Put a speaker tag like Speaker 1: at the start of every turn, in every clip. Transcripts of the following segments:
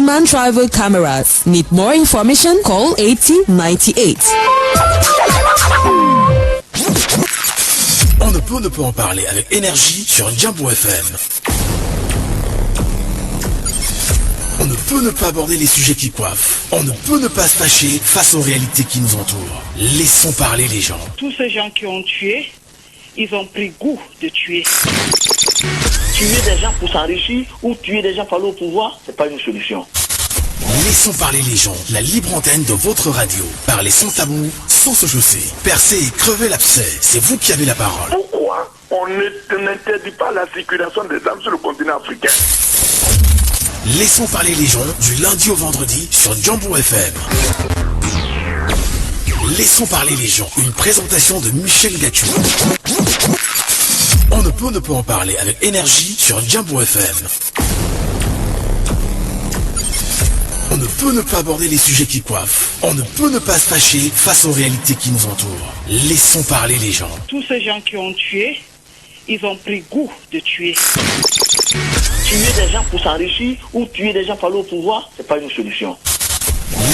Speaker 1: in-man travel cameras. Need more information? Call 8098.
Speaker 2: On ne peut en parler avec énergie sur Jambo FM. On ne peut ne pas aborder les sujets qui coiffent. On ne peut ne pas se fâcher face aux réalités qui nous entourent. Laissons parler les gens.
Speaker 3: Tous ces gens qui ont tué, ils ont pris goût de tuer.
Speaker 4: Tuer des gens pour s'enrichir ou tuer des gens pour aller au pouvoir, c'est pas une solution.
Speaker 2: Laissons parler les gens. La libre antenne de votre radio. Parlez sans tabou, sans se chausser. Percez et crevez l'abcès. C'est vous qui avez la parole.
Speaker 5: Pourquoi on n'interdit pas la circulation des armes sur le continent africain?
Speaker 2: Laissons parler les gens du lundi au vendredi sur Jambo FM. Laissons parler les gens. Une présentation de Michel Gatchou. On ne peut en parler avec énergie sur Jambo FM. On ne peut ne pas aborder les sujets qui coiffent. On ne peut ne pas se fâcher face aux réalités qui nous entourent. Laissons parler les gens.
Speaker 3: Tous ces gens qui ont tué, ils ont pris goût de tuer.
Speaker 4: Tuer des gens pour s'enrichir ou tuer des gens pour aller au pouvoir, c'est pas une solution.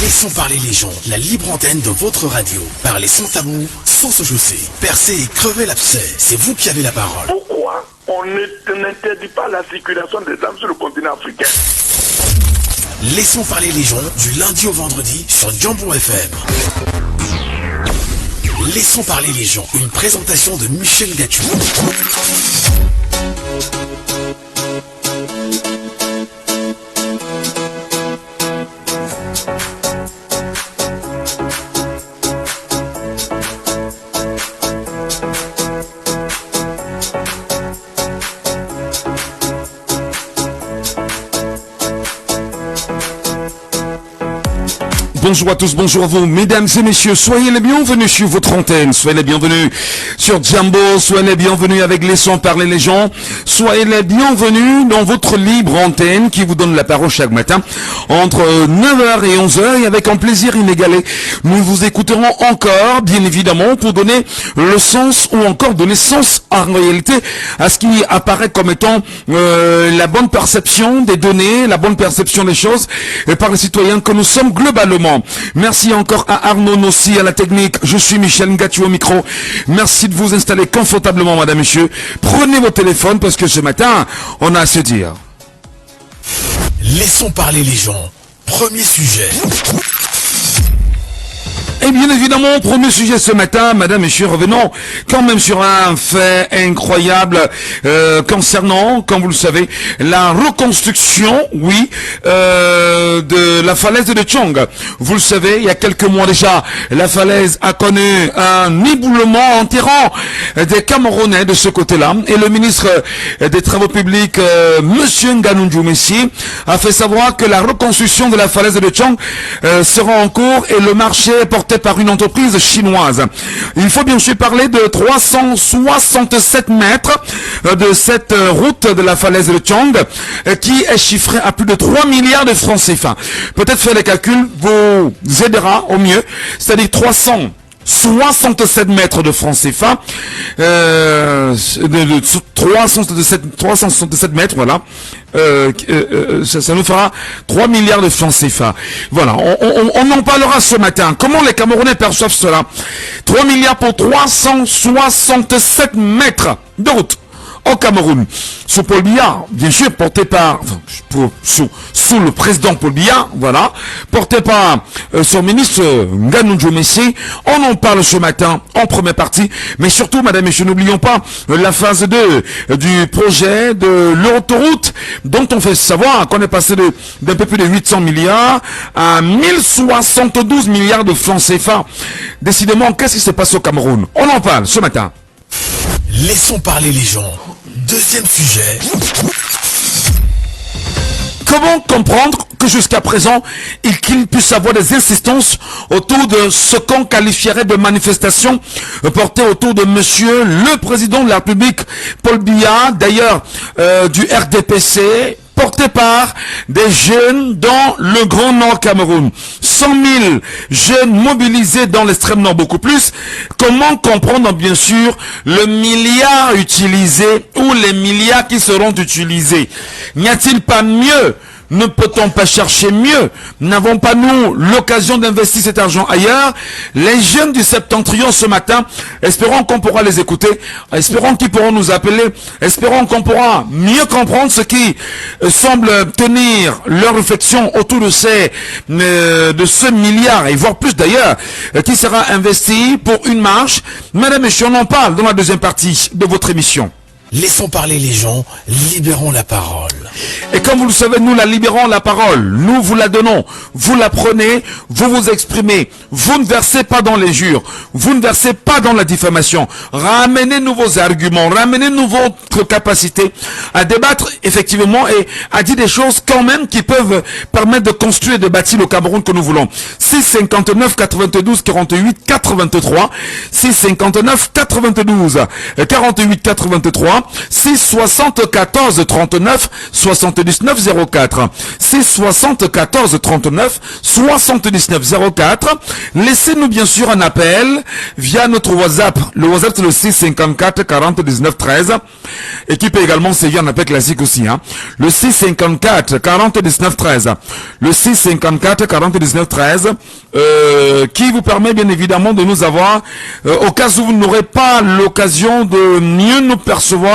Speaker 2: Laissons parler les gens. La libre antenne de votre radio. Parlez sans tabou, sans se chausser. Percez et crevez l'abcès. C'est vous qui avez la parole.
Speaker 5: Pourquoi on n'interdit pas la circulation des armes sur le continent africain?
Speaker 2: Laissons parler les gens du lundi au vendredi sur Jambo FM. Laissons parler les gens. Une présentation de Michel Gatchou.
Speaker 6: Bonjour à tous, bonjour à vous, mesdames et messieurs, soyez les bienvenus sur votre antenne, soyez les bienvenus sur Jambo, soyez les bienvenus avec Laissons parler les gens, soyez les bienvenus dans votre libre antenne qui vous donne la parole chaque matin entre 9h et 11h et avec un plaisir inégalé. Nous vous écouterons encore, bien évidemment, pour donner le sens ou encore donner sens en réalité à ce qui apparaît comme étant la bonne perception des données, la bonne perception des choses par les citoyens que nous sommes globalement. Merci encore à Arnaud Nossi à la technique. Je suis Michel Gatchou au micro. Merci de vous installer confortablement, madame, monsieur. Prenez vos téléphones parce que ce matin, on a à se dire.
Speaker 2: Laissons parler les gens. Premier sujet.
Speaker 6: Et bien évidemment, premier sujet ce matin, madame, messieurs, revenons quand même sur un fait incroyable concernant, comme vous le savez, la reconstruction, oui, de la falaise de Tchong. Vous le savez, il y a quelques mois déjà, la falaise a connu un éboulement enterrant des Camerounais de ce côté-là. Et le ministre des Travaux publics, monsieur Ngannou Messi, a fait savoir que la reconstruction de la falaise de Tchong sera en cours et le marché est porté par une entreprise chinoise. Il faut bien sûr parler de 367 mètres de cette route de la falaise de Tchong qui est chiffrée à plus de 3 milliards de francs CFA. Peut-être faire les calculs vous aidera au mieux, c'est-à-dire 367 mètres de francs CFA, 367 mètres, voilà. Ça nous fera 3 milliards de francs CFA. Voilà, on en parlera ce matin. Comment les Camerounais perçoivent cela? 3 milliards pour 367 mètres de route au Cameroun, sous Paul Biya, bien sûr, porté par, sous le président Paul Biya, voilà, porté par son ministre Ngannou Messi. On en parle ce matin en première partie, mais surtout, madame et messieurs, n'oublions pas la phase 2 du projet de l'autoroute, dont on fait savoir qu'on est passé d'un peu plus de 800 milliards à 1072 milliards de francs CFA. Décidément, qu'est-ce qui se passe au Cameroun? On en parle ce matin.
Speaker 2: Laissons parler les gens. Deuxième sujet.
Speaker 6: Comment comprendre que jusqu'à présent, qu'il puisse avoir des insistances autour de ce qu'on qualifierait de manifestation portée autour de monsieur le président de la République, Paul Biya, d'ailleurs du RDPC, porté par des jeunes dans le Grand Nord Cameroun. 100 000 jeunes mobilisés dans l'extrême nord, beaucoup plus. Comment comprendre, bien sûr, le milliard utilisé ou les milliards qui seront utilisés? N'y a-t-il pas mieux Ne peut-on pas chercher mieux? N'avons pas nous l'occasion d'investir cet argent ailleurs? Les jeunes du Septentrion ce matin, espérons qu'on pourra les écouter, espérons qu'ils pourront nous appeler, espérons qu'on pourra mieux comprendre ce qui semble tenir leur réflexion autour de ce milliard, et voire plus d'ailleurs, qui sera investi pour une marche. Mesdames et messieurs, on en parle dans la deuxième partie de votre émission.
Speaker 2: Laissons parler les gens, libérons la parole.
Speaker 6: Et comme vous le savez, nous la libérons la parole. Nous vous la donnons. Vous la prenez, vous vous exprimez. Vous ne versez pas dans l'injure. Vous ne versez pas dans la diffamation. Ramenez-nous vos arguments. Ramenez-nous votre capacité à débattre effectivement et à dire des choses quand même qui peuvent permettre de construire et de bâtir le Cameroun que nous voulons. 659 92 48 83. 659 92 48 83. 674 39 79 04. 674 39 79 04. Laissez-nous bien sûr un appel via notre WhatsApp. Le WhatsApp c'est le 654 40 19 13 et qui peut également servir un appel classique aussi. Le 654 40 19 13. Le 654 40 19 13 qui vous permet bien évidemment de nous avoir au cas où vous n'aurez pas l'occasion de mieux nous percevoir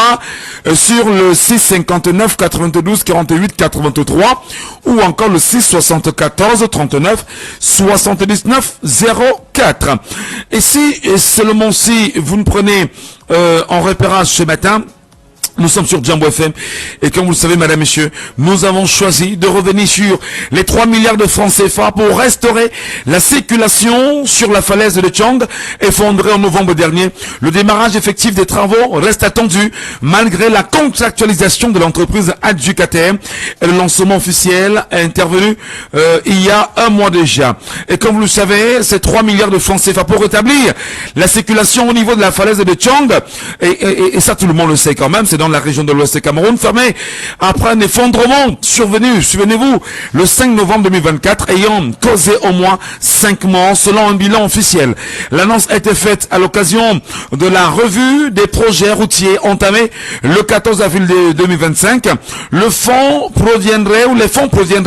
Speaker 6: sur le 659 92 48 83 ou encore le 674 39 79 04. Et si seulement si vous nous prenez en repérage ce matin, nous sommes sur Jambo FM et comme vous le savez, mesdames, messieurs, nous avons choisi de revenir sur les 3 milliards de francs CFA pour restaurer la circulation sur la falaise de Tchang, effondrée en novembre dernier. Le démarrage effectif des travaux reste attendu malgré la contractualisation de l'entreprise adjudicataire et le lancement officiel est intervenu il y a un mois déjà. Et comme vous le savez, ces 3 milliards de francs CFA pour rétablir la circulation au niveau de la falaise de Tchang, et ça tout le monde le sait quand même, c'est dans la région de l'Ouest du Cameroun, fermée après un effondrement survenu, souvenez-vous, le 5 novembre 2024, ayant causé au moins 5 morts selon un bilan officiel. L'annonce a été faite à l'occasion de la revue des projets routiers entamés le 14 avril 2025. Les fonds proviendraient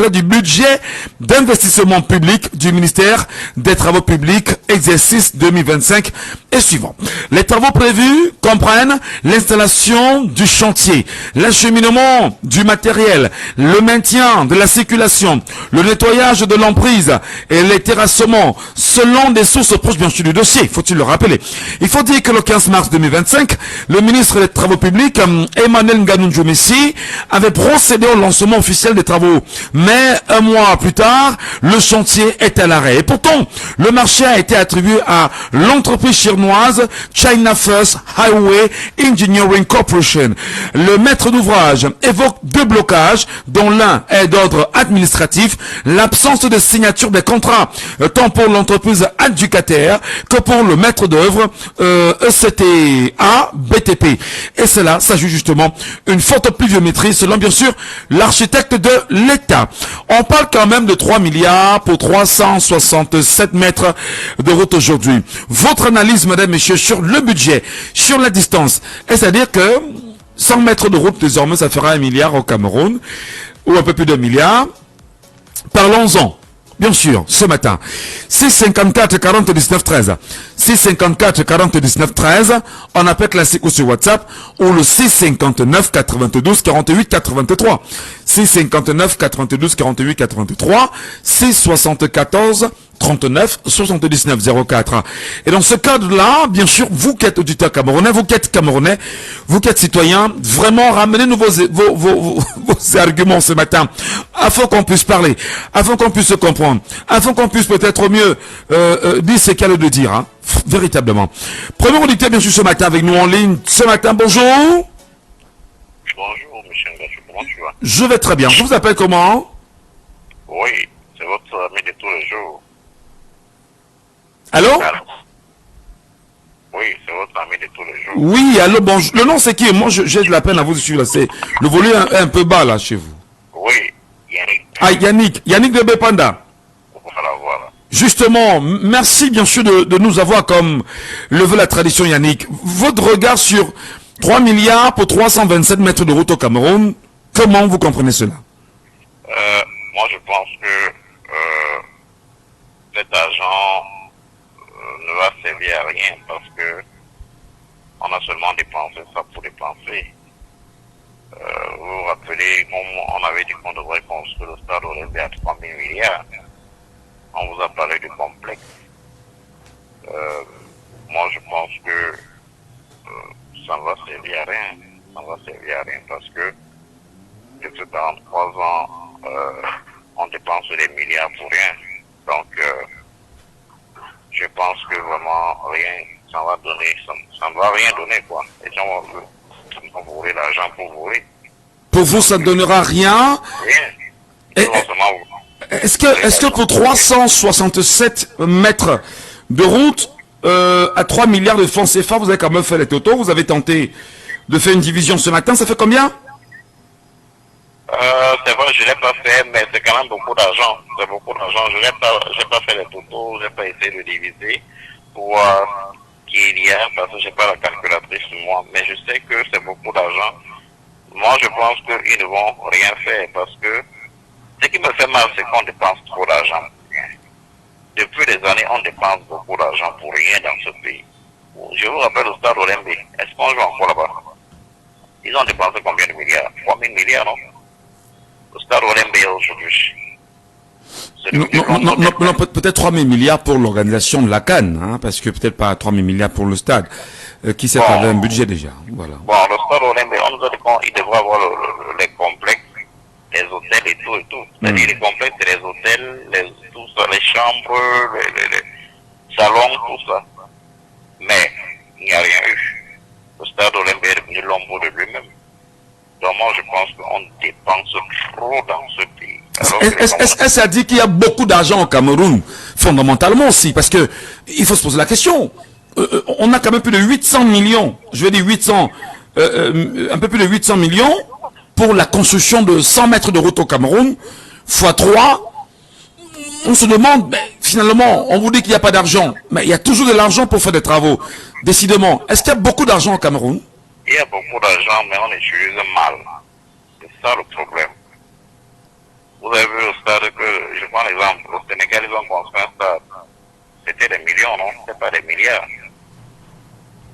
Speaker 6: du budget d'investissement public du ministère des Travaux publics, exercice 2025 et suivant. Les travaux prévus comprennent l'installation du chantier, l'acheminement du matériel, le maintien de la circulation, le nettoyage de l'emprise et les terrassements selon des sources proches bien sûr du dossier, faut-il le rappeler. Il faut dire que le 15 mars 2025, le ministre des Travaux publics, Emmanuel Ngannou Messi, avait procédé au lancement officiel des travaux. Mais un mois plus tard, le chantier est à l'arrêt. Et pourtant, le marché a été attribué à l'entreprise chinoise China First Highway Engineering Corporation. Le maître d'ouvrage évoque 2 blocages, dont l'un est d'ordre administratif, l'absence de signature des contrats, tant pour l'entreprise adjudicataire que pour le maître d'œuvre ECTA BTP. Et cela s'ajoute justement une forte pluviométrie selon bien sûr l'architecte de l'État. On parle quand même de 3 milliards pour 367 mètres de route aujourd'hui. Votre analyse, mesdames, messieurs, sur le budget, sur la distance, c'est-à-dire que 100 mètres de route désormais, ça fera 1 milliard au Cameroun, ou un peu plus d'1 milliard. Parlons-en, bien sûr, ce matin. 654 40 19 13. 654 40 19 13. On appelle classique ou sur WhatsApp, ou le 659 92 48 83. 659 92 48 83. 674 39 79 04. Et dans ce cadre-là, bien sûr, vous qui êtes auditeur camerounais, vous qui êtes camerounais, vous qui êtes citoyen, vraiment ramenez-nous vos arguments ce matin, afin qu'on puisse parler, afin qu'on puisse se comprendre, afin qu'on puisse peut-être au mieux dire ce qu'il y a de dire, véritablement. Premier auditeur, bien sûr, ce matin avec nous en ligne. Ce matin, bonjour.
Speaker 5: Bonjour, monsieur Ngassou, comment tu vas?
Speaker 6: Je vais très bien. Je vous appelle comment?
Speaker 5: Oui, c'est votre ami de tous les jours.
Speaker 6: Allô?
Speaker 5: Oui, c'est votre ami de tous les jours.
Speaker 6: Oui, allô, bonjour. Le nom c'est qui? Moi, j'ai de la peine à vous suivre. C'est le volume est un peu bas là chez vous.
Speaker 5: Oui, Yannick.
Speaker 6: Ah, Yannick de Bepanda.
Speaker 5: Voilà.
Speaker 6: Justement, merci bien sûr de nous avoir comme le veut la tradition, Yannick. Votre regard sur 3 milliards pour 327 mètres de route au Cameroun, comment vous comprenez cela?
Speaker 7: Moi, je pense que cet argent ne va servir à rien parce que on a seulement dépensé ça pour dépenser. Vous vous rappelez, comme on avait dit qu'on devrait construire le stade olympique à 3 000 milliards. On vous a parlé du complexe. Moi, je pense que ça ne va servir à rien. Ça ne va servir à rien parce que depuis 43 ans, on dépense des milliards pour rien. Donc, je pense que vraiment rien, ça va donner, ça ne va rien donner, quoi. Les gens vont voler l'argent pour voler.
Speaker 6: Pour vous, ça ne donnera rien.
Speaker 7: Rien.
Speaker 6: Est-ce que pour 367 mètres de route à 3 milliards de francs CFA, vous avez quand même fait les totaux, vous avez tenté de faire une division ce matin, ça fait combien?
Speaker 7: C'est vrai, je ne l'ai pas fait, mais c'est quand même beaucoup d'argent. C'est beaucoup d'argent. Je n'ai pas fait les totaux, je n'ai pas essayé de diviser pour voir qu'il y a, parce que je n'ai pas la calculatrice sur moi. Mais je sais que c'est beaucoup d'argent. Moi, je pense qu'ils ne vont rien faire parce que ce qui me fait mal, c'est qu'on dépense trop d'argent pour rien. Depuis des années, on dépense beaucoup d'argent pour rien dans ce pays. Je vous rappelle le stade olympique. Est-ce qu'on joue encore là-bas? Ils ont dépensé combien de milliards? 3 000 milliards, non? Le stade olympique aujourd'hui.
Speaker 6: Non, peut-être 3 000 milliards pour l'organisation de la CAN, hein, parce que peut-être pas 3 000 milliards pour le stade, qui s'est avait un budget déjà. Voilà.
Speaker 7: Bon, le stade olympique, on nous a dit qu'il devrait avoir les complexes, les hôtels et tout et tout. C'est-à-dire les complexes, c'est les hôtels, tout ça, les chambres, les salons, tout ça. Mais il n'y a rien eu. Le stade olympique est devenu l'ombre de lui-même. Donc moi, je pense qu'on dépense trop dans ce pays.
Speaker 6: Est-ce que ça dit qu'il y a beaucoup d'argent au Cameroun, fondamentalement aussi? Parce que il faut se poser la question. On a quand même plus de 800 millions, je vais dire 800, un peu plus de 800 millions pour la construction de 100 mètres de route au Cameroun, fois 3. On se demande, mais finalement, on vous dit qu'il n'y a pas d'argent, mais il y a toujours de l'argent pour faire des travaux. Décidément, est-ce qu'il y a beaucoup d'argent au Cameroun?
Speaker 7: Il y a beaucoup d'argent, mais on utilise mal. C'est ça le problème. Vous avez vu le stade que, je prends l'exemple, au Sénégal, ils ont construit un stade. C'était des millions, non? C'était pas des milliards.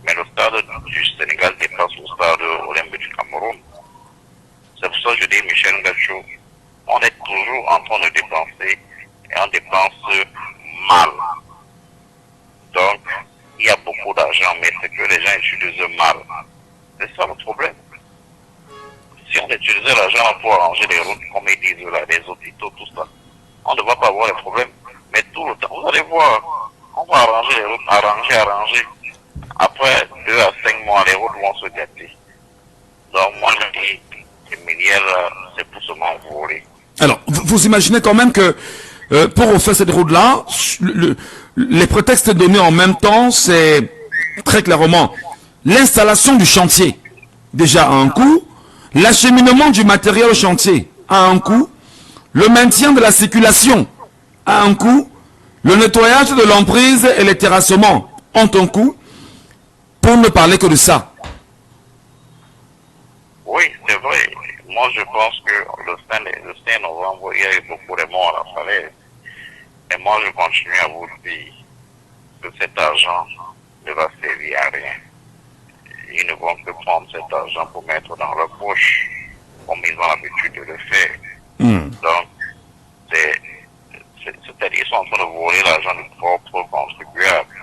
Speaker 7: Mais le stade du Sénégal dépasse le stade olympique du Cameroun. C'est pour ça que je dis, Michel Ngacho, on est toujours en train de dépenser et on dépense mal. Donc, il y a beaucoup d'argent, mais c'est que les gens utilisent mal. C'est ça le problème. Si on utilisait l'argent pour arranger les routes, comme ils disent là, les hôpitaux, tout ça, on ne va pas avoir les problèmes. Mais tout le temps, vous allez voir, on va arranger les routes, arranger. Après 2 à 5 mois, les routes vont se gâter. Donc moi je dis, ces milliards, c'est pour se m'envoler.
Speaker 6: Alors, vous imaginez quand même que pour refaire cette route-là, les prétextes donnés en même temps, c'est très clairement l'installation du chantier, déjà à un coût, l'acheminement du matériel au chantier à un coût, le maintien de la circulation à un coût, le nettoyage de l'emprise et les terrassements ont un coût, pour ne parler que de ça.
Speaker 7: Oui, c'est vrai. Moi, je pense que le 5 novembre, il y a eu beaucoup de morts à la falaise. Et moi, je continue à vous dire que cet argent ne va servir à rien. Ils ne vont que prendre cet argent pour mettre dans leur poche, comme ils ont l'habitude de le faire. Donc, c'est-à-dire qu'ils sont en train de voler l'argent du propre contribuable.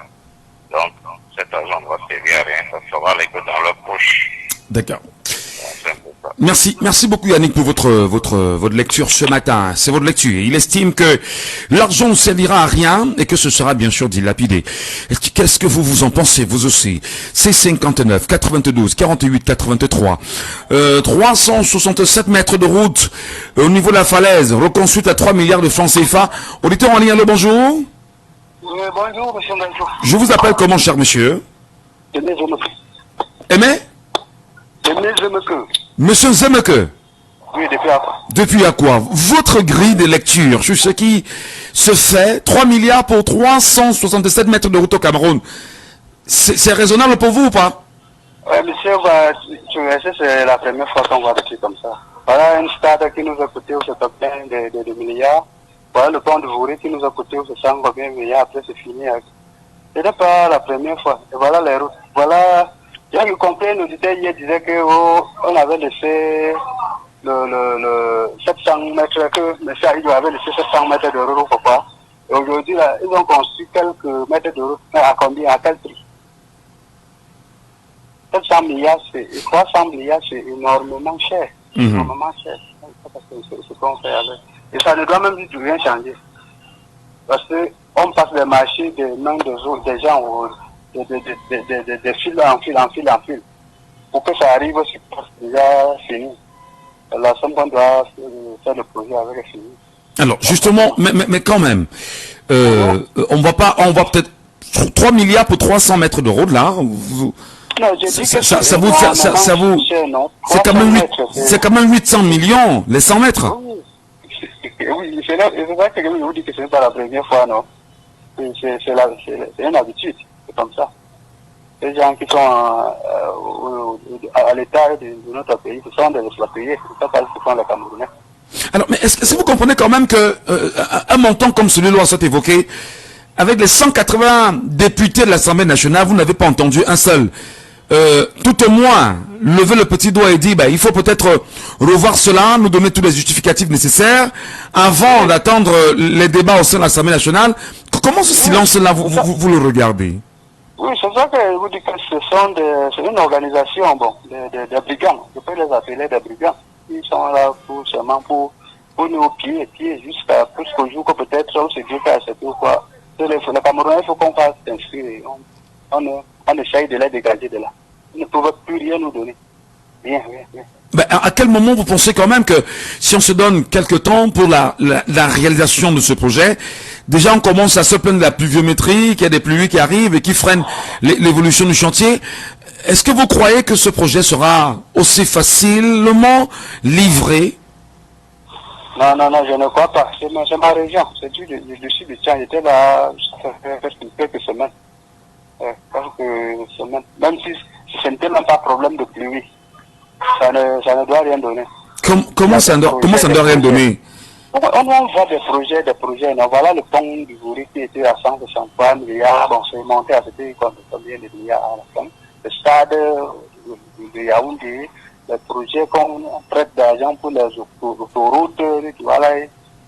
Speaker 7: Donc, cet argent ne va servir à rien, ça sera aller que dans leur poche.
Speaker 6: D'accord. Merci beaucoup Yannick pour votre lecture ce matin. C'est votre lecture. Il estime que l'argent ne servira à rien et que ce sera bien sûr dilapidé. Qu'est-ce que vous en pensez, vous aussi? C'est 59, 92, 48, 83, 367 mètres de route au niveau de la falaise, reconstruite à 3 milliards de francs CFA. Auditeur en ligne, le bonjour.
Speaker 8: Bonjour, monsieur Benjo.
Speaker 6: Je vous appelle comment, cher monsieur? Aimé
Speaker 8: Zemeke.
Speaker 6: Monsieur Zemeke.
Speaker 8: Oui, depuis à quoi?
Speaker 6: Depuis à quoi? Votre grille de lecture sur ce qui se fait, 3 milliards pour 367 mètres de route au Cameroun, c'est raisonnable pour vous ou pas?
Speaker 8: Oui, monsieur, c'est la première fois qu'on voit des trucs comme ça. Voilà un stade qui nous a coûté au combien de milliards. Voilà le pont de Vouré qui nous a coûté au 100 combien de milliards. Après, c'est fini. Ce n'est pas la première fois. Et voilà les routes. Voilà. Il y a eu compris, un auditeur hier disait qu'on avait laissé le 700 mètres, que M. Aïdou avait laissé 700 mètres de route, pourquoi. Et aujourd'hui, là, ils ont construit quelques mètres de route. Mais à combien? À quel prix? 700 milliards, 300 milliards, c'est énormément cher. Énormément cher. C'est ce qu'on fait avec. Et ça ne doit même du tout rien changer. Parce qu'on passe des marchés des mains des gens, de fil en fil. Pour que ça arrive, c'est déjà fini. La somme qu'on doit faire le projet avec est finie.
Speaker 6: Alors, justement, mais quand même, on va peut-être 3 milliards pour 300 mètres de route, là.
Speaker 8: Non, je dis que
Speaker 6: ça vous, c'est quand même 800 millions, les 100 mètres.
Speaker 8: Oui, c'est vrai que je vous dis que ce n'est pas la première fois, non. C'est une habitude, c'est comme ça. Les gens qui sont à l'état de notre pays, ce sont des expatriés, c'est pas ce que font les Camerounais.
Speaker 6: Alors, mais est-ce que vous comprenez quand même que un montant comme celui-là soit évoqué, avec les 180 députés de l'Assemblée nationale, vous n'avez pas entendu un seul, tout au moins, lever le petit doigt et dire, il faut peut-être revoir cela, nous donner tous les justificatifs nécessaires, avant d'attendre les débats au sein de l'Assemblée nationale. Comment ce silence-là, vous le regardez?
Speaker 8: Oui, c'est ça que je vous dis que c'est une organisation, des brigands. Je peux les appeler des brigands. Ils sont là seulement pour nous pieds jusqu'au jour que peut-être on se dit qu'à cette quoi. Les Camerounais, il faut qu'on fasse inscrire. On essaye de les dégager de là. Ils ne peuvent plus rien nous donner. Rien.
Speaker 6: À quel moment vous pensez quand même que si on se donne quelques temps pour la réalisation de ce projet, déjà on commence à se plaindre de la pluviométrie, qu'il y a des pluies qui arrivent et qui freinent l'évolution du chantier. Est-ce que vous croyez que ce projet sera aussi facilement livré?
Speaker 8: Non, je ne crois pas. C'est ma région. C'est du sud du Tchad. J'étais là, ça fait quelques semaines. Même si ce n'était même pas problème de pluie. Ça ne doit rien donner.
Speaker 6: Comment ça ne doit rien donner?
Speaker 8: On voit des projets. Voilà le pont du Vouri qui était à 163 milliards. Bon, c'est monté à combien de milliards à la fin. Le stade de Yaoundé, les projets qu'on prête d'argent pour les autoroutes, voilà,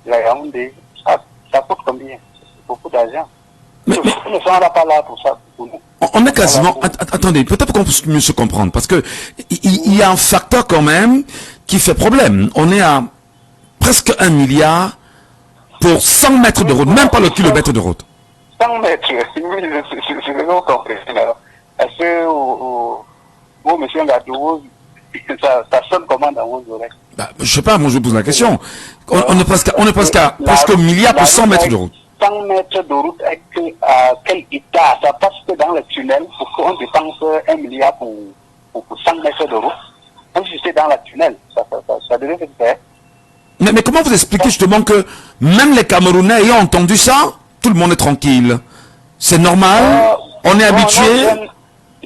Speaker 8: la Yaoundé, ça coûte combien? C'est beaucoup d'argent. Nous ne sommes pas là pour ça, pour nous.
Speaker 6: On est quasiment... Attendez, peut-être qu'on peut mieux se comprendre, parce que il y a un facteur quand même qui fait problème. On est à presque 1 milliard pour 100 mètres de route, même pas le kilomètre de route.
Speaker 8: 100 mètres, oui, c'est vraiment compris. Est-ce que, monsieur Ngadou, ça sonne comment dans vos oreilles?
Speaker 6: Je sais pas, moi je pose la question. On est presque à un milliard pour 100 mètres de route.
Speaker 8: 100 mètres de route, à quel état? Ça passe que dans le tunnel, pour qu'on dépense 1 milliard pour 100 mètres de route. Même si c'est dans le tunnel, ça devrait se faire.
Speaker 6: Mais comment vous expliquez justement que même les Camerounais ayant entendu ça, tout le monde est tranquille? C'est normal? On est habitué?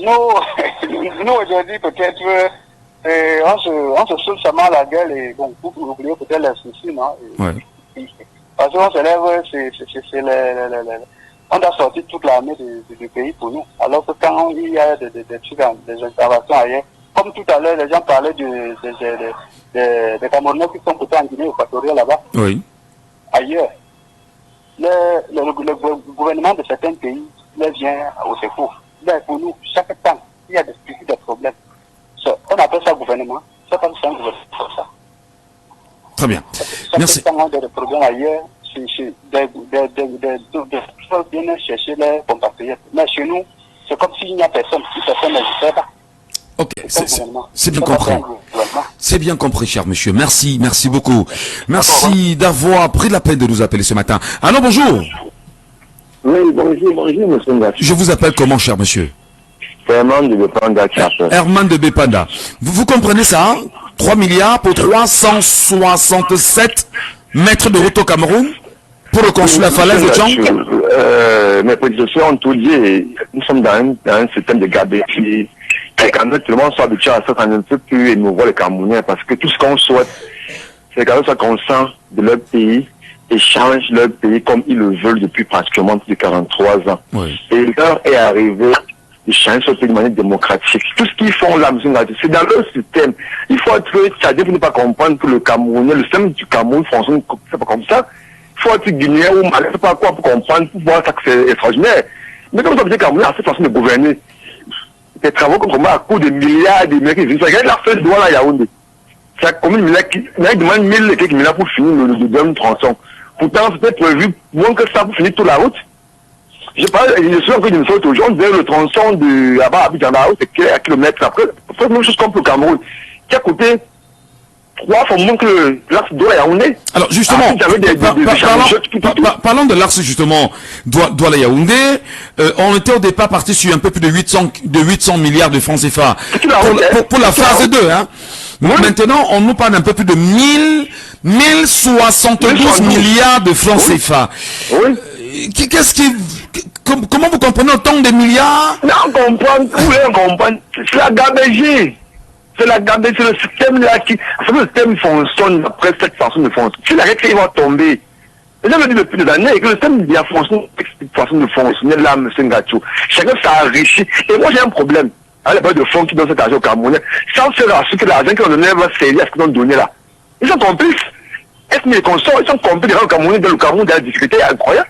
Speaker 8: Nous aujourd'hui peut-être on se saoule seulement la gueule et bon, pour oublier peut-être les soucis, non? Parce qu'on se lève, on doit sortir toute l'armée du pays pour nous. Alors que quand il y a des interventions ailleurs, comme tout à l'heure, les gens parlaient des Camerounais qui sont peut-être en Guinée équatoriale là-bas.
Speaker 6: Oui.
Speaker 8: Ailleurs, le gouvernement de certains pays les vient au secours. Mais pour nous, chaque temps, il y a des problèmes. On appelle ça gouvernement. C'est pas un gouvernement pour ça.
Speaker 6: Très bien. Merci.
Speaker 8: Chaque temps, il y a des problèmes ailleurs. Il faut bien chercher les compatriotes. Mais chez nous, c'est comme s'il n'y a personne. Si personne n'existait pas.
Speaker 6: Ok, c'est bien compris. C'est bien compris, cher monsieur. Merci beaucoup. Merci d'avoir pris la peine de nous appeler ce matin. Allô, bonjour.
Speaker 9: Oui, bonjour, monsieur Ngachi.
Speaker 6: Je vous appelle comment, cher monsieur?
Speaker 9: Herman de Bepanda.
Speaker 6: Herman de Bepanda. Vous comprenez ça? 3 milliards pour 367 mètres de route au Cameroun pour reconstruire la falaise de Tchang?
Speaker 9: Mes prédécesseurs ont tout dit. Nous sommes dans un système de gabegie Et quand même, tout le monde soit habitué à ça, ça ne peut plus émouvoir les Camerounais parce que tout ce qu'on souhaite, c'est que soient conscients de leur pays et changent leur pays comme ils le veulent depuis pratiquement plus de 43 ans.
Speaker 6: Oui.
Speaker 9: Et l'heure est arrivée de changer ce pays de manière démocratique. Tout ce qu'ils font là, c'est dans leur système. Il faut être tchadien pour ne pas comprendre que le Camerounais, le système du Cameroun fonctionne pas comme ça. Il faut être guinéen ou malais, c'est pas quoi pour comprendre, pour voir ça que c'est extraordinaire. Mais comme ça veut dire que le Cameroun a cette façon de gouverner. Des travaux comme à coût de milliards de milliards qui vivent. Regarde la fête de Douala à Yaoundé. C'est combien de milliards qui demande 1000 et quelques milliards pour finir le deuxième tronçon. Pourtant, c'était prévu moins que ça pour finir toute la route. Je suis en train de me faire aujourd'hui, le tronçon de là-bas à Abidjan, c'est à kilomètres après. C'est la même chose comme le Cameroun, qui a coûté 3 fois moins que l'axe Douala-Yaoundé.
Speaker 6: Alors justement, parlons de l'axe justement Douala-Yaoundé. On était au départ parti sur un peu plus de 800 milliards de francs CFA pour la phase 2. Hein. Oui. Maintenant, on nous parle d'un peu plus de 1072 milliards de francs CFA. Oui. Comment vous comprenez autant de milliards?
Speaker 9: Non, on comprend. C'est la gabégie. C'est la gabégie, c'est le système là qui... Le système fonctionne après cette façon de fonctionner. Si la règle va tomber, je me dis depuis des années que le système bien fonctionne, cette façon de fonctionner là, M. Ngacho. Chacun s'enrichit. Et moi j'ai un problème. Il n'y a pas de fonds qui donnent cet argent au Camerounais. Sans faire à ce que l'argent qu'ils ont donné va servir à ce qu'ils ont donné là. Ils sont complices. Est-ce que les consorts, ils sont complices au Camerounais, dans le Cameroun, dans la difficulté incroyable.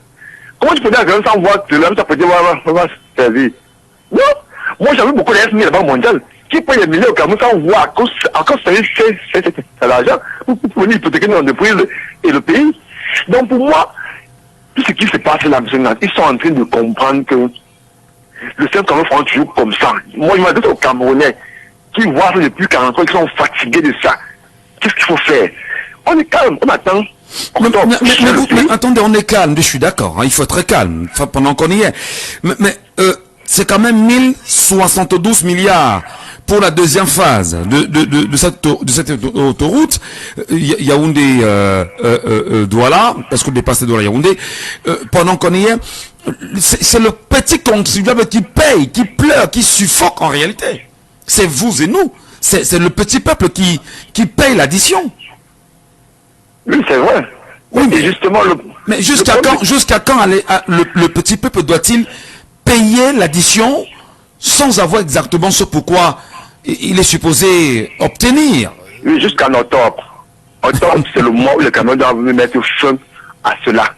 Speaker 9: Comment tu peux dire que sans voir que l'homme, ça peut dire, va servir? Non. Moi, j'avais beaucoup d'SMI à la Banque mondiale qui paye les milliers au Cameroun sans voir à cause c'est l'argent pour venir hypothéquer nos entreprises et le pays. Donc, pour moi, tout ce qui se passe là, ils sont en train de comprendre que le système Cameroun font toujours comme ça. Moi, je m'adresse aux Camerounais qui voient ça depuis 40 ans, qui sont fatigués de ça. Qu'est-ce qu'il faut faire? On est calme, on attend.
Speaker 6: Mais attendez, on est calme, je suis d'accord, hein, il faut être calme pendant qu'on y est. Mais c'est quand même 1072 milliards pour la deuxième phase de cette autoroute Yaoundé Douala, parce qu'on dépasse Douala Yaoundé, pendant qu'on y est. C'est le petit contribuable qui paye, qui pleure, qui suffoque en réalité. C'est vous et nous. C'est le petit peuple qui paye l'addition.
Speaker 9: Oui, c'est vrai. Oui, mais justement,
Speaker 6: mais jusqu'à quand le petit peuple doit-il payer l'addition sans avoir exactement ce pourquoi il est supposé obtenir?
Speaker 9: Oui, jusqu'en octobre. Octobre, c'est le mois où les Camerounais doivent mettre fin à cela.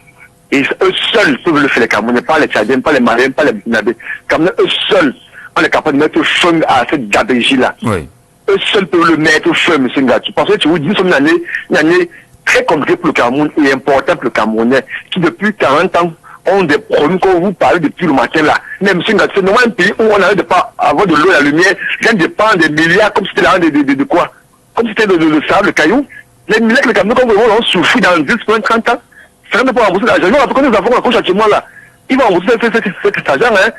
Speaker 9: Et eux seuls peuvent le faire, les Camerounais, pas les Tchadiens, pas les Maliens, pas les Burkinabés. Camerounais, eux seuls, on est capable de mettre fin à cette gabégie-là. Oui. Eux seuls peuvent le mettre fin, M. Ngacho. Parce que tu vous dis, c'est une année très compliquée pour le Cameroun et importante pour le Camerounais, qui depuis 40 ans ont des problèmes qu'on vous parle depuis le matin là. Mais M. Ngacho, c'est normalement un pays où on n'arrête de pas avoir de l'eau et la lumière, rien dépend des milliards, comme c'était là de quoi? Comme c'était le sable, le caillou. Les milliards que les Camerounais, comme vous voyez, ont souffert dans 10, 30 ans. Ça ne peut pas rembourser l'argent. Nous, après, nous avons un couche à chez moi là. Ils vont rembourser cet argent, hein.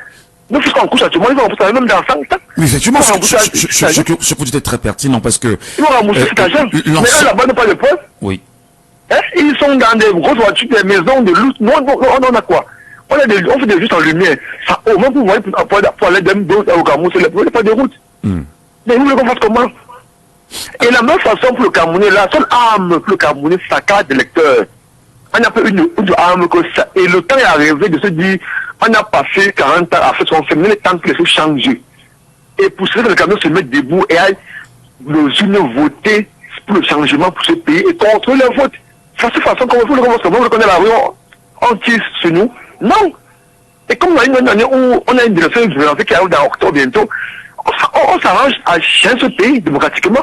Speaker 9: Nous, puisqu'on couche à chez moi, ils vont rembourser même dans 100 ans.
Speaker 6: Oui, effectivement, ce que vous dites est très pertinent parce que.
Speaker 9: Ils vont rembourser cet argent. Mais eux, là-bas, n'ont pas de poste.
Speaker 6: Oui.
Speaker 9: Hein? Ils sont dans des grosses voitures, des maisons, de lutte. Nous, on a quoi? On fait des justes en lumière. Ça, au moins, pour aller au Cameroun, c'est pas de route. Mais nous, on fasse comment? Et la même façon pour le Camerounais, la seule arme pour le Camerounais, c'est sa carte d'électeur. On a pas une arme que ça. Et le temps est arrivé de se dire, on a passé 40 ans à faire son féminin, le temps que les choses changent. Et pour cela que le Cameroun se mette debout et aille nos unes voter pour le changement pour ce pays et contre le vote. C'est de cette façon qu'on veut le connaître la rue, on tire sur nous. Non. Et comme on a une année où on a une direction gouvernementale qui arrive dans octobre bientôt, on s'arrange à changer ce pays démocratiquement.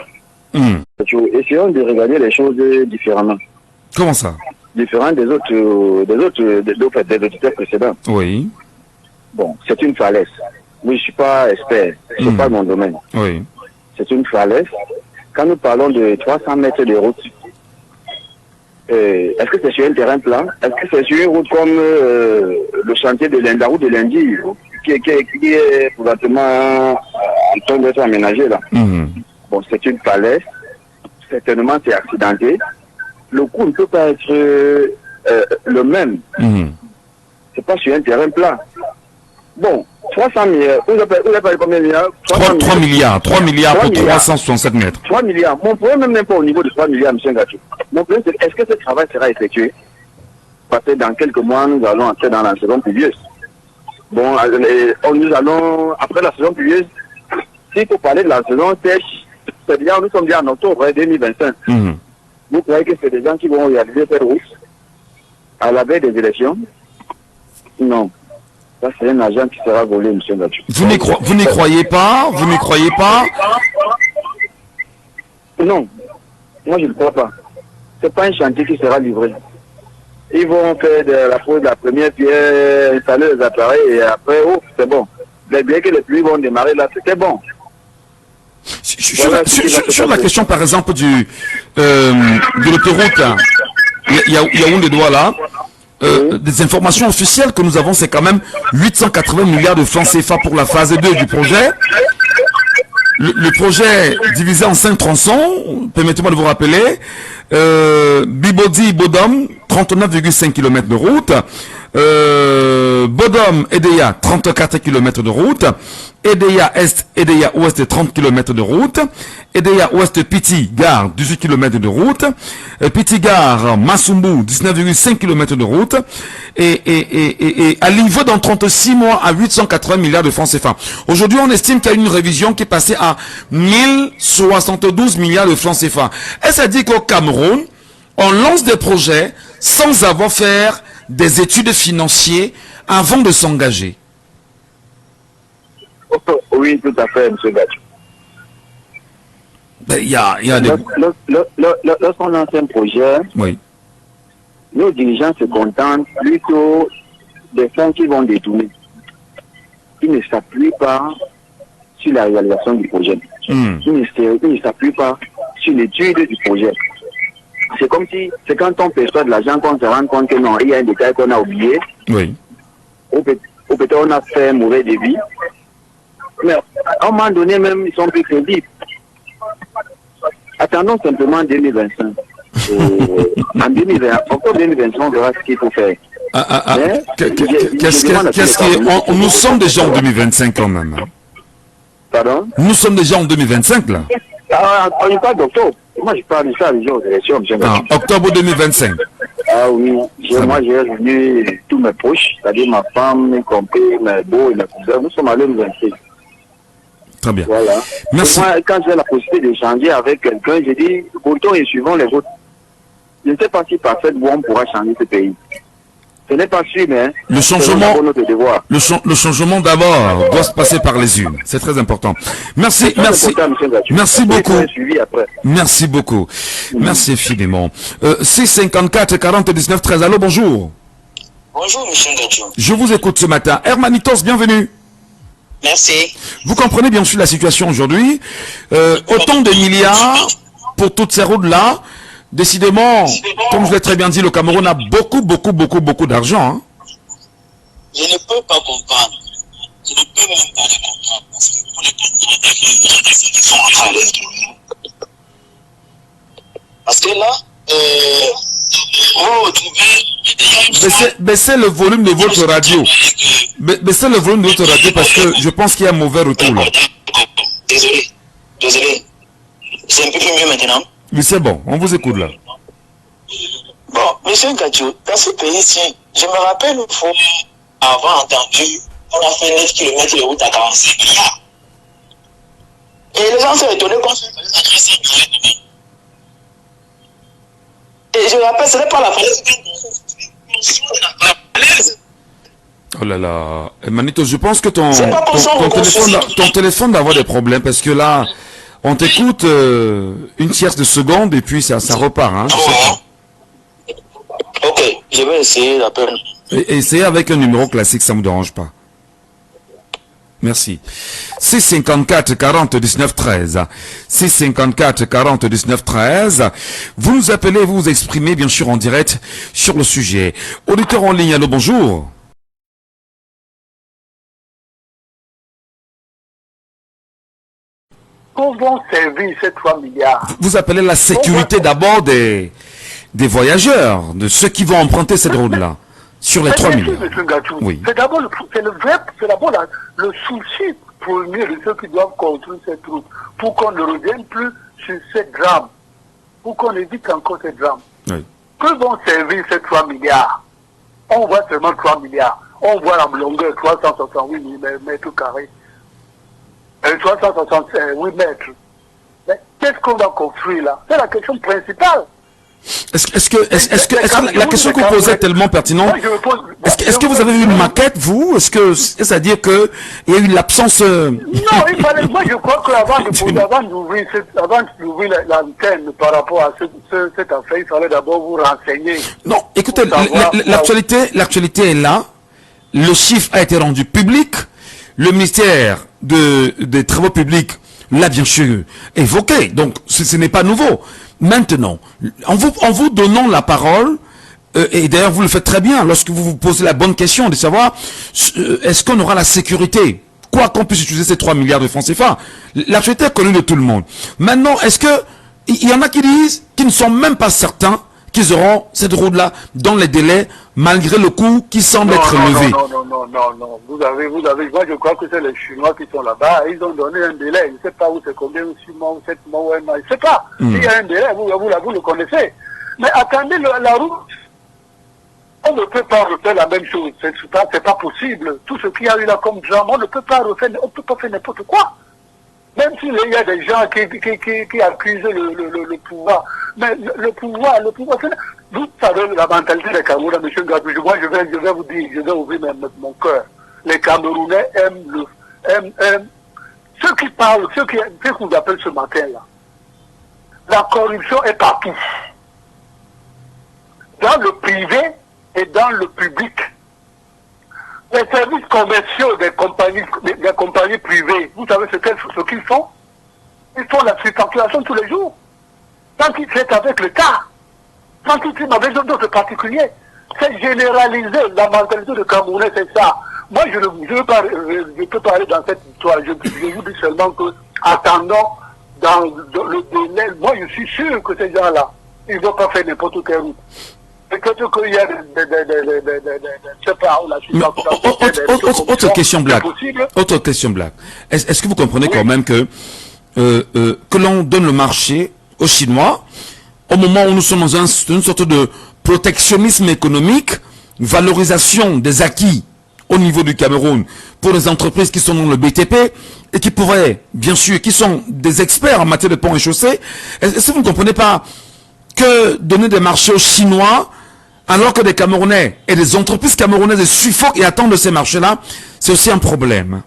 Speaker 10: Essayons de regarder les choses différemment.
Speaker 6: Comment ça?
Speaker 10: Différent des auditeurs précédents.
Speaker 6: Oui.
Speaker 10: Bon, c'est une falaise. Moi, je ne suis pas expert. Ce n'est pas mon domaine.
Speaker 6: Oui.
Speaker 10: C'est une falaise. Quand nous parlons de 300 mètres de route, est-ce que c'est sur un terrain plat? Est-ce que c'est sur une route comme le chantier de la route de Lundi, qui est présentement en train d'être aménagé là? Bon, c'est une falaise. Certainement, c'est accidenté. Le coût ne peut pas être le même. C'est pas sur un terrain plat. Bon, 300 milliards. Vous avez combien de milliards?
Speaker 6: 3 milliards. 3 milliards pour 367 mètres.
Speaker 10: 3 milliards. Mon problème même n'est pas au niveau de 3 milliards, M. Gatchou. Mon problème, c'est est-ce que ce travail sera effectué? Parce que dans quelques mois, nous allons entrer dans la saison pluvieuse. Bon, nous allons, après la saison pluvieuse, s'il faut parler de la saison sèche, c'est-à-dire nous sommes déjà en octobre 2025. Vous croyez que c'est des gens qui vont réaliser cette route à la veille des élections? Non. Ça, c'est un agent qui sera volé, M. Gatchou.
Speaker 6: Vous n'y croyez pas? Vous n'y croyez pas?
Speaker 10: Non. Moi, je ne crois pas. Ce n'est pas un chantier qui sera livré. Ils vont faire de la première pierre, installer les appareils et après, oh, c'est bon. Les biens que les pluies vont démarrer là, c'était bon.
Speaker 6: Sur la question, par exemple, de l'autoroute, Yaoundé-Douala, là, des informations officielles que nous avons, c'est quand même 880 milliards de francs CFA pour la phase 2 du projet. Le projet divisé en 5 tronçons, permettez-moi de vous rappeler, Bibodi-Bodom, 39,5 km de route, Bodom-Edeya, 34 km de route, Edeya-Est, Edeya-Ouest, 30 km de route, Edeya-Ouest-Piti, gare, 18 km de route, Piti-Gare, Masumbu, 19,5 km de route, et à niveau dans 36 mois à 880 milliards de francs CFA. Aujourd'hui, on estime qu'il y a une révision qui est passée à 1072 milliards de francs CFA. Est-ce à dire qu'au Cameroun, on lance des projets sans avoir fait des études financières avant de s'engager?
Speaker 10: Oui, tout à fait, M. Gatchou.
Speaker 6: Il y a des...
Speaker 10: Lorsqu'on lance un projet,
Speaker 6: oui,
Speaker 10: nos dirigeants se contentent plutôt des fonds qui vont détourner. Ils ne s'appuient pas sur la réalisation du projet. Ils ne s'appuient pas sur l'étude du projet. C'est comme si, c'est quand on perçoit de l'argent qu'on se rend compte que non, il y a un détail qu'on a oublié.
Speaker 6: Oui.
Speaker 10: Ou peut-être on a fait un mauvais débit. Mais à un moment donné, même, ils sont plus crédibles. Attendons simplement 2025. En 2020, octobre 2025, on verra ce qu'il faut faire.
Speaker 6: Nous sommes déjà en 2025 quand même.
Speaker 10: Pardon?
Speaker 6: Nous sommes déjà en 2025 là.
Speaker 10: On parle d'octobre. Moi, je parle de ça aux élections.
Speaker 6: Octobre 2025.
Speaker 10: Ah oui. Moi, j'ai réuni tous mes proches, c'est-à-dire ma femme, mes compris, mes beaux et mes cousins. Nous sommes allés nous inscrire.
Speaker 6: Très bien.
Speaker 10: Voilà.
Speaker 6: Merci.
Speaker 10: Moi, quand j'ai la possibilité d'échanger avec quelqu'un, j'ai dit, votons et suivons les votes. Je ne sais pas si par cette voie on pourra changer ce pays. Ce n'est pas sûr, mais
Speaker 6: le changement d'abord doit se passer par les urnes. C'est très important. Merci, merci, merci beaucoup. Merci beaucoup. Merci infiniment. C54 40 19 13. Allô, bonjour.
Speaker 11: Bonjour, monsieur Gatchou.
Speaker 6: Je vous écoute ce matin. Hermanitos, bienvenue.
Speaker 11: Merci.
Speaker 6: Vous comprenez bien sûr la situation aujourd'hui. Autant de milliards pour toutes ces routes-là. Décidément, comme je l'ai très bien dit, le Cameroun a beaucoup d'argent. Hein.
Speaker 11: Je ne peux pas comprendre. Je ne peux même pas les comprendre. Parce que pour les comprendre, ils sont en train de... Parce que là, vous retrouvez...
Speaker 6: Baissez le volume de votre radio. Baissez le volume de votre radio parce que je pense qu'il y a un mauvais retour là.
Speaker 11: Désolé. C'est un peu mieux maintenant.
Speaker 6: Oui, c'est bon, on vous écoute là.
Speaker 11: Bon, monsieur Gatchou, dans ce pays-ci, je me rappelle une fois, avant entendu, on a fait 9 km de route à 45 milliards. Et les gens sont étonnés qu'on se fasse agresser directement. Et je me rappelle, ce n'est pas la falaise
Speaker 6: Oh là là, Manito, je pense que ton téléphone va avoir des problèmes parce que là, on t'écoute une tierce de seconde et puis ça repart. Hein,
Speaker 11: ok, je vais essayer d'appeler.
Speaker 6: Essayez avec un numéro classique, ça ne me dérange pas. Merci. 654 40 19 13. 654 40 19 13. Vous nous appelez, vous vous exprimez bien sûr en direct sur le sujet. Auditeur en ligne, allô, bonjour.
Speaker 9: Comment servir ces 3 milliards?
Speaker 6: Vous appelez la sécurité d'abord des voyageurs, de ceux qui vont emprunter cette route-là. sur les 3 milliards.
Speaker 9: Oui. C'est d'abord le souci premier de ceux qui doivent construire cette route, pour qu'on ne revienne plus sur ces drames, pour qu'on évite encore ces drames.
Speaker 6: Oui.
Speaker 9: Que vont servir ces 3 milliards? On voit seulement 3 milliards. On voit la longueur 368 mètres carrés. 368 mètres. Mais qu'est-ce qu'on va construire là? C'est la question principale.
Speaker 6: Est-ce que la question que vous posez est tellement pertinente? Est-ce que vous avez eu une maquette, vous? C'est-à-dire que il y a eu l'absence...
Speaker 9: Non, il fallait... Moi, je crois qu'avant d'ouvrir l'antenne par rapport à cette affaire, il fallait d'abord vous renseigner.
Speaker 6: Non, écoutez, l'actualité est là. Le chiffre a été rendu public. Le ministère des Travaux publics l'a bien sûr évoqué. Donc, ce n'est pas nouveau. Maintenant, en vous donnant la parole, et d'ailleurs vous le faites très bien lorsque vous vous posez la bonne question de savoir est-ce qu'on aura la sécurité, quoi qu'on puisse utiliser ces 3 milliards de francs CFA. L'actualité est connue de tout le monde. Maintenant, est-ce que il y en a qui disent qu'ils ne sont même pas certains qu'ils auront cette route-là dans les délais, malgré le coût qui semble être levé?
Speaker 9: Non. Vous avez, moi je crois que c'est les Chinois qui sont là-bas. Ils ont donné un délai. Je ne sais pas où c'est combien, ou 6 mois, ou 7 mois, ou 1 mois. Je ne sais pas. S'il y a un délai, vous le connaissez. Mais attendez, la route, on ne peut pas refaire la même chose. C'est pas possible. Tout ce qu'il y a eu là comme drame, on ne peut pas refaire, on ne peut pas faire n'importe quoi. Même s'il y a des gens qui accusent le pouvoir. Mais le pouvoir, vous savez la mentalité des Camerounais, M. Gabou, moi je vais vous dire, je vais ouvrir mon cœur. Les Camerounais aiment ceux qui parlent, ceux qui vous appellent ce matin-là. La corruption est partout. Dans le privé et dans le public. Les services commerciaux des compagnies privées, vous savez ce qu'ils font? Ils font la surfacturation tous les jours. Tant qu'ils traitent avec l'État, tant qu'ils traitent avec d'autres particuliers, c'est généralisé. La mentalité de Camerounais, c'est ça. Moi, je peux parler dans cette histoire. Je vous dis seulement que, attendons, dans le délai, moi, je suis sûr que ces gens-là, ils ne vont pas faire n'importe quelle route. Peut-être qu'il y a je sais pas,
Speaker 6: autre question blague. Autre question blague. Est-ce que vous comprenez quand même que l'on donne le marché aux Chinois au moment où nous sommes dans une sorte de protectionnisme économique, valorisation des acquis au niveau du Cameroun pour les entreprises qui sont dans le BTP et qui pourraient, bien sûr, qui sont des experts en matière de ponts et chaussées. Est-ce que vous ne comprenez pas que donner des marchés aux Chinois alors que des Camerounais et des entreprises camerounaises suffoquent et attendent de ces marchés-là, c'est aussi un problème?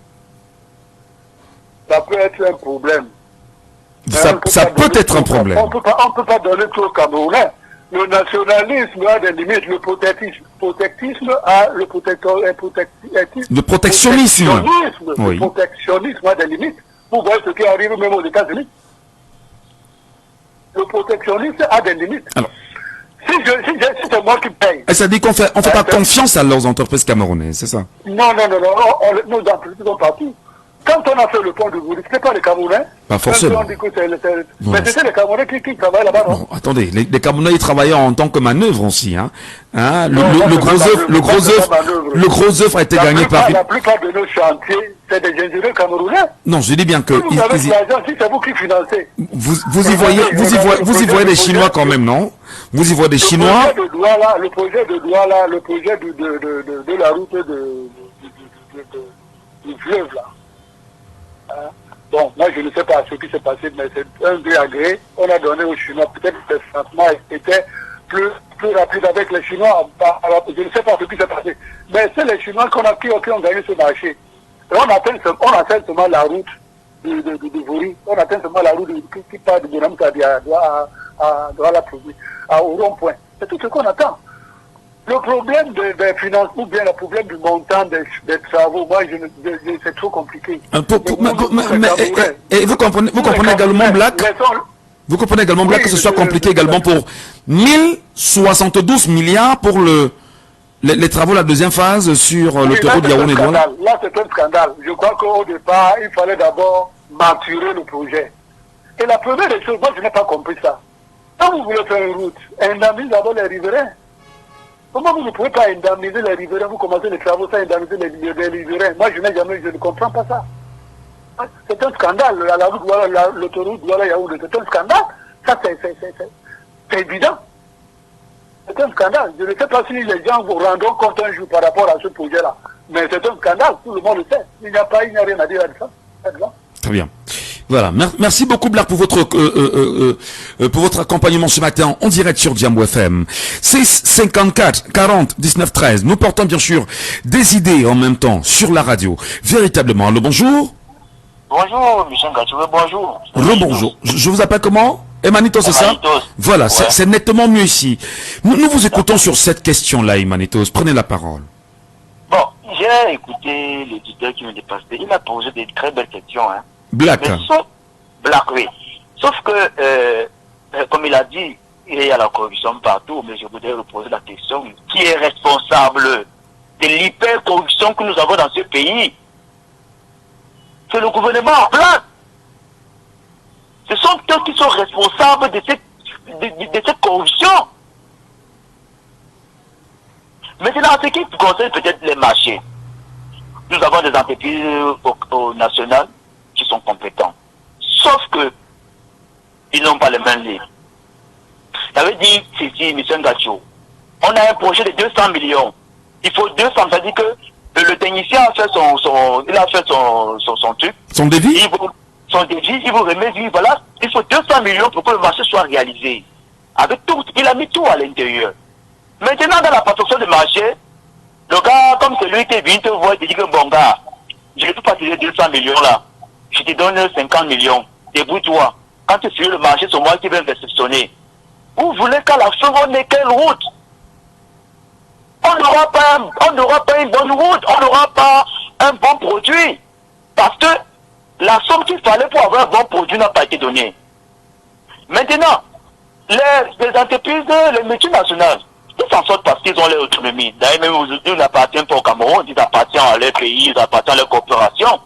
Speaker 9: Ça peut être un problème.
Speaker 6: Ça peut être un problème.
Speaker 9: On ne peut pas donner tout aux Camerounais. Le nationalisme a des limites, le protectionnisme a le
Speaker 6: protectionnisme.
Speaker 9: Oui. Le protectionnisme a des limites. Vous voyez ce qui arrive même aux États-Unis. Le protectionnisme a des limites.
Speaker 6: Alors,
Speaker 9: si c'est moi qui paye.
Speaker 6: Et ça dit qu'on fait pas confiance à leurs entreprises camerounaises, c'est ça?
Speaker 9: Non. Nos entreprises sont partout. Quand on a fait le pont de Gouri, ce n'est pas les Camerounais.
Speaker 6: Pas forcément.
Speaker 9: Mais c'était les Camerounais qui travaillent là-bas, non?
Speaker 6: Bon, attendez, les Camerounais ils travaillaient en tant que manœuvre aussi, hein. Le gros œuvre a été gagné par...
Speaker 9: La plupart de nos chantiers, c'est des ingénieurs camerounais.
Speaker 6: Non, je dis bien que...
Speaker 9: Vous avez de l'argent, si c'est vous qui financez.
Speaker 6: Vous y voyez des Chinois quand même, non? Vous y voyez des Chinois?
Speaker 9: Le projet de Douala, le projet de la route du fleuve, là. Bon, moi je ne sais pas ce qui s'est passé, mais c'est un gré à gré. On a donné aux Chinois, peut-être que le financement était plus rapide avec les Chinois. Je ne sais pas ce qui s'est passé. Mais c'est les Chinois qui ont gagné ce marché. Et on atteint seulement la route de Vouri. On atteint seulement la route qui part de Bonam Kadia au rond-point. C'est tout ce qu'on attend. Le problème des financements ou bien le problème du montant des travaux, moi, c'est trop compliqué.
Speaker 6: Et vous comprenez également, Black, que ce soit compliqué également pour 1072 milliards pour les travaux, la deuxième phase sur l'autoroute Yaoundé-Douala.
Speaker 9: Là, c'est un scandale. Je crois qu'au départ, il fallait d'abord maturer le projet. Et la première des choses, moi, je n'ai pas compris ça. Quand vous voulez faire une route, indemnise d'abord les riverains.
Speaker 8: Comment vous ne pouvez pas indemniser les riverains, vous commencez les travaux sans indemniser les riverains? Moi, je ne comprends pas ça. C'est un scandale. L'autoroute Douala-Yaoundé, c'est un scandale. Ça, c'est évident. C'est un scandale. Je ne sais pas si les gens vous rendront compte un jour par rapport à ce projet-là. Mais c'est un scandale, tout le monde le sait. Il n'y a rien à dire à ça.
Speaker 6: Très bien. Voilà. Merci beaucoup, Black, pour votre accompagnement ce matin en direct sur Diambo FM. 6 54 40 19 13. Nous portons bien sûr des idées en même temps sur la radio. Véritablement. Allô, bonjour.
Speaker 11: Bonjour, Michel Gatoué, bonjour.
Speaker 6: Rebonjour. Je vous appelle comment? Emanitos, c'est ça? Voilà, ouais. C'est nettement mieux ici. Nous vous écoutons sur cette question-là, Emanitos. Prenez la parole.
Speaker 11: Bon, j'ai écouté l'éditeur qui me dépassait. Il a posé des très belles questions. Hein.
Speaker 6: Black.
Speaker 11: Black, oui. Sauf que, comme il a dit, il y a la corruption partout, mais je voudrais reposer la question. Qui est responsable de l'hyper-corruption que nous avons dans ce pays? C'est le gouvernement en place. Ce sont eux qui sont responsables de cette corruption. Maintenant, ce qui concerne peut-être les marchés, nous avons des entreprises au national qui sont compétents. Sauf que ils n'ont pas les mains libres. J'avais dit ceci, M. Ngacho, on a un projet de 200 millions. Il faut 200, c'est-à-dire que le technicien a fait son truc.
Speaker 6: Son devis?
Speaker 11: Son devis, il vous remet, dit, voilà, il faut 200 millions pour que le marché soit réalisé. Avec tout, il a mis tout à l'intérieur. Maintenant, dans la production du marché, le gars, comme celui qui vient te voir, il dit que bon gars, je ne peux pas te donner 200 millions là. Je te donne 50 millions. Débrouille-toi. Quand tu finis le marché, c'est moi qui vais réceptionner. Vous voulez qu'à la fin, on ait quelle route? On n'aura pas une bonne route, on n'aura pas un bon produit. Parce que la somme qu'il fallait pour avoir un bon produit n'a pas été donnée. Maintenant, les entreprises, les multinationales, ils s'en sortent parce qu'ils ont leur autonomie. D'ailleurs, même aujourd'hui, ils n'appartiennent pas au Cameroun, ils appartiennent à leur pays, ils appartiennent à leur coopération.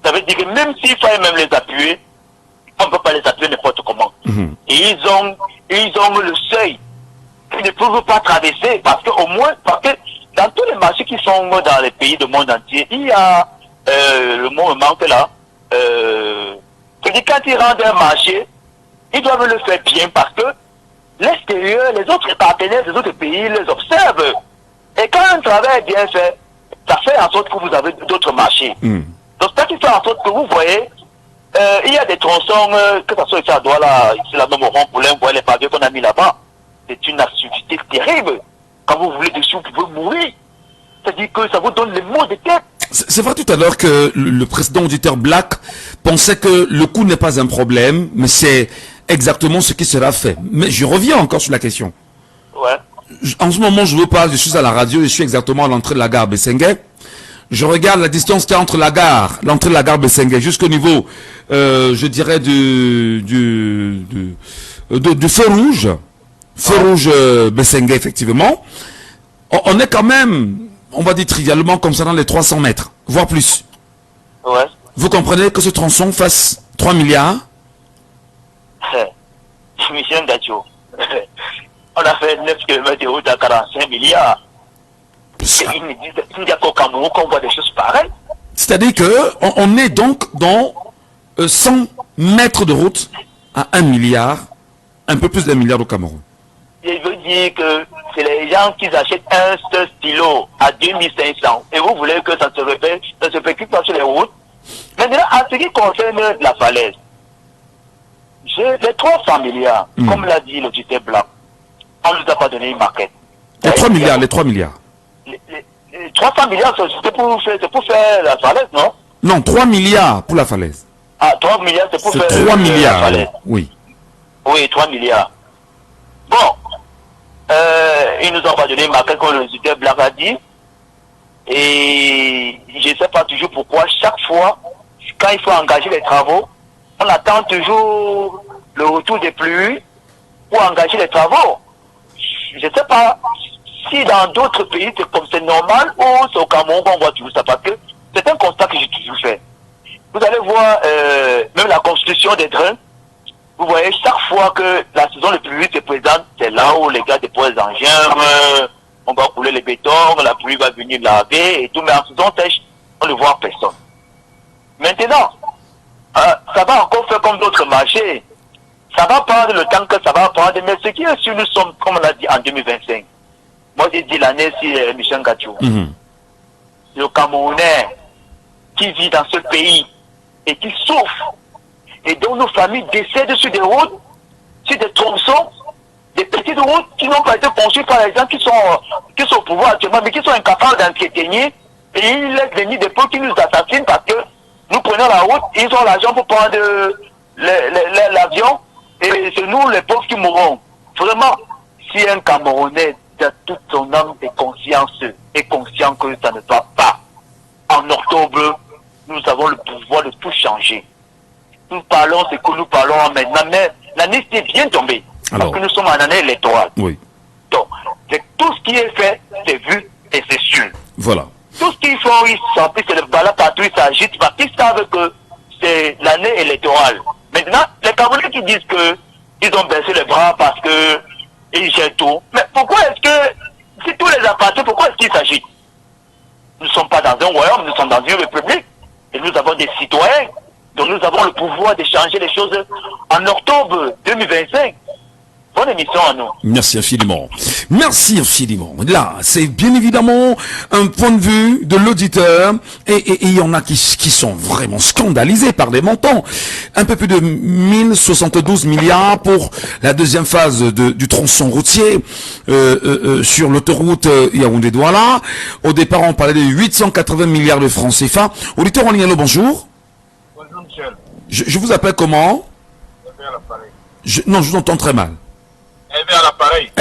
Speaker 11: Ça veut dire que même s'il fallait même les appuyer, on ne peut pas les appuyer n'importe comment. Et ils ont le seuil qu'ils ne peuvent pas traverser parce que au moins, parce que dans tous les marchés qui sont dans les pays du monde entier, il y a le mot me manque là. C'est-à-dire quand ils rendent un marché, ils doivent le faire bien parce que l'extérieur, les autres partenaires des autres pays les observent. Et quand un travail est bien fait, ça fait en sorte que vous avez d'autres marchés. Donc ça qui fait en sorte que vous voyez, il y a des tronçons, que ce soit ici à Douala, ici là même au Rond-Poulin, vous voyez les pavés qu'on a mis là-bas. C'est une activité terrible. Quand vous voulez dessus, vous pouvez mourir. C'est-à-dire que ça vous donne les maux de tête.
Speaker 6: C'est vrai tout à l'heure que le président auditeur Black pensait que le coût n'est pas un problème, mais c'est exactement ce qui sera fait. Mais je reviens encore sur la question.
Speaker 11: Ouais.
Speaker 6: En ce moment, je suis à la radio, je suis exactement à l'entrée de la gare Bessengue. Je regarde la distance qu'il y a entre l'entrée de la gare Bessengue jusqu'au niveau, je dirais du feu rouge. Feu rouge Bessengue, effectivement. On est quand même, on va dire trivialement, comme ça dans les 300 mètres, voire plus.
Speaker 11: Ouais.
Speaker 6: Vous comprenez que ce tronçon fasse 3 milliards?
Speaker 11: Michel Gacho, on a fait 9 km de route à 45 milliards. Il n'y a qu'au Cameroun qu'on voit des choses pareilles.
Speaker 6: C'est-à-dire qu'on est donc dans 100 mètres de route à 1 milliard, un peu plus d'1 milliard au Cameroun.
Speaker 11: Je veux dire que c'est les gens qui achètent un seul stylo à 2500 et vous voulez que ça se répercute pas sur les routes. Maintenant, en ce qui concerne la falaise, les 300 milliards, comme l'a dit le tuteur Blanc, on ne nous a pas donné une maquette.
Speaker 6: Les 3 milliards.
Speaker 11: Les 300 milliards, c'est pour faire la falaise, non?
Speaker 6: Non, 3 milliards pour la falaise.
Speaker 11: Ah, 3 milliards, c'est pour faire
Speaker 6: 3 milliards,
Speaker 11: la falaise.
Speaker 6: Oui.
Speaker 11: Oui, 3 milliards. Bon, ils nous ont pas donné une maquette comme le tuteur Blanc a dit. Et je ne sais pas toujours pourquoi, chaque fois, quand il faut engager les travaux, on attend toujours le retour des pluies pour engager les travaux. Je ne sais pas si dans d'autres pays c'est normal ou c'est au Cameroun qu'on voit toujours ça. Parce que c'est un constat que j'ai toujours fait. Vous allez voir même la construction des trains. Vous voyez, chaque fois que la saison de pluie se présente, c'est là où les gars déposent les engins, on va couler le béton, la pluie va venir laver et tout, mais en saison sèche, on ne voit personne. Maintenant, ça va encore faire comme d'autres marchés. Ça va prendre le temps que ça va prendre, mais ce qui est sûr, nous sommes, comme on l'a dit, en 2025. Moi, j'ai dit l'année, c'est Michel Gachou. Le Camerounais qui vit dans ce pays et qui souffre, et dont nos familles décèdent sur des routes, sur des tronçons, des petites routes qui n'ont pas été conçues par les gens qui sont au pouvoir actuellement, mais qui sont incapables d'entretenir, et ils laissent venir des peuples qui nous assassinent parce que nous prenons la route, ils ont l'argent pour prendre l'avion, et c'est nous les pauvres qui mourront. Vraiment, si un Camerounais de toute son âme et conscience est conscient que ça ne doit pas, en octobre, nous avons le pouvoir de tout changer. Nous parlons ce que nous parlons maintenant, mais l'année s'est bien tombée. Parce que nous sommes en année électorale.
Speaker 6: Oui.
Speaker 11: Donc, tout ce qui est fait, c'est vu et c'est sûr.
Speaker 6: Voilà.
Speaker 11: Tout ce qu'ils font, ils sentent, c'est le balai partout, ils s'agitent parce qu'ils savent que c'est l'année électorale. Maintenant, les Camerounais qui disent que ils ont baissé les bras parce que ils gèrent tout. Mais pourquoi est-ce que, si tous les appartiennent, pourquoi est-ce qu'ils s'agitent? Nous ne sommes pas dans un royaume, nous sommes dans une république. Et nous avons des citoyens. Donc nous avons le pouvoir de changer les choses en octobre 2025. Bonne émission à nous.
Speaker 6: Merci infiniment. Merci infiniment. Là, c'est bien évidemment un point de vue de l'auditeur et il y en a qui sont vraiment scandalisés par les montants. Un peu plus de 1072 milliards pour la deuxième phase du tronçon routier sur l'autoroute Yaoundé-Douala. Au départ, on parlait de 880 milliards de francs CFA. Auditeur en ligne, allô, bonjour.
Speaker 5: Bonjour Michel.
Speaker 6: Je vous appelle comment? Non, je vous entends très mal.
Speaker 5: Hervé à l'appareil.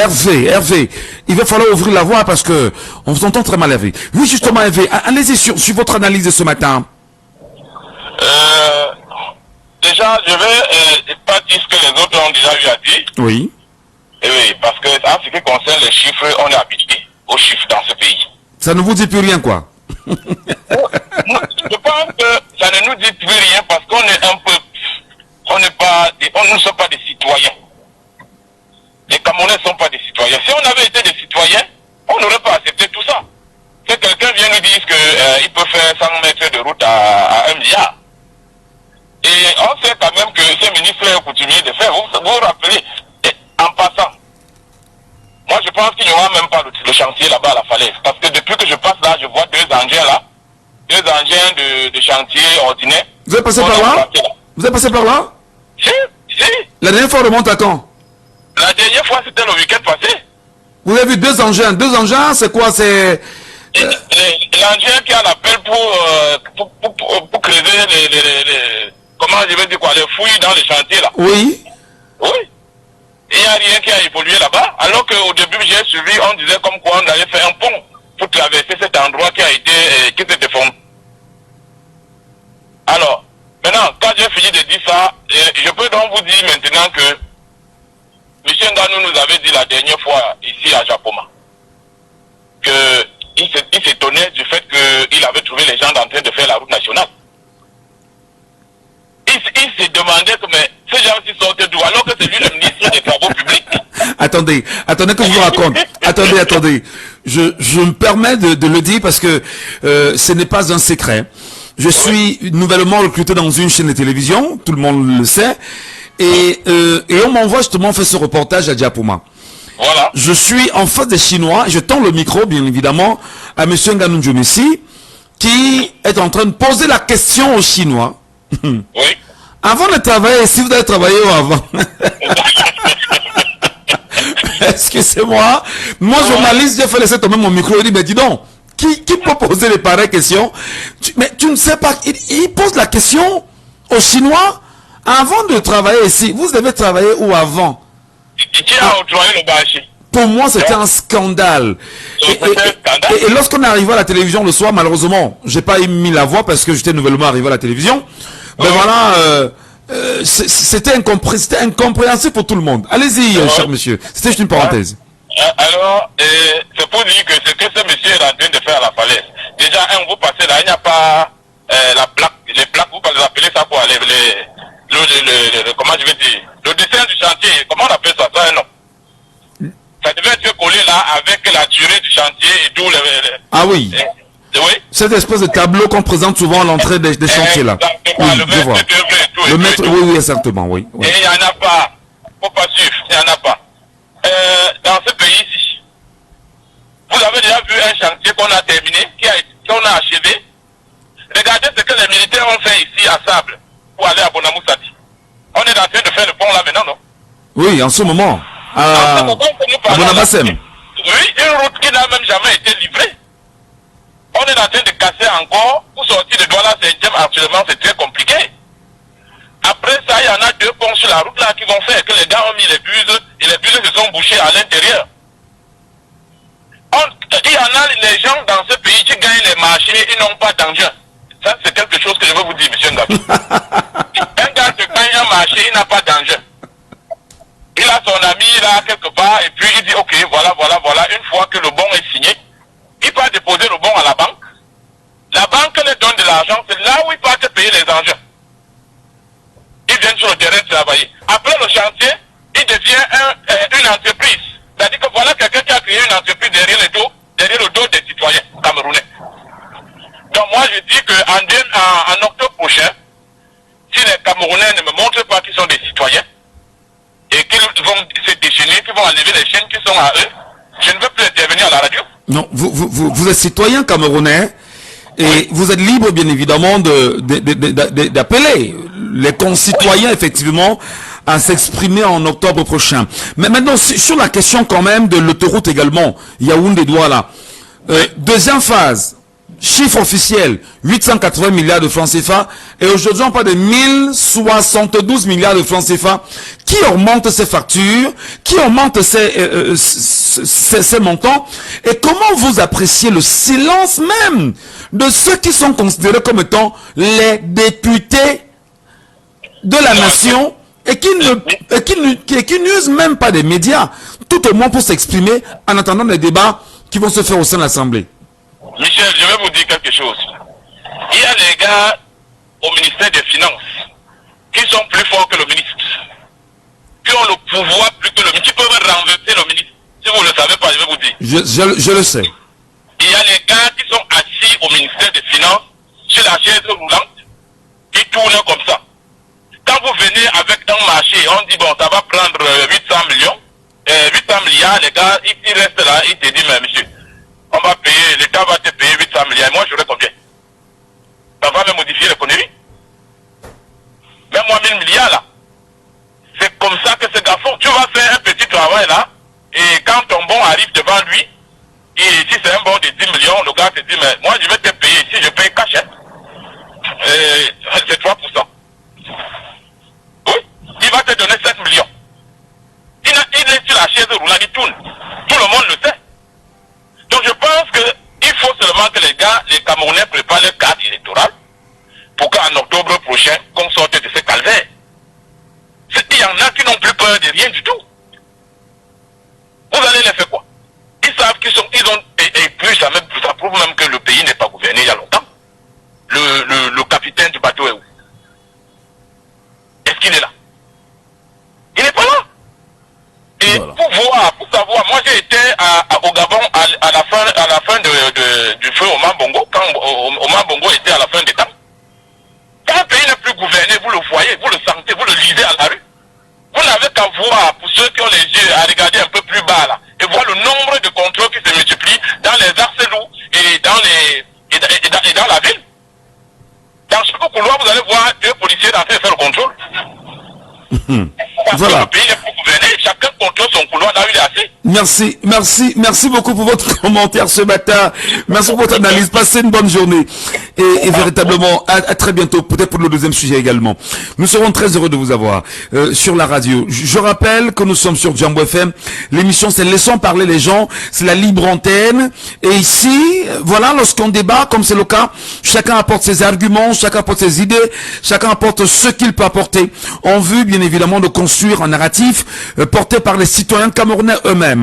Speaker 6: Hervé, il va falloir ouvrir la voix parce que on vous entend très mal, Hervé. Oui, justement, Hervé, allez-y sur votre analyse de ce matin.
Speaker 7: Déjà, je vais pas dire ce que les autres ont déjà eu à dire.
Speaker 6: Oui.
Speaker 7: Et oui, parce que en ce qui concerne les chiffres, on est habitué aux chiffres dans ce pays.
Speaker 6: Ça ne vous dit plus rien, quoi.
Speaker 7: Je pense que ça ne nous dit plus rien parce qu'on est un peu, on ne sommes pas des citoyens. Les Camerounais ne sont pas des citoyens. Si on avait été des citoyens, on n'aurait pas accepté tout ça. Si quelqu'un vient nous dire qu'il peut faire 100 mètres de route à 1 milliard, et on sait quand même que ces ministres est coutumier de faire, vous vous rappelez, et en passant, moi je pense qu'il n'y aura même pas le chantier là-bas à la falaise, parce que depuis que je passe là, je vois deux engins là, deux engins de chantier ordinaire.
Speaker 6: Vous êtes passé par là? Vous êtes passé par là?
Speaker 7: Si.
Speaker 6: La dernière fois, on remonte à quand?
Speaker 7: La dernière fois, c'était le week-end passé.
Speaker 6: Vous avez vu deux engins? Deux engins, c'est quoi? C'est...
Speaker 7: L'engin qui a l'appel pour creuser comment je vais dire quoi, les fouilles dans les chantiers là.
Speaker 6: Oui.
Speaker 7: Oui. Et il n'y a rien qui a évolué là-bas. Alors qu'au début, j'ai suivi, on disait comme quoi on allait faire un pont pour traverser cet endroit qui a été, qui s'est déformé. Alors, maintenant, quand j'ai fini de dire ça, je peux donc vous dire maintenant que M. Nganou nous avait dit la dernière fois ici à Japoma qu'il s'étonnait du fait qu'il avait trouvé les gens en train de faire la route nationale. Il se demandait que mais ces gens-ci sortent d'où alors que c'est lui le ministre des Travaux publics.
Speaker 6: Attendez que je vous raconte. Attendez. Je me permets de le dire parce que ce n'est pas un secret. Je suis nouvellement recruté dans une chaîne de télévision, tout le monde le sait, et on m'envoie justement faire ce reportage à Diapoma.
Speaker 7: Voilà.
Speaker 6: Je suis en face des Chinois, je tends le micro bien évidemment à M. Nganou Djomessi, qui est en train de poser la question aux Chinois.
Speaker 7: Oui.
Speaker 6: Avant de travailler, si vous avez travaillé ou avant? Excusez-moi. Moi, journaliste, j'ai fait laisser tomber mon micro et dit, mais dis donc, qui peut poser les pareilles questions? Mais tu ne sais pas, il pose la question aux Chinois avant de travailler ici. Vous avez travaillé où avant?
Speaker 7: Qui a octroyé le bâché?
Speaker 6: Pour moi, c'était un scandale. Et lorsqu'on est arrivé à la télévision le soir, malheureusement, j'ai pas mis la voix parce que j'étais nouvellement arrivé à la télévision. Ben voilà, c'était incompréhensible pour tout le monde. Allez-y, cher monsieur. C'était juste une parenthèse.
Speaker 7: Alors, c'est pour dire que ce que ce monsieur est en train de faire à la falaise. Déjà, vous passez là, il n'y a pas la plaque, les plaques, vous les appelez ça quoi, comment je vais dire, le dessin du chantier, comment on appelle ça, ça, non? Ça devait être collé là avec la durée du chantier.
Speaker 6: Ah oui.
Speaker 12: Oui.
Speaker 6: Cette espèce de tableau qu'on présente souvent à l'entrée des chantiers là. Oui, je vois. Le maître, oui, exactement, oui.
Speaker 12: Et il n'y en a pas. Faut pas suivre, il n'y en a pas. Dans ce pays-ci, vous avez déjà vu un chantier qu'on a terminé, qu'on a achevé. Regardez ce que les militaires ont fait ici à Sable pour aller à Bonamoussati. On est en train de faire le pont là maintenant, non?
Speaker 6: Oui, en ce moment. À Bonabassem.
Speaker 12: Oui, une route qui n'a même jamais été livrée. On est en train de casser encore. Pour sortir de Douala 5e, actuellement, c'est très compliqué. Après ça, il y en a 2 ponts sur la route là qui vont faire que les gars ont mis les buses et les buses se sont bouchées à l'intérieur. Il y en a les gens dans ce pays qui gagnent les marchés, ils n'ont pas d'engin. Ça, c'est quelque chose que je veux vous dire, monsieur Ngabi. Un gars qui gagne un marché, il n'a pas d'engin. Il a son ami là quelque part et puis il dit ok, voilà. Une fois que le bon est signé, il part déposer le bon à la banque. La banque lui donne de l'argent, c'est là où il part payer les engins. Il vient sur le terrain travailler. Après le chantier, il devient une entreprise. C'est-à-dire que voilà quelqu'un qui a créé une entreprise derrière le dos des citoyens camerounais. Donc moi je dis qu'en octobre prochain, si les Camerounais ne me montrent pas qu'ils sont des citoyens et qu'ils vont se déchaîner, qu'ils vont enlever les chaînes qui sont à eux, je ne veux plus intervenir à la radio.
Speaker 6: Non, vous êtes citoyen camerounais et vous êtes libre bien évidemment d'appeler les concitoyens effectivement à s'exprimer en octobre prochain. Mais maintenant sur la question quand même de l'autoroute également, Yaoundé-Douala, deuxième phase. Chiffre officiel, 880 milliards de francs CFA. Et aujourd'hui, on parle de 1072 milliards de francs CFA. Qui augmente ces factures? Qui augmente ces montants? Et comment vous appréciez le silence même de ceux qui sont considérés comme étant les députés de la nation et qui n'usent même pas des médias, tout au moins pour s'exprimer en attendant les débats qui vont se faire au sein de l'Assemblée?
Speaker 12: Michel, je vais vous dire quelque chose. Il y a les gars au ministère des Finances qui sont plus forts que le ministre, qui ont le pouvoir plus que le ministre, qui peuvent renverser le ministre. Si vous ne le savez pas, je vais vous dire.
Speaker 6: Je le sais.
Speaker 12: Il y a les gars qui sont assis au ministère des Finances sur la chaise roulante, qui tournent comme ça. Quand vous venez avec un marché, on dit bon, ça va prendre 800 millions, 800 milliards, les gars, ils restent là, ils te disent, mais monsieur, on va payer, l'État va te payer 800 milliards, et moi j'aurai combien? Ça va me modifier l'économie? Même moi 1000 milliards là. C'est comme ça que ces gars font. Tu vas faire un petit travail là, et quand ton bon arrive devant lui, et si c'est un bon de 10 millions, le gars te dit, mais moi je vais te payer, si je paye cash, c'est 3%. Oui, il va te donner 7 millions. Il est sur la chaise roulante, il tourne. Tout le monde le sait. Donc je pense qu'il faut seulement que les gars, les Camerounais préparent leur carte électorale pour qu'en octobre prochain, qu'on sorte de ce calvaire. Il y en a qui n'ont plus peur de rien du tout. Vous allez les faire quoi? Ils savent qu'ils ont, et puis ça prouve même que le pays n'est pas gouverné il y a longtemps. Le capitaine du bateau est où? Est-ce qu'il est là? Il n'est pas là. Et voilà. Pour savoir, moi j'ai été au Gabon à la fin du feu au Mambongo, quand Omar Bongo était à la fin des temps. Quand un pays n'est plus gouverné, vous le voyez, vous le sentez, vous le lisez à la rue. Vous n'avez qu'à voir, pour ceux qui ont les yeux, à regarder un peu plus bas là, et voir le nombre de contrôles qui se multiplient dans les arcelots et dans la ville. Dans chaque couloir, vous allez voir 2 policiers en train de faire le contrôle. Parce
Speaker 6: voilà.
Speaker 12: que le pays n'est plus gouverné, chacun contrôle son couloir là où il est assis.
Speaker 6: Merci beaucoup pour votre commentaire ce matin. Merci pour votre analyse. Passez une bonne journée. Et véritablement, à très bientôt, peut-être pour le deuxième sujet également. Nous serons très heureux de vous avoir sur la radio. Je rappelle que nous sommes sur Jambo FM. L'émission, c'est Laissons parler les gens. C'est la libre antenne. Et ici, voilà, lorsqu'on débat, comme c'est le cas, chacun apporte ses arguments, chacun apporte ses idées, chacun apporte ce qu'il peut apporter en vue, bien évidemment, de construire un narratif porté par les citoyens camerounais eux-mêmes.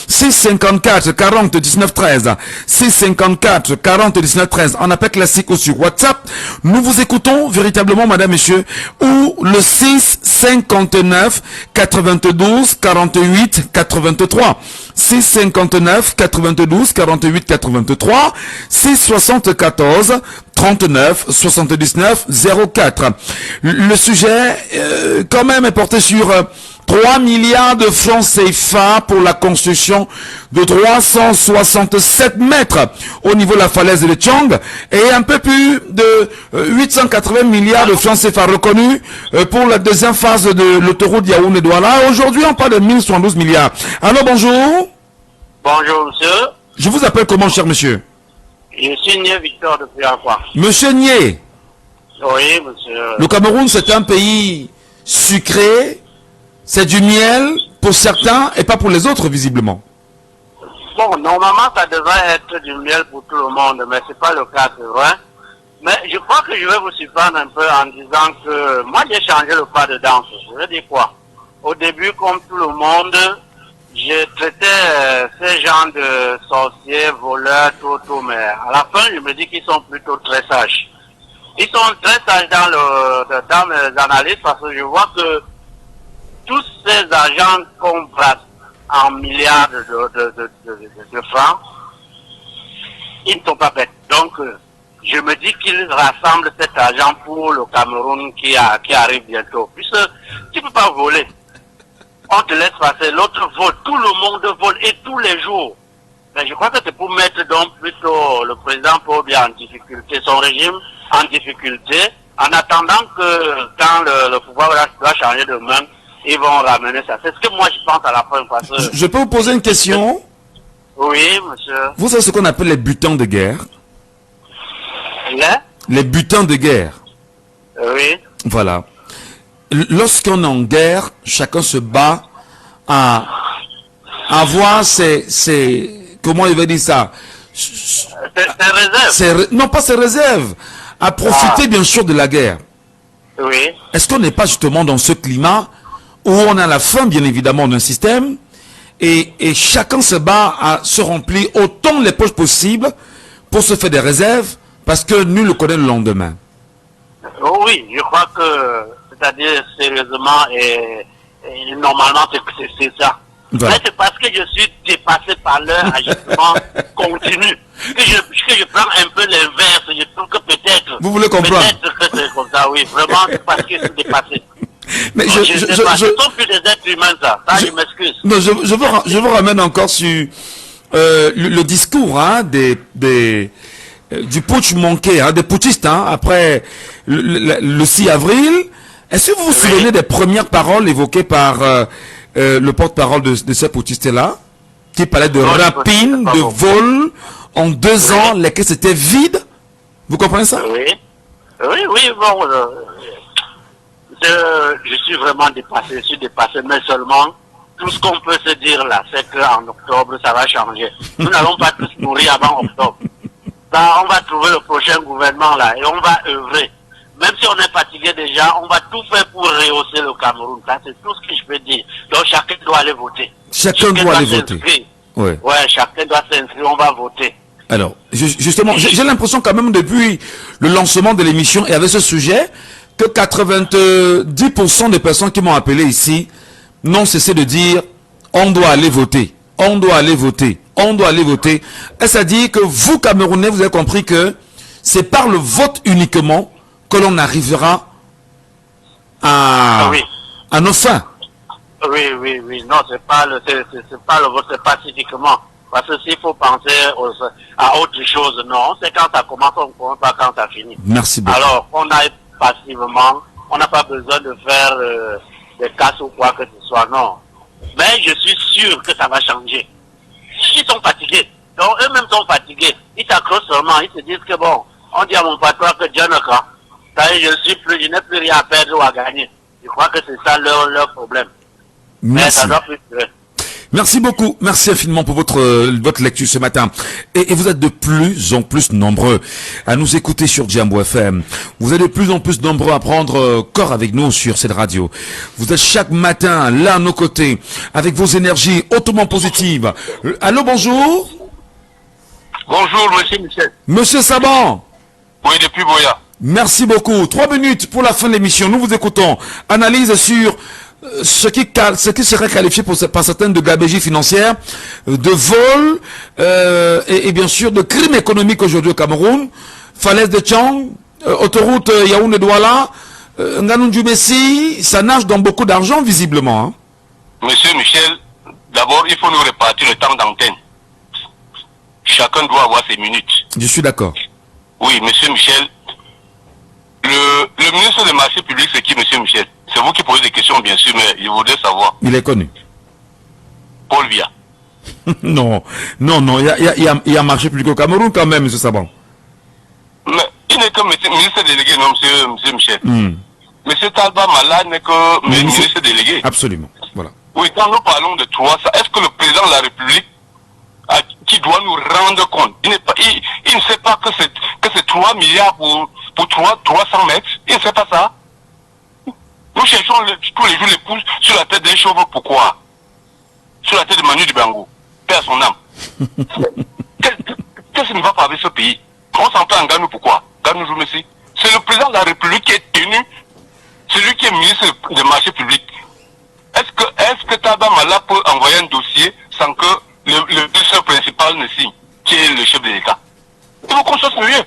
Speaker 6: 654 40 19 13. 654 40 19 13. On appelle classique classique ou sur WhatsApp. Nous vous écoutons véritablement, madame, monsieur, ou le 6 59 92 48 83. 6 59 92 48 83. 6 74 39 79 04. Le sujet quand même est porté sur 3 milliards de francs CFA pour la construction de 367 mètres au niveau de la falaise de Tchang et un peu plus de 880 milliards de francs CFA reconnus pour la deuxième phase de l'autoroute Yaoundé-Douala. Aujourd'hui, on parle de 1072 milliards. Alors, bonjour.
Speaker 13: Bonjour, monsieur.
Speaker 6: Je vous appelle comment, cher monsieur?
Speaker 13: Je suis Nié Victor de Puy-en-Quoi.
Speaker 6: Monsieur Nié.
Speaker 13: Oui, monsieur.
Speaker 6: Le Cameroun, c'est un pays sucré. C'est du miel pour certains et pas pour les autres, visiblement.
Speaker 13: Bon, normalement, ça devrait être du miel pour tout le monde, mais c'est pas le cas, c'est vrai. Mais je crois que je vais vous surprendre un peu en disant que moi, j'ai changé le pas de danse. Je veux dire quoi? Au début, comme tout le monde, je traitais ces gens de sorciers, voleurs, tout, mais à la fin, je me dis qu'ils sont plutôt très sages. Ils sont très sages dans mes analyses parce que je vois que tous ces agents qu'on brasse en milliards de francs, ils ne sont pas bêtes. Donc, je me dis qu'ils rassemblent cet argent pour le Cameroun qui arrive bientôt. Puisque tu ne peux pas voler. On te laisse passer, l'autre vole, tout le monde vole et tous les jours. Mais je crois que c'est pour mettre donc plutôt le président Paul en difficulté, son régime en difficulté, en attendant que quand le pouvoir va changer de main, ils vont ramener ça. C'est ce que moi je pense à la fin. Parce que...
Speaker 6: Je peux vous poser une question?
Speaker 13: Oui, monsieur.
Speaker 6: Vous savez ce qu'on appelle les butins de guerre?
Speaker 13: Les
Speaker 6: butins de guerre.
Speaker 13: Oui.
Speaker 6: Voilà. Lorsqu'on est en guerre, chacun se bat à avoir comment il va dire ça?
Speaker 13: Ses réserves.
Speaker 6: Non, pas ses réserves. À profiter bien sûr de la guerre.
Speaker 13: Oui.
Speaker 6: Est-ce qu'on n'est pas justement dans ce climat où on a la fin, bien évidemment, d'un système et chacun se bat à se remplir autant les poches possibles pour se faire des réserves parce que nul ne connaît le lendemain?
Speaker 13: Oui, je crois que, c'est-à-dire sérieusement et normalement c'est ça.
Speaker 6: Voilà.
Speaker 13: Mais c'est parce que je suis dépassé par leur agissement continu que je prends un peu l'inverse. Je trouve que peut-être...
Speaker 6: Vous voulez comprendre?
Speaker 13: Peut-être que c'est comme ça, oui. Vraiment, c'est parce que je suis dépassé.
Speaker 6: Mais
Speaker 13: je sont plus des êtres humains, ça. Ça, je m'excuse.
Speaker 6: Non, je vous ramène encore sur le discours du putsch manqué, des putschistes, après le 6 avril. Est-ce que vous vous souvenez des premières paroles évoquées par le porte-parole de ces putschistes-là, qui parlait de rapine, de vol, en 2 ans, les caisses étaient vides? Vous comprenez ça?
Speaker 13: Oui, bon, je suis vraiment dépassé, mais seulement, tout ce qu'on peut se dire là, c'est qu'en octobre, ça va changer. Nous n'allons pas tous mourir avant octobre. On va trouver le prochain gouvernement là, et on va œuvrer. Même si on est fatigué déjà, on va tout faire pour rehausser le Cameroun. Ça, c'est tout ce que je peux dire. Donc, chacun doit aller voter.
Speaker 6: Chacun doit aller voter.
Speaker 13: Ouais, chacun doit s'inscrire, on va voter.
Speaker 6: Alors, justement, j'ai l'impression quand même depuis le lancement de l'émission et avec ce sujet, que 90% des personnes qui m'ont appelé ici n'ont cessé de dire on doit aller voter, on doit aller voter, on doit aller voter. Et ça dit que vous, Camerounais, vous avez compris que c'est par le vote uniquement que l'on arrivera à nos fins.
Speaker 13: Oui. Non, c'est pas le vote, c'est pacifiquement. Parce que s'il faut penser à autre chose, non, c'est quand ça commence, on ne commence pas quand ça finit.
Speaker 6: Merci beaucoup.
Speaker 13: Alors, on aille passivement, on n'a pas besoin de faire des casses ou quoi que ce soit, non. Mais je suis sûr que ça va changer. Ils sont fatigués. Donc, eux-mêmes sont fatigués. Ils s'accrochent seulement, ils se disent que bon, on dit à mon patron que Dieu ne croit. Je n'ai plus rien à perdre ou à gagner. Je crois que c'est ça leur problème.
Speaker 6: Merci.
Speaker 13: Mais ça doit plus durer.
Speaker 6: Merci beaucoup, merci infiniment pour votre lecture ce matin. Et vous êtes de plus en plus nombreux à nous écouter sur Jambo FM. Vous êtes de plus en plus nombreux à prendre corps avec nous sur cette radio. Vous êtes chaque matin là à nos côtés avec vos énergies hautement positives. Allô, bonjour.
Speaker 13: Bonjour, monsieur Michel.
Speaker 6: Monsieur Saban.
Speaker 12: Oui, depuis Boya.
Speaker 6: Merci beaucoup. 3 minutes pour la fin de l'émission. Nous vous écoutons. Analyse sur ce qui serait qualifié par certaines de gabegie financière, de vol et bien sûr de crime économique aujourd'hui au Cameroun. Falaise de Tchang, autoroute Yaoundé-Douala, Ngannou-Djoumessi, ça nage dans beaucoup d'argent visiblement. Hein.
Speaker 12: Monsieur Michel, d'abord il faut nous répartir le temps d'antenne. Chacun doit avoir ses minutes.
Speaker 6: Je suis d'accord.
Speaker 12: Oui, monsieur Michel. Le ministre des marchés publics, c'est qui, monsieur Michel? C'est vous qui posez des questions, bien sûr, mais je voudrais savoir.
Speaker 6: Il est connu.
Speaker 12: Paul Biya.
Speaker 6: Non, il y a marché public au Cameroun quand même, monsieur Saban.
Speaker 12: Mais il n'est que ministre délégué, non, monsieur Michel. Monsieur Talba Mala n'est que ministre délégué.
Speaker 6: Absolument, voilà.
Speaker 12: Oui, quand nous parlons de 300, est-ce que le président de la République qui doit nous rendre compte, il ne sait pas que c'est 3 milliards pour 300 mètres. Il ne sait pas ça. Nous cherchons tous les jours les pouces sur la tête d'un chauve. Pourquoi? Sur la tête de Manu Dibango. Père son âme. Qu'est-ce qui ne va pas avec ce pays? On s'en fait en Ganou. Pourquoi? Ganou Joumessi. C'est le président de la République qui est tenu. C'est lui qui est ministre des marchés publics. Est-ce que Talba Mala peut envoyer un dossier sans que le ministre principal ne signe, qui est le chef de l'État? Il faut qu'on soit sérieux.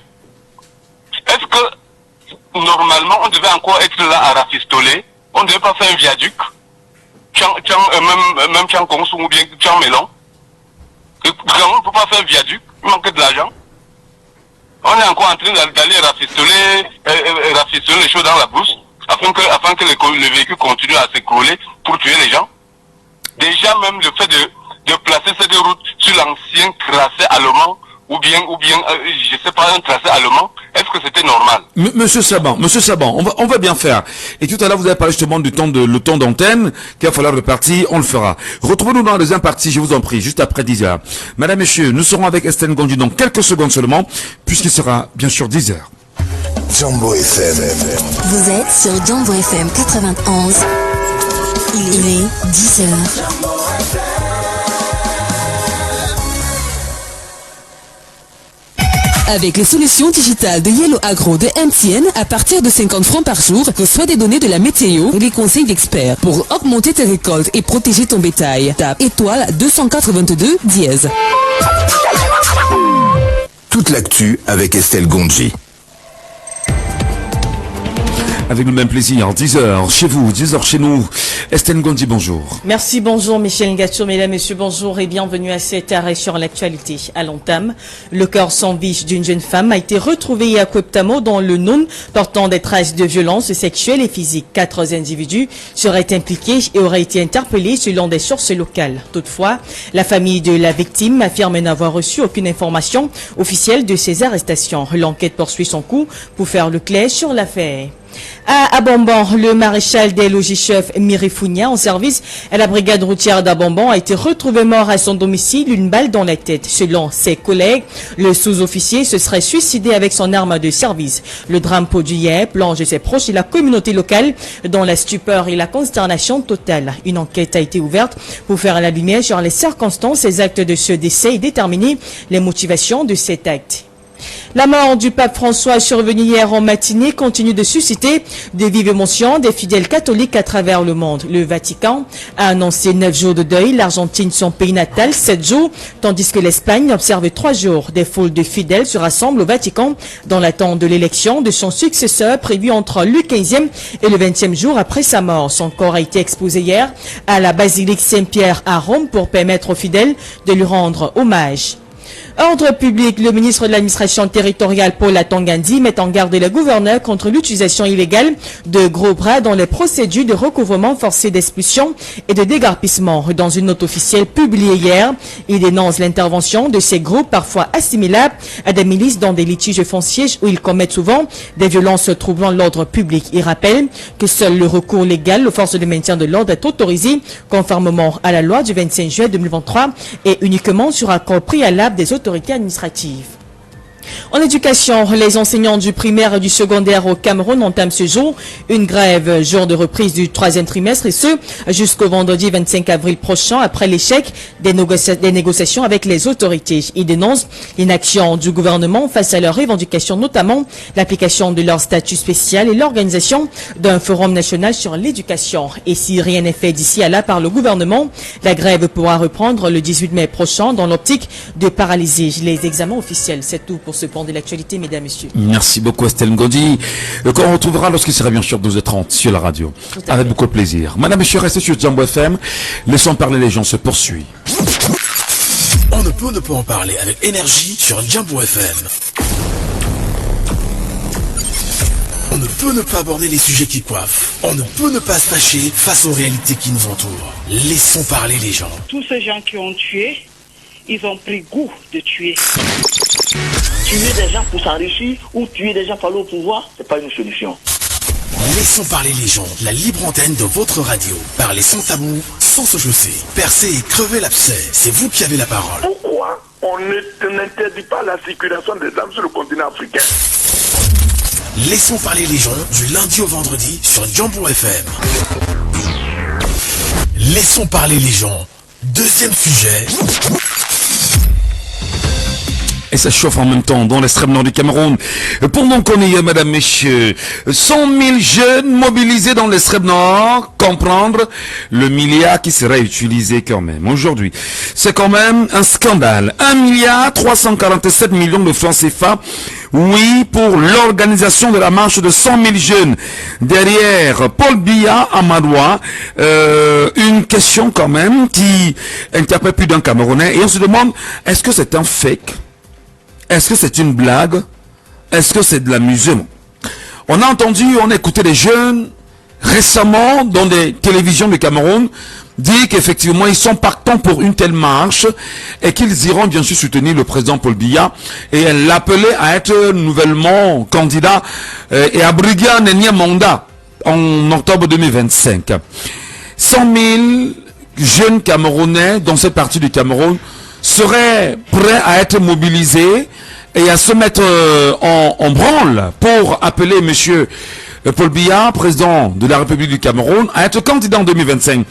Speaker 12: Est-ce que normalement on devait encore être là à rafistoler? On ne devait pas faire un viaduc, même Tchang Konsou ou bien Tchang Melon? On ne peut pas faire un viaduc, il manque de l'argent. On est encore en train d'aller rafistoler les choses dans la brousse afin que le véhicule continue à s'écrouler pour tuer les gens. Déjà même le fait de placer cette route sur l'ancien tracé allemand ou bien, je sais pas, un tracé allemand, est-ce que c'était normal?
Speaker 6: Monsieur Saban, on va bien faire. Et tout à l'heure, vous avez parlé justement du temps d'antenne, qu'il va falloir repartir, on le fera. Retrouvez-nous dans la deuxième partie, je vous en prie, juste après 10h. Madame, messieurs, nous serons avec Estelle Gondji dans quelques secondes seulement, puisqu'il sera, bien sûr, 10h.
Speaker 14: Jambo FM.
Speaker 15: Vous êtes sur Jambo FM 91. Il est 10h.
Speaker 1: Avec les solutions digitales de Yellow Agro de MTN, à partir de 50 francs par jour, reçois des données de la météo et des conseils d'experts pour augmenter tes récoltes et protéger ton bétail. Tape étoile 282 dièse.
Speaker 14: Toute l'actu avec Estelle Gondji.
Speaker 6: Avec le même plaisir, 10h chez vous, 10h chez nous. Estelle Gondji, bonjour.
Speaker 16: Merci, bonjour Michel Ngacho, mesdames, messieurs, bonjour et bienvenue à cet arrêt sur l'actualité. À l'entame, le corps sans vie d'une jeune femme a été retrouvé à Kweptamo dans le Noun, portant des traces de violences sexuelles et physiques. 4 individus seraient impliqués et auraient été interpellés selon des sources locales. Toutefois, la famille de la victime affirme n'avoir reçu aucune information officielle de ces arrestations. L'enquête poursuit son cours pour faire le clair sur l'affaire. À Abomban, le maréchal des logis-chefs Mirifounia, en service à la brigade routière d'Abomban, a été retrouvé mort à son domicile, une balle dans la tête. Selon ses collègues, le sous-officier se serait suicidé avec son arme de service. Le drame produit hier plonge ses proches et la communauté locale dans la stupeur et la consternation totale. Une enquête a été ouverte pour faire la lumière sur les circonstances exactes de ce décès et déterminer les motivations de cet acte. La mort du pape François survenue hier en matinée continue de susciter de vives émotions des fidèles catholiques à travers le monde. Le Vatican a annoncé 9 jours de deuil, l'Argentine son pays natal 7 jours, tandis que l'Espagne observe 3 jours. Des foules de fidèles se rassemblent au Vatican dans l'attente de l'élection de son successeur prévu entre le 15e et le 20e jour après sa mort. Son corps a été exposé hier à la basilique Saint-Pierre à Rome pour permettre aux fidèles de lui rendre hommage. Ordre public, le ministre de l'administration territoriale Paul Atongandi met en garde les gouverneurs contre l'utilisation illégale de gros bras dans les procédures de recouvrement forcé d'expulsion et de dégarpissement. Dans une note officielle publiée hier, il dénonce l'intervention de ces groupes parfois assimilables à des milices dans des litiges fonciers où ils commettent souvent des violences troublant l'ordre public. Il rappelle que seul le recours légal aux forces de maintien de l'ordre est autorisé conformément à la loi du 25 juillet 2023 et uniquement sur accord préalable des autorités administratives. En éducation, les enseignants du primaire et du secondaire au Cameroun entament ce jour une grève, jour de reprise du 3e trimestre, et ce jusqu'au vendredi 25 avril prochain, après l'échec des négociations avec les autorités. Ils dénoncent l'inaction du gouvernement face à leurs revendications, notamment l'application de leur statut spécial et l'organisation d'un forum national sur l'éducation. Et si rien n'est fait d'ici à là par le gouvernement, la grève pourra reprendre le 18 mai prochain dans l'optique de paralyser les examens officiels. C'est tout pour ce point de l'actualité, mesdames et messieurs.
Speaker 6: Merci beaucoup Estelle Ngondi, qu'on retrouvera lorsqu'il sera bien sûr 12h30 sur la radio. Avec beaucoup de plaisir. Madame, monsieur, restez sur Jambo FM. Laissons parler les gens se poursuit.
Speaker 2: On ne peut en parler avec énergie sur Jambo FM. On ne peut ne pas aborder les sujets qui coiffent. On ne peut ne pas se fâcher face aux réalités qui nous entourent. Laissons parler les gens.
Speaker 3: Tous ces gens qui ont tué, ils ont pris goût de tuer.
Speaker 4: Tuer des gens pour s'enrichir ou tuer des gens pour aller au pouvoir, c'est pas une solution.
Speaker 2: Laissons parler les gens. La libre antenne de votre radio. Parlez sans tabou, sans se chausser. Percez et crevez l'abcès. C'est vous qui avez la parole.
Speaker 5: Pourquoi on n'interdit pas la circulation des armes sur le continent africain?
Speaker 2: Laissons parler les gens du lundi au vendredi sur Jambo FM. Laissons parler les gens. Deuxième sujet.
Speaker 6: Et ça chauffe en même temps dans l'extrême nord du Cameroun. Pendant qu'on y est, madame, messieurs, 100 000 jeunes mobilisés dans l'extrême nord, comprendre le milliard qui serait utilisé quand même. Aujourd'hui, c'est quand même un scandale. 1,347 milliard de francs CFA. Oui, pour l'organisation de la marche de 100 000 jeunes. Derrière Paul Biya à Madoua, une question quand même qui interpelle plus d'un Camerounais. Et on se demande, est-ce que c'est un fake? Est-ce que c'est une blague? Est-ce que c'est de l'amusement? On a entendu, on a écouté des jeunes récemment dans des télévisions du Cameroun dire qu'effectivement ils sont partants pour une telle marche et qu'ils iront bien sûr soutenir le président Paul Biya et l'appeler à être nouvellement candidat et à briguer un énième mandat en octobre 2025. 100 000 jeunes Camerounais dans cette partie du Cameroun seraient prêts à être mobilisés et à se mettre en branle pour appeler monsieur Paul Biya, président de la République du Cameroun, à être candidat en 2025.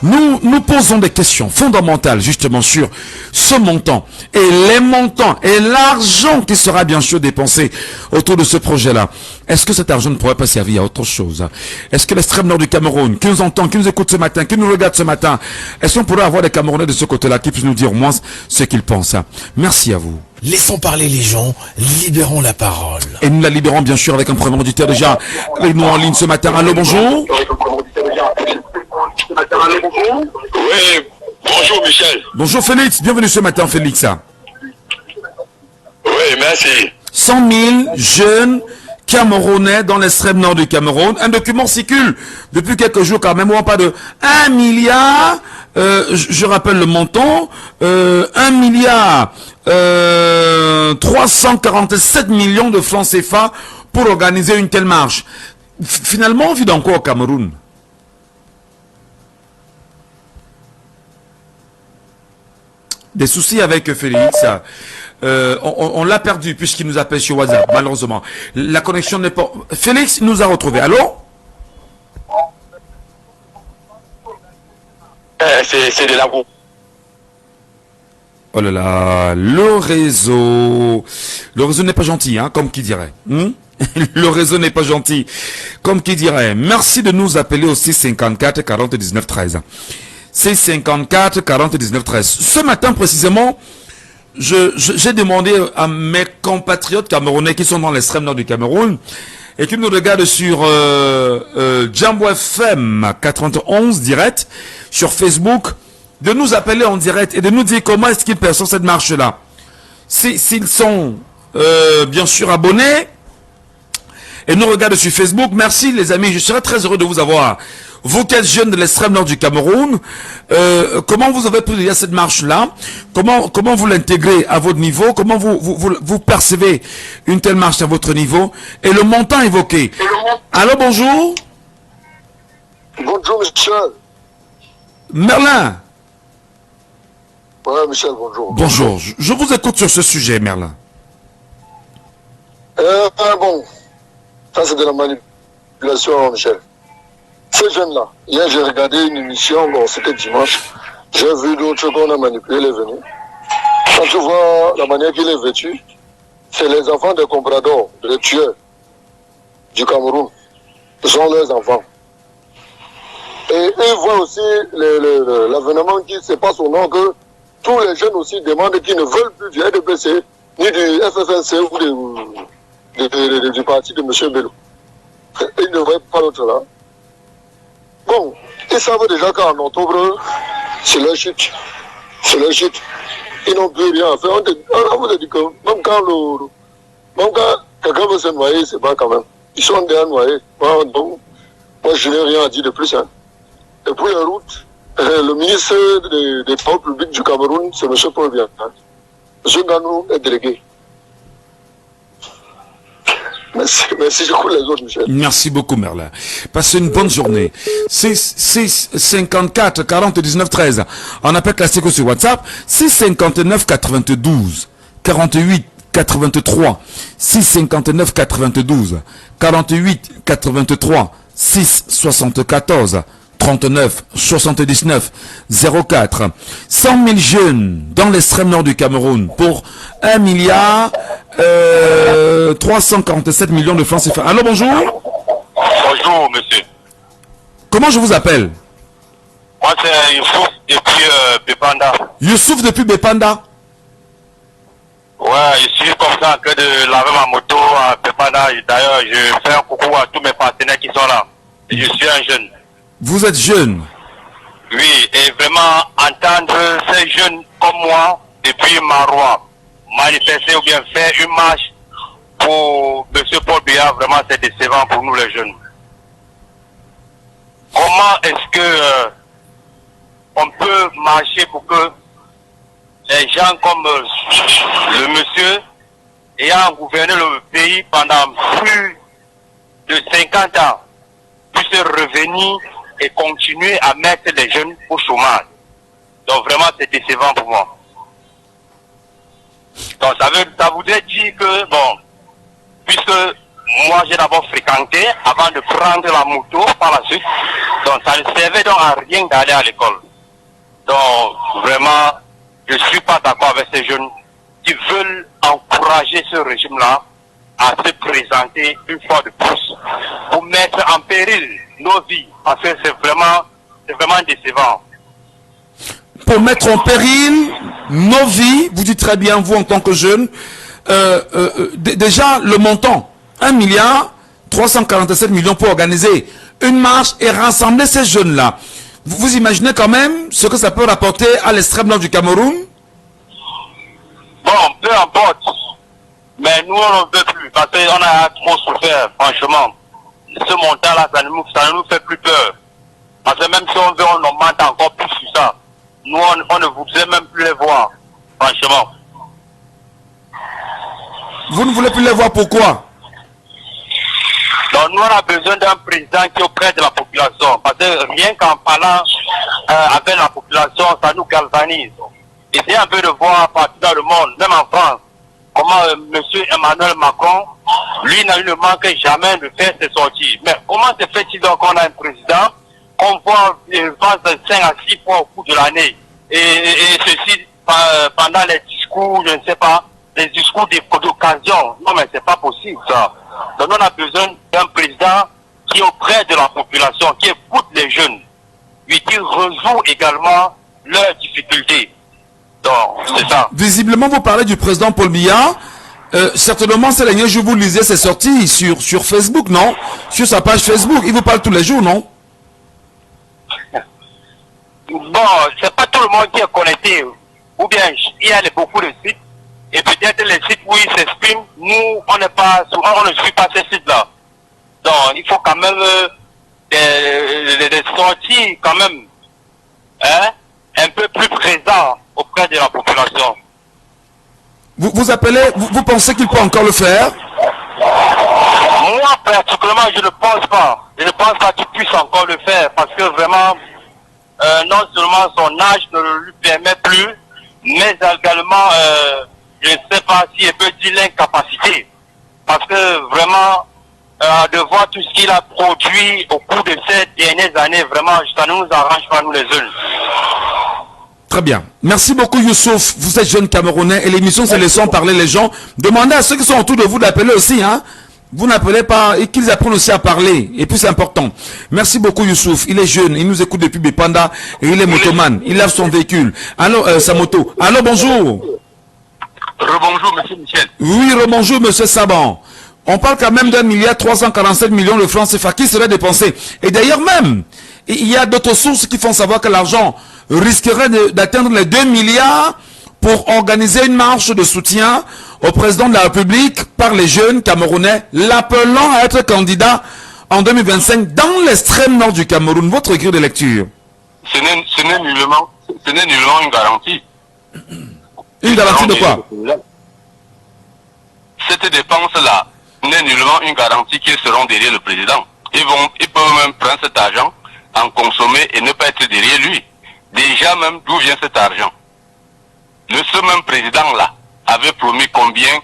Speaker 6: Nous posons des questions fondamentales justement sur ce montant et les montants et l'argent qui sera bien sûr dépensé autour de ce projet-là. Est-ce que cet argent ne pourrait pas servir à autre chose? Est-ce que l'extrême nord du Cameroun, qui nous entend, qui nous écoute ce matin, qui nous regarde ce matin, est-ce qu'on pourrait avoir des Camerounais de ce côté-là qui puissent nous dire au moins ce qu'ils pensent? Merci à vous.
Speaker 2: Laissons parler les gens, libérons la parole.
Speaker 6: Et nous la libérons bien sûr avec un premier auditeur déjà avec nous en ligne ce matin. Allô, bonjour.
Speaker 12: Oui, bonjour Michel.
Speaker 6: Bonjour Félix, bienvenue ce matin Félix.
Speaker 12: Oui, merci.
Speaker 6: 100 000 jeunes Camerounais dans l'extrême nord du Cameroun. Un document circule depuis quelques jours quand même, pas de 1 milliard, je rappelle le montant, 1 milliard 347 millions de francs CFA pour organiser une telle marche. Finalement, on vit dans quoi au Cameroun? Des soucis avec Félix. On l'a perdu puisqu'il nous appelle sur WhatsApp, malheureusement. La connexion n'est pas... Félix nous a retrouvés. Allô?
Speaker 12: C'est de la roue.
Speaker 6: Oh là là, le réseau n'est pas gentil, hein, comme qui dirait. Le réseau n'est pas gentil, comme qui dirait. Merci de nous appeler au 654 40 19 13. 654 40 19 13. Ce matin précisément, j'ai demandé à mes compatriotes camerounais qui sont dans l'extrême nord du Cameroun et qui nous regardent sur Jambo FM 91 direct sur Facebook de nous appeler en direct et de nous dire comment est-ce qu'ils perçoivent cette marche-là. S'ils sont bien sûr abonnés et nous regardent sur Facebook, merci les amis, je serais très heureux de vous avoir. Vous qui êtes jeunes de l'extrême nord du Cameroun, comment vous avez pris cette marche-là? Comment vous l'intégrez à votre niveau? Comment vous percevez une telle marche à votre niveau? Et le montant évoqué. Allô, bonjour.
Speaker 17: Bonjour, Michel.
Speaker 6: Merlin.
Speaker 17: Ouais, Michel, bonjour.
Speaker 6: Bonjour. Je vous écoute sur ce sujet, Merlin.
Speaker 17: Bon, ça c'est de la manipulation, Michel. Ces jeunes-là, hier j'ai regardé une émission, bon c'était dimanche, j'ai vu d'autres qu'on a manipulé les venus. Quand tu vois la manière qu'il est vêtu, c'est les enfants des compradors, des tueurs du Cameroun. Ce sont leurs enfants. Et ils voient aussi l'avènement qui se passe au nom que tous les jeunes aussi demandent qu'ils ne veulent plus du RDPC, ni du FFNC ou du parti de M. Bello. Ils ne voient pas l'autre là. Bon, ils savent déjà qu'en octobre, c'est leur chute. C'est leur chute. Ils n'ont plus rien à faire. On vous a dit que même quand quelqu'un veut se noyer, c'est pas quand même. Ils sont déjà noyés. Donc, moi, je n'ai rien à dire de plus. Hein. Et pour les routes, le ministre des Travaux publics du Cameroun, c'est M. Paul Biya. Hein. M. Ganou est délégué. Merci, je coule les autres, Michel.
Speaker 6: Merci beaucoup, Merlin. Passez une bonne journée. 6 54 40 19 13. On appelle Classico sur WhatsApp. 6 59 92 48 83. 6 59 92 48 83. 6 74 39 79 04. 100 000 jeunes dans l'extrême nord du Cameroun pour 1 milliard 347 millions de francs CFA. Allô, bonjour.
Speaker 12: Bonjour, monsieur.
Speaker 6: Comment je vous appelle?
Speaker 12: Moi, c'est Youssouf depuis Bepanda.
Speaker 6: Youssouf depuis Bepanda?
Speaker 12: Ouais, je suis comme ça en train de laver ma moto à Bepanda. D'ailleurs, je fais un coucou à tous mes partenaires qui sont là. Et je suis un jeune.
Speaker 6: Vous êtes jeune?
Speaker 12: Oui, et vraiment entendre ces jeunes comme moi, depuis Marois, manifester ou bien faire une marche pour M. Paul Biya, vraiment c'est décevant pour nous les jeunes. Comment est-ce que on peut marcher pour que les gens comme le monsieur ayant gouverné le pays pendant plus de 50 ans puisse revenir et continuer à mettre les jeunes au chômage? Donc vraiment c'est décevant pour moi. Donc ça voudrait dire que, bon, puisque moi j'ai d'abord fréquenté avant de prendre la moto par la suite, donc ça ne servait donc à rien d'aller à l'école. Donc vraiment, je ne suis pas d'accord avec ces jeunes qui veulent encourager ce régime-là à se présenter une fois de plus pour mettre en péril nos vies, parce que c'est vraiment décevant.
Speaker 6: Pour mettre en péril nos vies, vous dites très bien, vous en tant que jeune, déjà le montant, 1 milliard 347 millions pour organiser une marche et rassembler ces jeunes-là. Vous imaginez quand même ce que ça peut rapporter à l'extrême nord du Cameroun?
Speaker 12: Bon, peu importe. Mais nous, on ne veut plus, parce qu'on a trop souffert, franchement. Ce montant-là, ça ne nous fait plus peur. Parce que même si on veut, on augmente encore plus sur ça. Nous, on ne voudrait même plus les voir, franchement.
Speaker 6: Vous ne voulez plus les voir, pourquoi?
Speaker 12: Donc, nous, on a besoin d'un président qui est auprès de la population. Parce que rien qu'en parlant avec la population, ça nous galvanise. Essayez un peu de voir partout dans le monde, même en France, comment M. Emmanuel Macron, lui, ne manque jamais de faire ses sorties. Mais comment se fait-il donc qu'on a un président qu'on voit 5 à 6 fois au cours de l'année, et ceci pendant les discours, je ne sais pas, les discours d'occasion? Non, mais c'est pas possible, ça. Donc, on a besoin d'un président qui est auprès de la population, qui écoute les jeunes, et qui résout également leurs difficultés. Donc, c'est ça.
Speaker 6: Visiblement, vous parlez du président Paul Biya. Certainement, ces derniers jours, vous lisez ses sorties sur Facebook, non? Sur sa page Facebook. Il vous parle tous les jours, non?
Speaker 12: Bon, c'est pas tout le monde qui est connecté. Ou bien, il y a beaucoup de sites. Et peut-être les sites où il s'exprime, nous, on ne suit pas ces sites-là. Donc, il faut quand même des sorties, quand même, hein, un peu plus présents auprès de la population.
Speaker 6: Vous appelez, vous pensez qu'il peut encore le faire?
Speaker 12: Moi, particulièrement, je ne pense pas. Je ne pense pas qu'il puisse encore le faire, parce que vraiment, non seulement son âge ne lui permet plus, mais également, je ne sais pas si elle peut dire l'incapacité.
Speaker 13: parce que vraiment, de voir tout ce qu'il a produit au cours de ces dernières années, vraiment, ça ne nous arrange pas, nous les jeunes.
Speaker 6: Très bien. Merci beaucoup, Youssouf. Vous êtes jeune Camerounais et l'émission, c'est laissons parler les gens. Demandez à ceux qui sont autour de vous d'appeler aussi, hein. Vous n'appelez pas et qu'ils apprennent aussi à parler. Et puis c'est important. Merci beaucoup, Youssouf. Il est jeune, il nous écoute depuis Bipanda et il est motoman. Il lave son véhicule. Alors, sa moto. Alors, bonjour.
Speaker 12: Rebonjour, monsieur Michel.
Speaker 6: Oui, rebonjour, monsieur Saban. On parle quand même d'1,347 milliard de francs CFA qui seraient dépensés. Et d'ailleurs même, il y a d'autres sources qui font savoir que l'argent risquerait d'atteindre les 2 milliards pour organiser une marche de soutien au président de la République par les jeunes Camerounais, l'appelant à être candidat en 2025 dans l'extrême nord du Cameroun. Votre grille de lecture.
Speaker 12: Ce n'est nullement une garantie.
Speaker 6: Une garantie de quoi?
Speaker 12: Cette dépense-là n'est nullement une garantie qu'ils seront derrière le président. Ils peuvent même prendre cet argent, en consommer et ne pas être derrière lui. Déjà même, d'où vient cet argent? Ce même président-là avait promis combien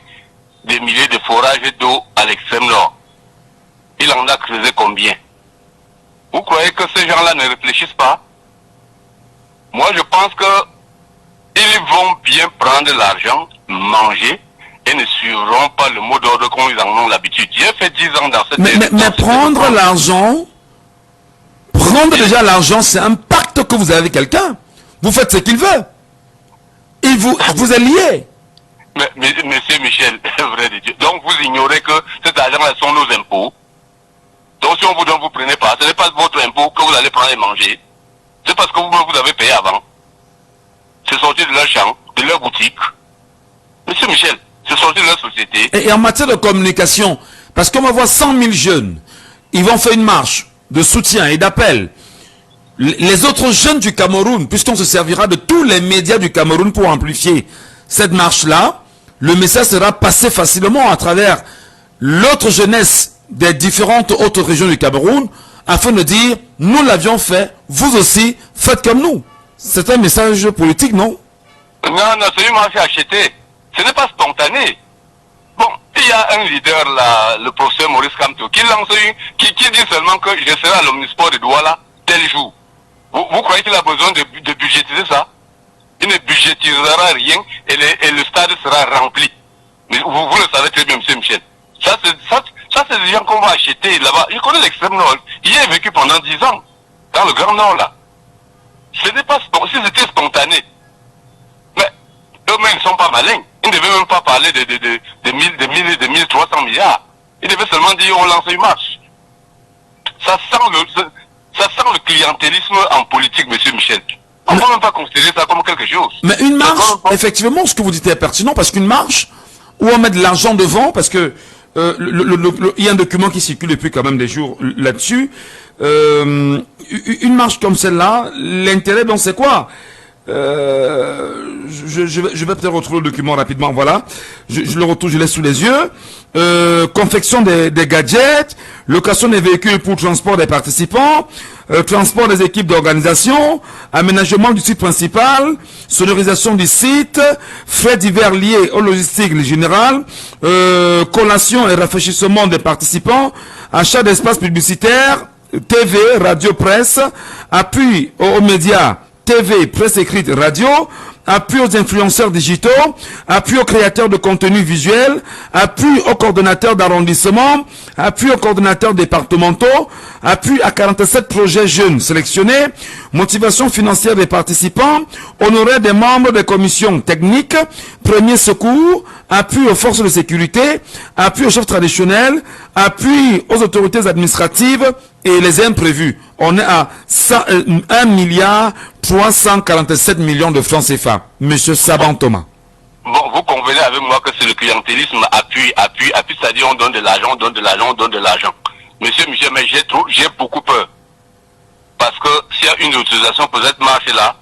Speaker 12: de milliers de forages d'eau à l'extrême nord? Il en a creusé combien? Vous croyez que ces gens-là ne réfléchissent pas? Moi, je pense que ils vont bien prendre l'argent, manger, et ne suivront pas le mot d'ordre comme ils en ont l'habitude. J'ai fait 10 ans dans cette...
Speaker 6: Mais prendre l'argent, déjà l'argent, c'est un pacte que vous avez avec quelqu'un. Vous faites ce qu'il veut. Et vous êtes liés.
Speaker 12: Mais, monsieur Michel, vrai de Dieu, donc vous ignorez que cet argent-là sont nos impôts. Donc si on vous donne, vous prenez pas. Ce n'est pas votre impôt que vous allez prendre et manger. C'est parce que vous avez payé avant. C'est sorti de leur champ, de leur boutique. Monsieur Michel, c'est sorti de leur société.
Speaker 6: Et en matière de communication, parce qu'on va voir 100 000 jeunes, ils vont faire une marche de soutien et d'appel. Les autres jeunes du Cameroun, puisqu'on se servira de tous les médias du Cameroun pour amplifier cette marche-là, le message sera passé facilement à travers l'autre jeunesse des différentes autres régions du Cameroun, afin de dire, nous l'avions fait, vous aussi, faites comme nous. C'est un message politique, non?
Speaker 12: Non, c'est une marche achetée. Ce n'est pas spontané. Bon, il y a un leader là, le professeur Maurice Kamto, qui lance qui dit seulement que je serai à l'Omnisport de Douala tel jour. Vous croyez qu'il a besoin de budgétiser ça? Il ne budgétisera rien et le stade sera rempli. Mais vous le savez très bien, monsieur Michel. Ça c'est des gens qu'on va acheter là-bas. Je connais l'extrême nord. Il y a vécu pendant 10 ans, dans le Grand Nord là. Ce n'est pas si c'était spontané. Mais eux-mêmes ne sont pas malins. Ils ne devaient même pas parler de 1300 milliards. Ils devaient seulement dire on lance une marche. Ça sent le clientélisme en politique, monsieur Michel. On ne peut même pas considérer ça comme quelque chose.
Speaker 6: Mais une marche, effectivement, ce que vous dites est pertinent, parce qu'une marche, où on met de l'argent devant, parce que il y a un document qui circule depuis quand même des jours là-dessus. Une marche comme celle-là, l'intérêt, donc c'est quoi? Je vais peut-être retrouver le document rapidement, voilà. Je le retrouve, je l'ai sous les yeux. Confection des gadgets, location des véhicules pour transport des participants, transport des équipes d'organisation, aménagement du site principal, sonorisation du site, frais divers liés aux logistiques générales, collation et rafraîchissement des participants, achat d'espaces publicitaires, TV, radio, presse, appui aux médias, TV, presse écrite, radio, appui aux influenceurs digitaux, appui aux créateurs de contenu visuel, appui aux coordonnateurs d'arrondissement, appui aux coordonnateurs départementaux, appui à 47 projets jeunes sélectionnés, motivation financière des participants, honoraires des membres des commissions techniques, premier secours, appui aux forces de sécurité, appui aux chefs traditionnels, appui aux autorités administratives et les imprévus. On est à 1,347 milliards de francs CFA. Monsieur Saban Thomas.
Speaker 12: Bon, vous convenez avec moi que c'est le clientélisme appui, c'est-à-dire on donne de l'argent, Monsieur Michel, mais j'ai beaucoup peur. Parce que s'il y a une autorisation pour cette marche-là,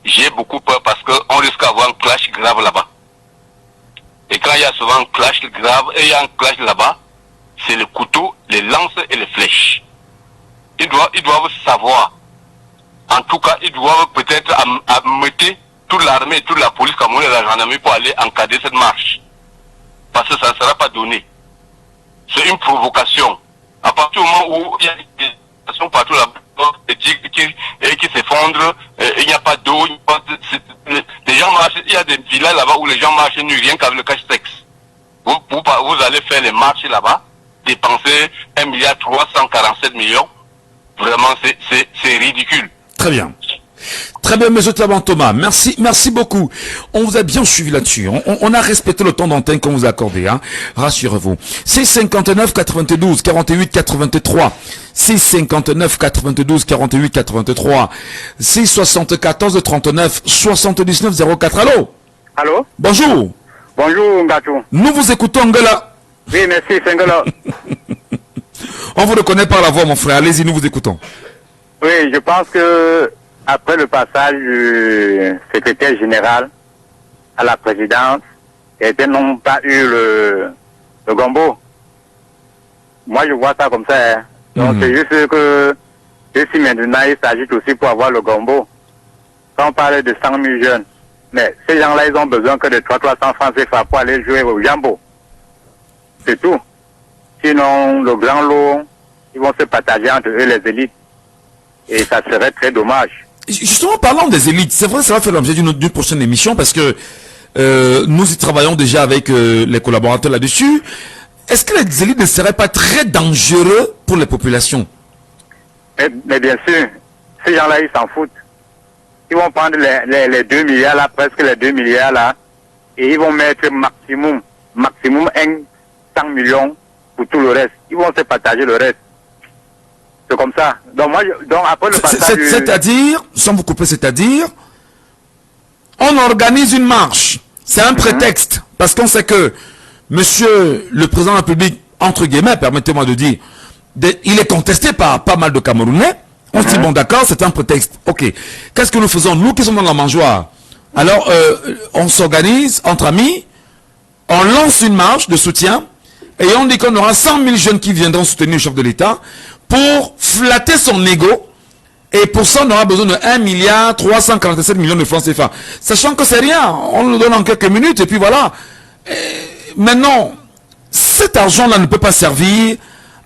Speaker 12: j'ai beaucoup peur parce qu'on risque d'avoir un clash grave là-bas. Et quand il y a souvent un clash grave et il y a un clash là-bas, c'est le couteau, les lances et les flèches. Ils doivent savoir. En tout cas, ils doivent peut-être mettre toute l'armée, toute la police camerounaise et la gendarmerie pour aller encadrer cette marche. Parce que ça ne sera pas donné. une provocation. À partir du moment où il y a des situations partout là-bas, qui s'effondrent, il n'y a pas d'eau, les gens marchent, il y a des villages là-bas où les gens marchent nus, rien qu'avec le cache-sexe. Vous allez faire les marches là-bas, dépenser 1,347 milliard. Vraiment, c'est ridicule.
Speaker 6: Très bien. Très bien, monsieur Taban Thomas. Merci beaucoup. On vous a bien suivi là-dessus. On a respecté le temps d'antenne qu'on vous a accordé, hein. Rassurez-vous. C'est 59 92 48 83. C'est 59 92 48 83. C'est 74 39 79 04. Allô?
Speaker 18: Allô?
Speaker 6: Bonjour.
Speaker 18: Bonjour, Ngatou.
Speaker 6: Nous vous écoutons, Ngala.
Speaker 18: Oui, merci, c'est Ngala.
Speaker 6: On vous reconnaît par la voix, mon frère. Allez-y, nous vous écoutons.
Speaker 18: Oui, je pense que après le passage du secrétaire général à la présidence, ils n'ont pas eu le gombo. Moi, je vois ça comme ça. Hein. Donc, c'est juste que si maintenant, il s'agit aussi pour avoir le gombo. Quand on parle de 100 000 jeunes, mais ces gens-là, ils ont besoin que de 300 francs CFA pour aller jouer au jambo. C'est tout. Sinon, le grand lot, ils vont se partager entre eux, les élites. Et ça serait très dommage.
Speaker 6: Justement, parlant des élites, c'est vrai, ça va faire l'objet d'une prochaine émission parce que nous y travaillons déjà avec les collaborateurs là-dessus. Est-ce que les élites ne seraient pas très dangereux pour les populations?
Speaker 18: Mais bien sûr, ces gens-là, ils s'en foutent. Ils vont prendre les 2 milliards là, presque les 2 milliards là, et ils vont mettre maximum 100 millions pour tout le reste. Ils vont se partager le reste. C'est comme ça. Donc après le passage...
Speaker 6: C'est-à-dire, sans vous couper, c'est-à-dire, on organise une marche. C'est un prétexte. Parce qu'on sait que monsieur le président de la République, entre guillemets, permettez-moi de dire, il est contesté par pas mal de Camerounais. On se dit, bon d'accord, c'est un prétexte. Ok. Qu'est-ce que nous faisons, nous qui sommes dans la mangeoire? Alors, on s'organise entre amis, on lance une marche de soutien, et on dit qu'on aura 100 000 jeunes qui viendront soutenir le chef de l'État pour flatter son ego. Et pour ça, on aura besoin de 1,347 milliard de francs CFA. Sachant que c'est rien, on le donne en quelques minutes, et puis voilà. Maintenant, cet argent-là ne peut pas servir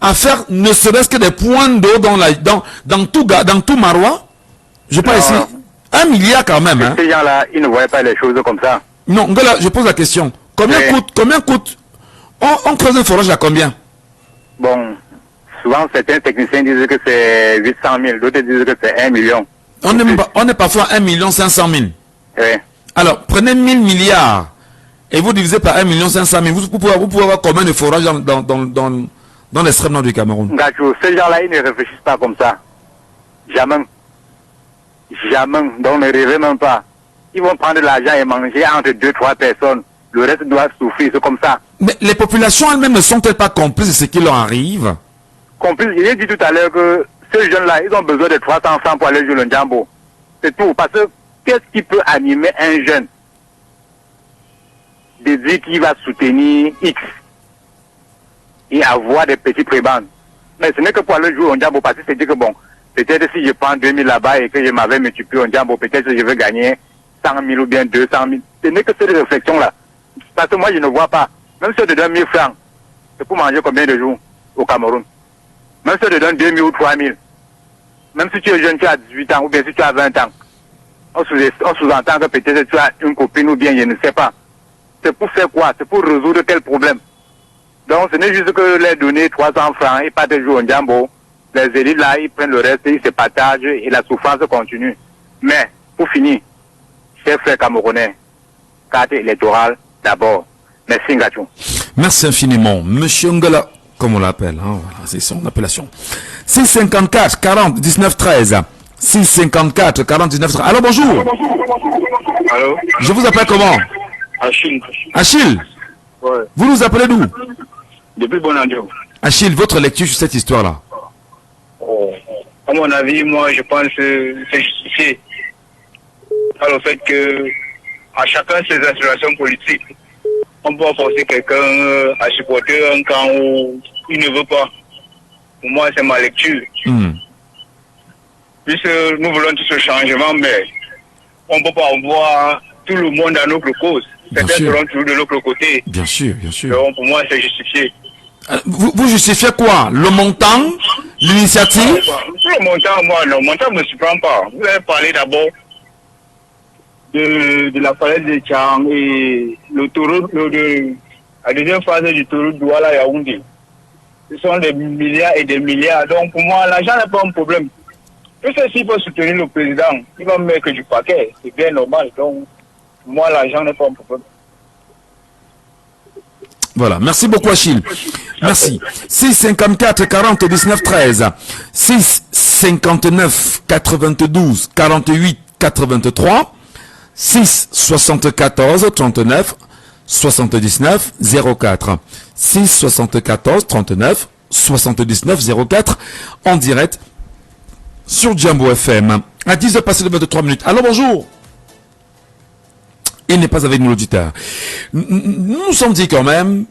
Speaker 6: à faire ne serait-ce que des points d'eau dans tout Marois. Je parle ici. 1 milliard quand même. Hein.
Speaker 18: Ces gens-là, ils ne voyaient pas les choses comme ça.
Speaker 6: Non, Ngola, je pose la question. Combien coûte on creuse un forage à combien?
Speaker 18: Bon, souvent certains techniciens disent que c'est 800 000, d'autres disent que c'est 1 million.
Speaker 6: On est parfois à 1 500 000.
Speaker 18: Oui.
Speaker 6: Alors, prenez 1000 milliards et vous divisez par 1 500 000. Vous pouvez avoir combien de forages dans l'extrême nord du Cameroun?
Speaker 18: Gachou, ces gens-là, ils ne réfléchissent pas comme ça. Jamais. Jamais. Donc ne rêvez même pas. Ils vont prendre l'argent et manger entre 2-3 personnes. Le reste doit souffrir, c'est comme ça.
Speaker 6: Mais les populations elles-mêmes ne sont-elles pas complices de ce qui leur arrive?
Speaker 18: Complices, j'ai dit tout à l'heure que ces jeunes-là, ils ont besoin de 300 francs pour aller jouer le Njambo. C'est tout. Parce que qu'est-ce qui peut animer un jeune de dire qu'il va soutenir X et avoir des petits prébandes? Mais ce n'est que pour aller jouer au Njambo, parce que c'est dit que bon, peut-être si je prends 2000 là-bas et que je m'avais multiplié au Njambo, peut-être que je vais gagner 100 000 ou bien 200 000. Ce n'est que cette réflexion-là. Parce que moi, je ne vois pas. Même si on te donne 1000 francs, c'est pour manger combien de jours au Cameroun? Même si on te donne 2000 ou 3000, même si tu es jeune, tu as 18 ans ou bien si tu as 20 ans, on sous-entend que peut-être tu as une copine ou bien je ne sais pas. C'est pour faire quoi? C'est pour résoudre quel problème? Donc ce n'est juste que les donner 300 francs et pas de jouer au Njambo. Les élites là, ils prennent le reste, ils se partagent et la souffrance continue. Mais, pour finir, chers frères camerounais, carte électorale d'abord. Merci Ngachou.
Speaker 6: Merci infiniment. Monsieur Ngola, comme on l'appelle, hein, voilà, c'est son appellation. 654 40 19 13. 654 40 19 13. Alors bonjour.
Speaker 5: Allô.
Speaker 6: Je vous appelle comment?
Speaker 5: Achille.
Speaker 6: Achille.
Speaker 5: Ouais.
Speaker 6: Vous nous appelez d'où?
Speaker 5: Depuis Bonandio.
Speaker 6: Achille, votre lecture sur cette histoire-là?
Speaker 5: À mon avis, moi, je pense que c'est justifié. Par le fait que, à chacun ses aspirations politiques, on peut forcer quelqu'un à supporter un camp où il ne veut pas. Pour moi, c'est ma lecture. Puisque nous voulons tout ce changement, mais on ne peut pas avoir tout le monde à notre cause. Certains seront toujours de l'autre côté.
Speaker 6: Bien sûr, bien sûr.
Speaker 5: Donc, pour moi, c'est justifié.
Speaker 6: Vous justifiez quoi? Le montant? L'initiative?
Speaker 5: Le montant, moi, le montant ne me surprend pas. Vous avez parlé d'abord de la falaise de Tchang et l'autoroute, la deuxième phase du autoroute Douala Yaoundé. Ce sont des milliards et des milliards. Donc, pour moi, l'argent n'est pas un problème. Tout ceci peut soutenir le président. Il va mettre du paquet. C'est bien normal. Donc, pour moi, l'argent n'est pas un problème.
Speaker 6: Voilà. Merci beaucoup, Achille. Merci. 6 54 40 19 13. 6 59 92 48 83. 6 74 39 79 04. 6 74 39 79 04 en direct sur Jambo FM. À 10 h passé de 23 minutes. Alors bonjour. Il n'est pas avec nous l'auditeur. Nous sommes dit quand même,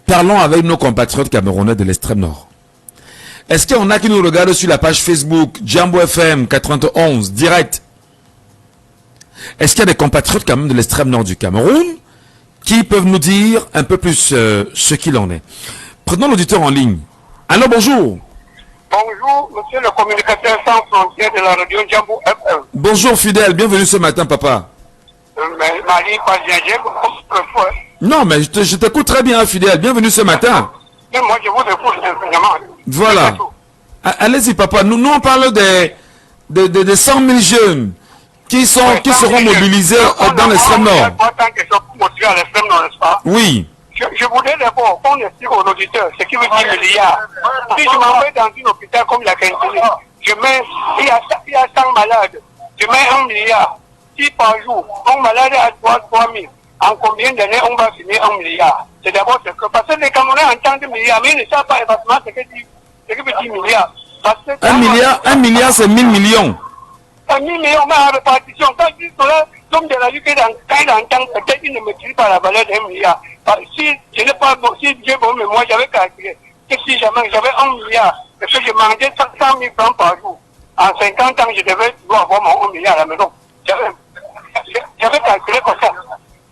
Speaker 6: parlons avec nos compatriotes camerounais de l'extrême nord. Est-ce qu'il y en a qui nous regardent sur la page Facebook Jambo FM 91 direct? Est-ce qu'il y a des compatriotes quand même de l'extrême nord du Cameroun qui peuvent nous dire un peu plus ce qu'il en est? Prenons l'auditeur en ligne. Alors bonjour.
Speaker 19: Bonjour, monsieur le communicateur sans frontières de la radio Jambo FM.
Speaker 6: Bonjour fidèle, bienvenue ce matin papa.
Speaker 19: Marie, pas bien, j'ai beaucoup.
Speaker 6: Non mais je t'écoute très bien fidèle, bienvenue ce matin.
Speaker 19: Mais moi je vous écoute simplement.
Speaker 6: Voilà. Allez-y papa, nous on parle des 100 000 jeunes qui seront mobilisés dans l'extrême nord. Oui.
Speaker 19: Je voudrais d'abord qu'on explique aux auditeurs ce qui veut dire milliard. Si je m'en vais dans un hôpital comme la Quintini, il y a 100 malades, je mets 1 milliard. Si par jour, un malade a 3 000, en combien d'années on va finir 1 milliard? C'est d'abord ce que, parce que les Camerounais entendent milliard, mais ils ne savent pas exactement ce que veut dire milliard.
Speaker 6: 1 milliard, c'est 1000 millions.
Speaker 19: 1 million, mais en répartition. Quand ils sont là, l'homme de la vie, quand il entend, peut-être qu'il ne maîtrise pas la valeur d'1 milliard. Si je n'ai pas bon, si j'ai bon mémoire, j'avais calculé que si jamais j'avais 1 milliard, et que je mangeais 100 000 francs par jour, en 50 ans, je devais avoir mon 1 milliard à la maison. J'avais calculé comme ça.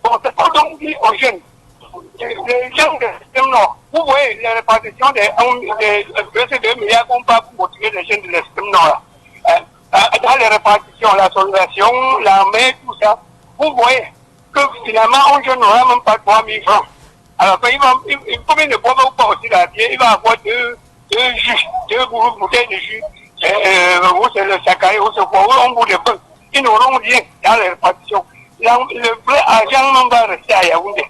Speaker 19: Bon, c'est pas donc dit aux jeunes. Les gens de l'extrême nord, vous voyez la répartition des 2 milliards qu'on pas pour motiver les jeunes de l'extrême nord. Dans les répartitions, la soldation, l'armée, tout ça, vous voyez que finalement, un jeune n'aura même pas 3 000 francs. Alors, comme il ne boit pas aussi la bière, il va avoir deux jus, 2 bouteilles de jus, ou c'est le saccharé, ou c'est quoi, ou un bout de pain. Ils n'auront rien dans les répartitions. Le vrai argent même va rester à Yaoundé.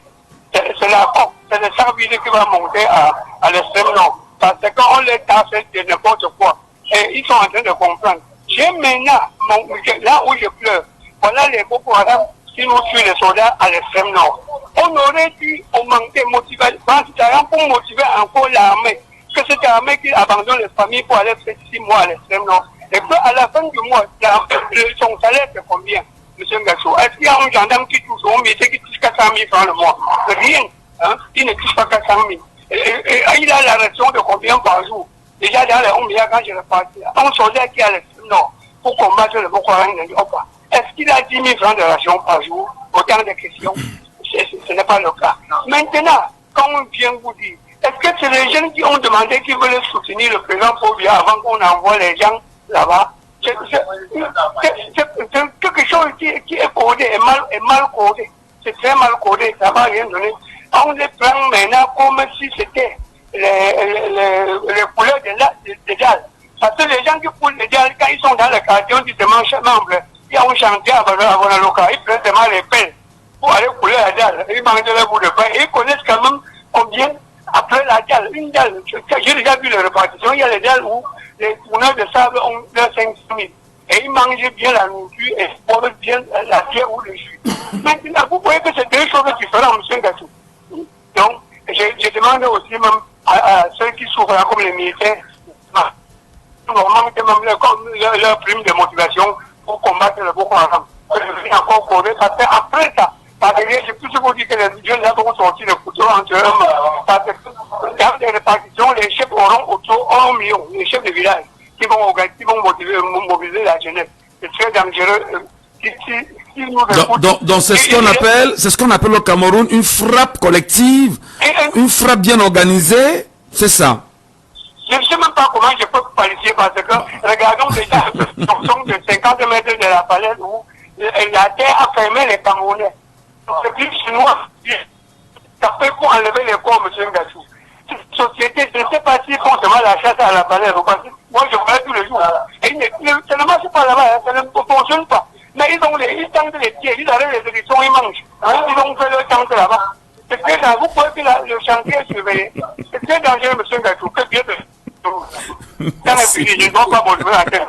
Speaker 19: C'est la COP, c'est le service qui va monter à l'extrême nord. Parce qu'on les tasse de n'importe quoi. Et ils sont en train de comprendre. J'ai maintenant, là où je pleure, voilà les Boko Haram qui nous tuent les soldats à l'extrême nord. On aurait dû augmenter, motiver, pour motiver encore l'armée. Que cette armée qui abandonne les familles pour aller faire 6 mois à l'extrême nord. Et qu'à la fin du mois, son salaire c'est combien, M. Ngassou? Est-ce qu'il y a un gendarme qui touche au métier qui touche 400 000 francs le mois? Rien. Hein? Il ne touche pas 400 000. Et il a la ration de combien par jour? Déjà dans les 1 milliard, quand je repartis, un soldat qui est à l'extrême nord pour combattre le Boko Haram, est-ce qu'il a 10 000 francs de ration par jour? Autant de questions. Ce n'est pas le cas. Maintenant, quand on vient vous dire, est-ce que c'est les jeunes qui ont demandé qu'ils veulent soutenir le président Pobia avant qu'on envoie les gens là-bas? C'est quelque chose qui est codé, est mal codé. C'est très mal codé, ça ne va rien donner. On les prend maintenant comme si c'était les couleurs des dalles. Parce que les gens qui coulent les dalles, quand ils sont dans le quartier, on dit dimanche membre, il y a un chantier à Vanaloka, ils prennent seulement les pelles pour aller couler la dalle. Ils mangent le bout de pain. Et ils connaissent quand même combien après la dalle. Une dalle, j'ai déjà vu les répartitions, il y a les dalles où les tourneurs de sable ont leurs 500 000. Et ils mangent bien la nourriture et ils boivent bien la terre ou le jus. Maintenant, vous voyez que c'est 2 choses différentes, M. Gassou. Donc, je demande aussi même à ceux qui souffrent comme les militaires, normalement, leur prime de motivation pour combattre le Boko Haram. Encore corrigé, parce qu'après ça, je peux vous dire que les jeunes vont sortir le couteau entre eux, parce que dans les répartitions, les chefs auront autour 1 million, les chefs de village, qui vont mobiliser la jeunesse. C'est très dangereux.
Speaker 6: Donc c'est ce qu'on appelle au Cameroun une frappe collective, une frappe bien organisée, c'est ça.
Speaker 19: Je ne sais même pas comment je peux qualifier parce que regardons déjà une portion de 50 mètres de la falaise où la terre a fermé les Camerounais. C'est plus chinois. Ça fait pour enlever les corps, M. Ngassou. Cette société, je ne sais pas s'ils font seulement la chasse à la falaise. Moi, je vois tous les jours. Et ça ne marche pas là-bas, ça ne fonctionne pas. Mais ils tendent les pieds, ils arrêtent les élections, ils mangent. Ils ont fait leur tente là-bas. C'est très grave. Vous pouvez que le chantier est surveillé. C'est très dangereux, M. Ngassou. Que bien de... Merci. Je ne dois pas montrer la terre.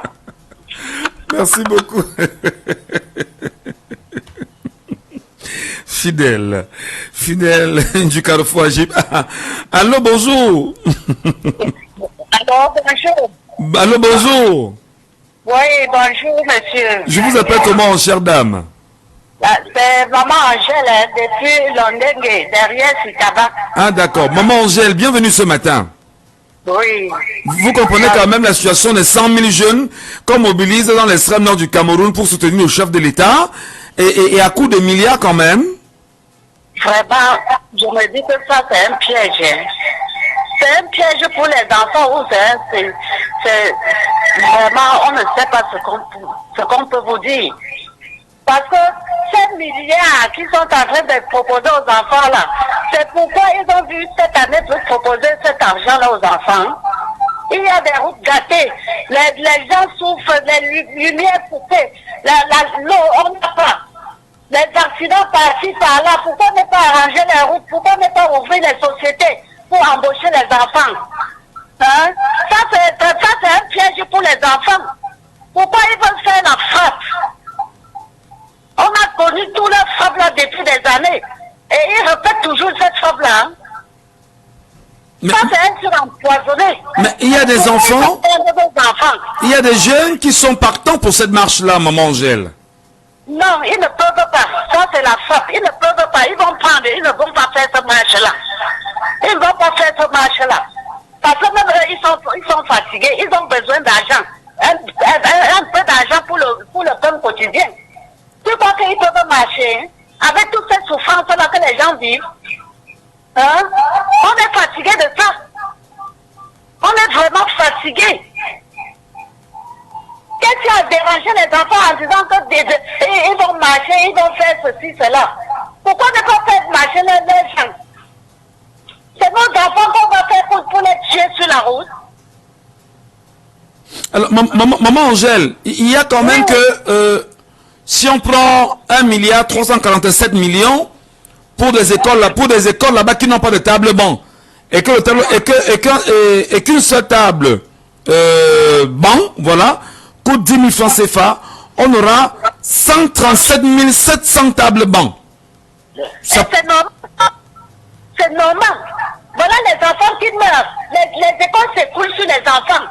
Speaker 6: Merci beaucoup. Fidèle du Carrefour Agip. Allô, bonjour.
Speaker 20: Allô, bonjour.
Speaker 6: Allô, bonjour.
Speaker 20: Oui, bonjour, monsieur.
Speaker 6: Je vous appelle comment, chère dame?
Speaker 20: C'est Maman Angèle, depuis Londongue, derrière Sitaba.
Speaker 6: Ah, d'accord. Maman Angèle, bienvenue ce matin.
Speaker 20: Oui.
Speaker 6: Vous comprenez quand même la situation des 100 000 jeunes qu'on mobilise dans l'extrême nord du Cameroun pour soutenir le chef de l'État et à coup de milliards quand même.
Speaker 20: Vraiment, je me dis que ça c'est un piège. C'est un piège pour les enfants ou c'est vraiment, on ne sait pas ce qu'on peut vous dire. Parce que ces milliards qui sont en train de proposer aux enfants là, c'est pourquoi ils ont vu cette année pour proposer cet argent là aux enfants. Il y a des routes gâtées, les gens souffrent, les lumières coupées, l'eau, on n'a pas. Les accidents par-ci, par-là, pourquoi ne pas arranger les routes, pourquoi ne pas ouvrir les sociétés pour embaucher les enfants? Hein? Ça c'est un piège pour les enfants. Pourquoi ils veulent faire la frappe? On a connu tous les frappes là depuis des années. Et ils répètent toujours cette frappe-là.
Speaker 6: Mais,
Speaker 20: ça, c'est un surempoisonné.
Speaker 6: Mais il y a des enfants, il y a des jeunes qui sont partants pour cette marche-là, maman Angèle.
Speaker 20: Non, ils ne peuvent pas. Ça, c'est la frappe. Ils ne peuvent pas. Ils vont prendre, ils ne vont pas faire cette marche-là. Ils ne vont pas faire cette marche-là. Parce que même eux, ils sont fatigués. Ils ont besoin d'argent. Un peu d'argent pour le pain quotidien. Tu crois qu'ils peuvent marcher avec toutes ces souffrances-là que les gens vivent? Hein? On est fatigué de ça. On est vraiment fatigué. Qu'est-ce qui a dérangé les enfants en disant qu'ils vont marcher, ils vont faire ceci, cela? Pourquoi ne pas faire marcher les gens? C'est nos enfants qu'on va faire pour les tuer sur la route.
Speaker 6: Alors, maman Angèle, il y a quand même que si on prend 1,347 milliard pour des écoles là-bas qui n'ont pas de table banc et qu'une seule table banc, voilà, coûte 10 000 francs CFA, on aura 137 700 tables banc.
Speaker 20: C'est normal. C'est normal. Voilà les enfants qui meurent. Les écoles s'écoulent sur les enfants.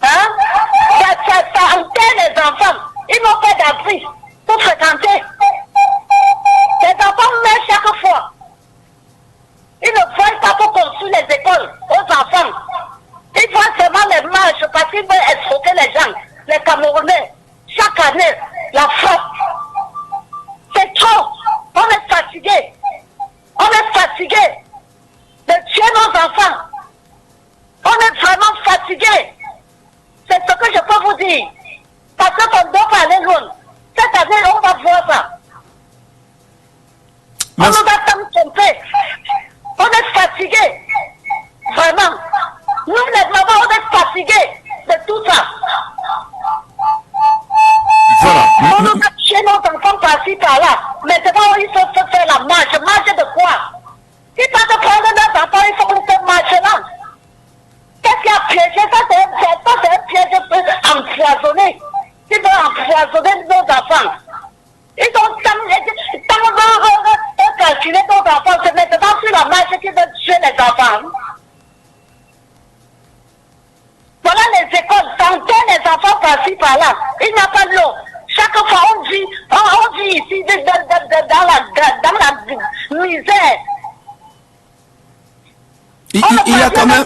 Speaker 20: Hein? Ça enterre les enfants. Ils n'ont pas d'abri pour fréquenter. Les enfants meurent chaque fois. Ils ne voient pas pour construire les écoles aux enfants. Ils voient seulement les marches parce qu'ils veulent escroquer les gens, les Camerounais. Chaque année, la frappe. C'est trop. On est fatigué. On est fatigué de tuer nos enfants. On est vraiment fatigué. C'est ce que je peux vous dire. Parce qu'on ne doit pas aller loin. Cette année, on va voir ça. On nous a tant trompé. On est fatigué. Vraiment. Nous, les mamans, on est fatigués de tout ça.
Speaker 6: Voilà.
Speaker 20: On nous a tué nos enfants par-ci, par-là. Maintenant, il faut faire la marche. Marche de quoi? Ils peuvent prendre nos enfants, ils font cette marche-là. Qu'est-ce qui a piégé? Ça, c'est un piège empoisonné. Ils veulent empoisonner nos enfants. Ils ont tant calculé nos enfants. C'est maintenant sur la marche qu'ils veulent tuer les enfants. Voilà les écoles, ça enterre les enfants par-ci, par-là. Il n'y a pas de l'eau. Chaque fois, on vit ici dans la misère.
Speaker 6: Il y a quand même...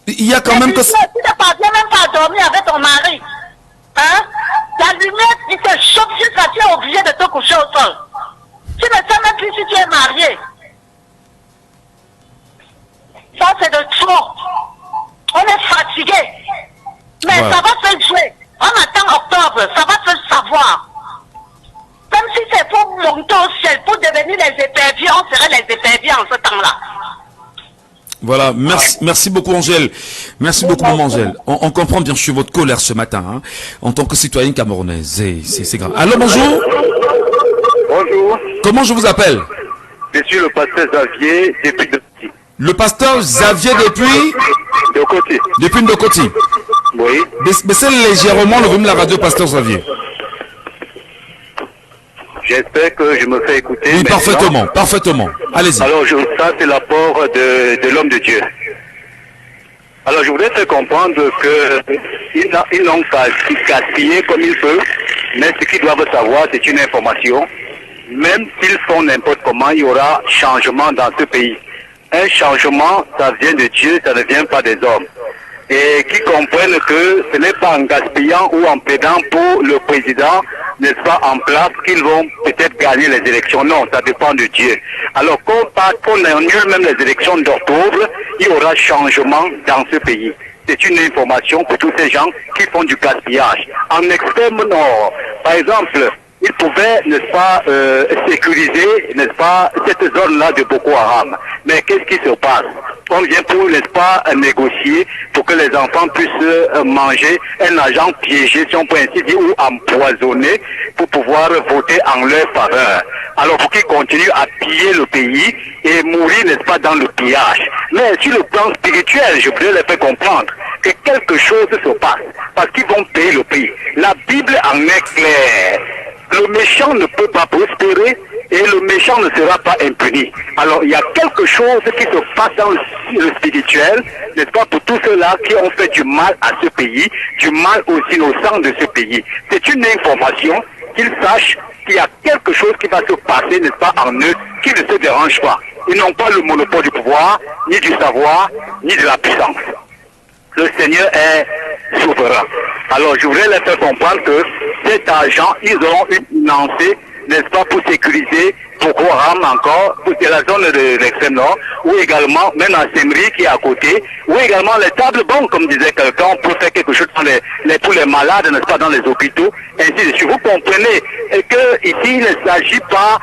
Speaker 6: Il y a quand même que...
Speaker 20: Tu ne parviens même pas à dormir avec ton mari. Hein? La lumière, il te choque jusqu'à tu es obligé de te coucher au sol. Tu ne sais même plus si tu es marié. Ça, c'est de trop. On est fatigué. Mais
Speaker 6: Voilà.
Speaker 20: ça va faire jouer. On attend octobre, ça va faire savoir. Même si c'est pour monter au ciel, pour devenir les éperviers, on serait les éperviers en ce temps-là.
Speaker 6: Voilà, merci beaucoup Angèle. Merci beaucoup maman Angèle. On comprend bien sûr votre colère ce matin, hein, en tant que citoyenne camerounaise. C'est grave. Allô, bonjour.
Speaker 18: Bonjour.
Speaker 6: Comment je vous appelle?
Speaker 18: Je suis le pasteur Xavier depuis Ndokoti.
Speaker 6: Le pasteur Xavier depuis
Speaker 18: Ndokoti.
Speaker 6: Depuis Ndokoti.
Speaker 18: Oui.
Speaker 6: Baissez légèrement le volume de la radio, pasteur Xavier.
Speaker 18: J'espère que je me fais écouter.
Speaker 6: Oui,
Speaker 18: maintenant.
Speaker 6: parfaitement. Allez-y.
Speaker 18: Alors, ça, c'est l'apport de l'homme de Dieu. Alors, je voudrais faire comprendre qu'ils n'ont qu'à gaspiller comme ils peuvent, mais ce qu'ils doivent savoir, c'est une information. Même s'ils font n'importe comment, il y aura changement dans ce pays. Un changement, ça vient de Dieu, ça ne vient pas des hommes. Et qui comprennent que ce n'est pas en gaspillant ou en plaidant pour le président, n'est-ce pas, en place, qu'ils vont peut-être gagner les élections. Non, ça dépend de Dieu. Alors qu'on annule même les élections d'octobre, il y aura changement dans ce pays. C'est une information pour tous ces gens qui font du gaspillage. En extrême nord, par exemple, ils pouvaient, n'est-ce pas, sécuriser, n'est-ce pas, cette zone-là de Boko Haram. Mais qu'est-ce qui se passe? On vient pour, n'est-ce pas, négocier pour que les enfants puissent manger un agent piégé, si on peut ainsi dire, ou empoisonné, pour pouvoir voter en leur faveur. Alors pour qu'ils continuent à piller le pays et mourir, n'est-ce pas, dans le pillage. Mais sur le plan spirituel, je voudrais les faire comprendre que quelque chose se passe, parce qu'ils vont payer le prix. La Bible en est claire. Le méchant ne peut pas prospérer et le méchant ne sera pas impuni. Alors il y a quelque chose qui se passe dans le spirituel, n'est-ce pas, pour tous ceux-là qui ont fait du mal à ce pays, du mal aux innocents de ce pays. C'est une information qu'ils sachent qu'il y a quelque chose qui va se passer, n'est-ce pas, en eux, qui ne se dérange pas. Ils n'ont pas le monopole du pouvoir, ni du savoir, ni de la puissance. Le Seigneur est souverain. Alors je voudrais les faire comprendre que cet argent, ils auront une lancée, n'est-ce pas, pour sécuriser Boko Haram encore, pour la zone de l'extrême nord, ou également, même à Semri qui est à côté, ou également les tables banques, comme disait quelqu'un, on peut faire quelque chose pour les malades, n'est-ce pas, dans les hôpitaux, ainsi de suite. Vous comprenez que ici, il ne s'agit pas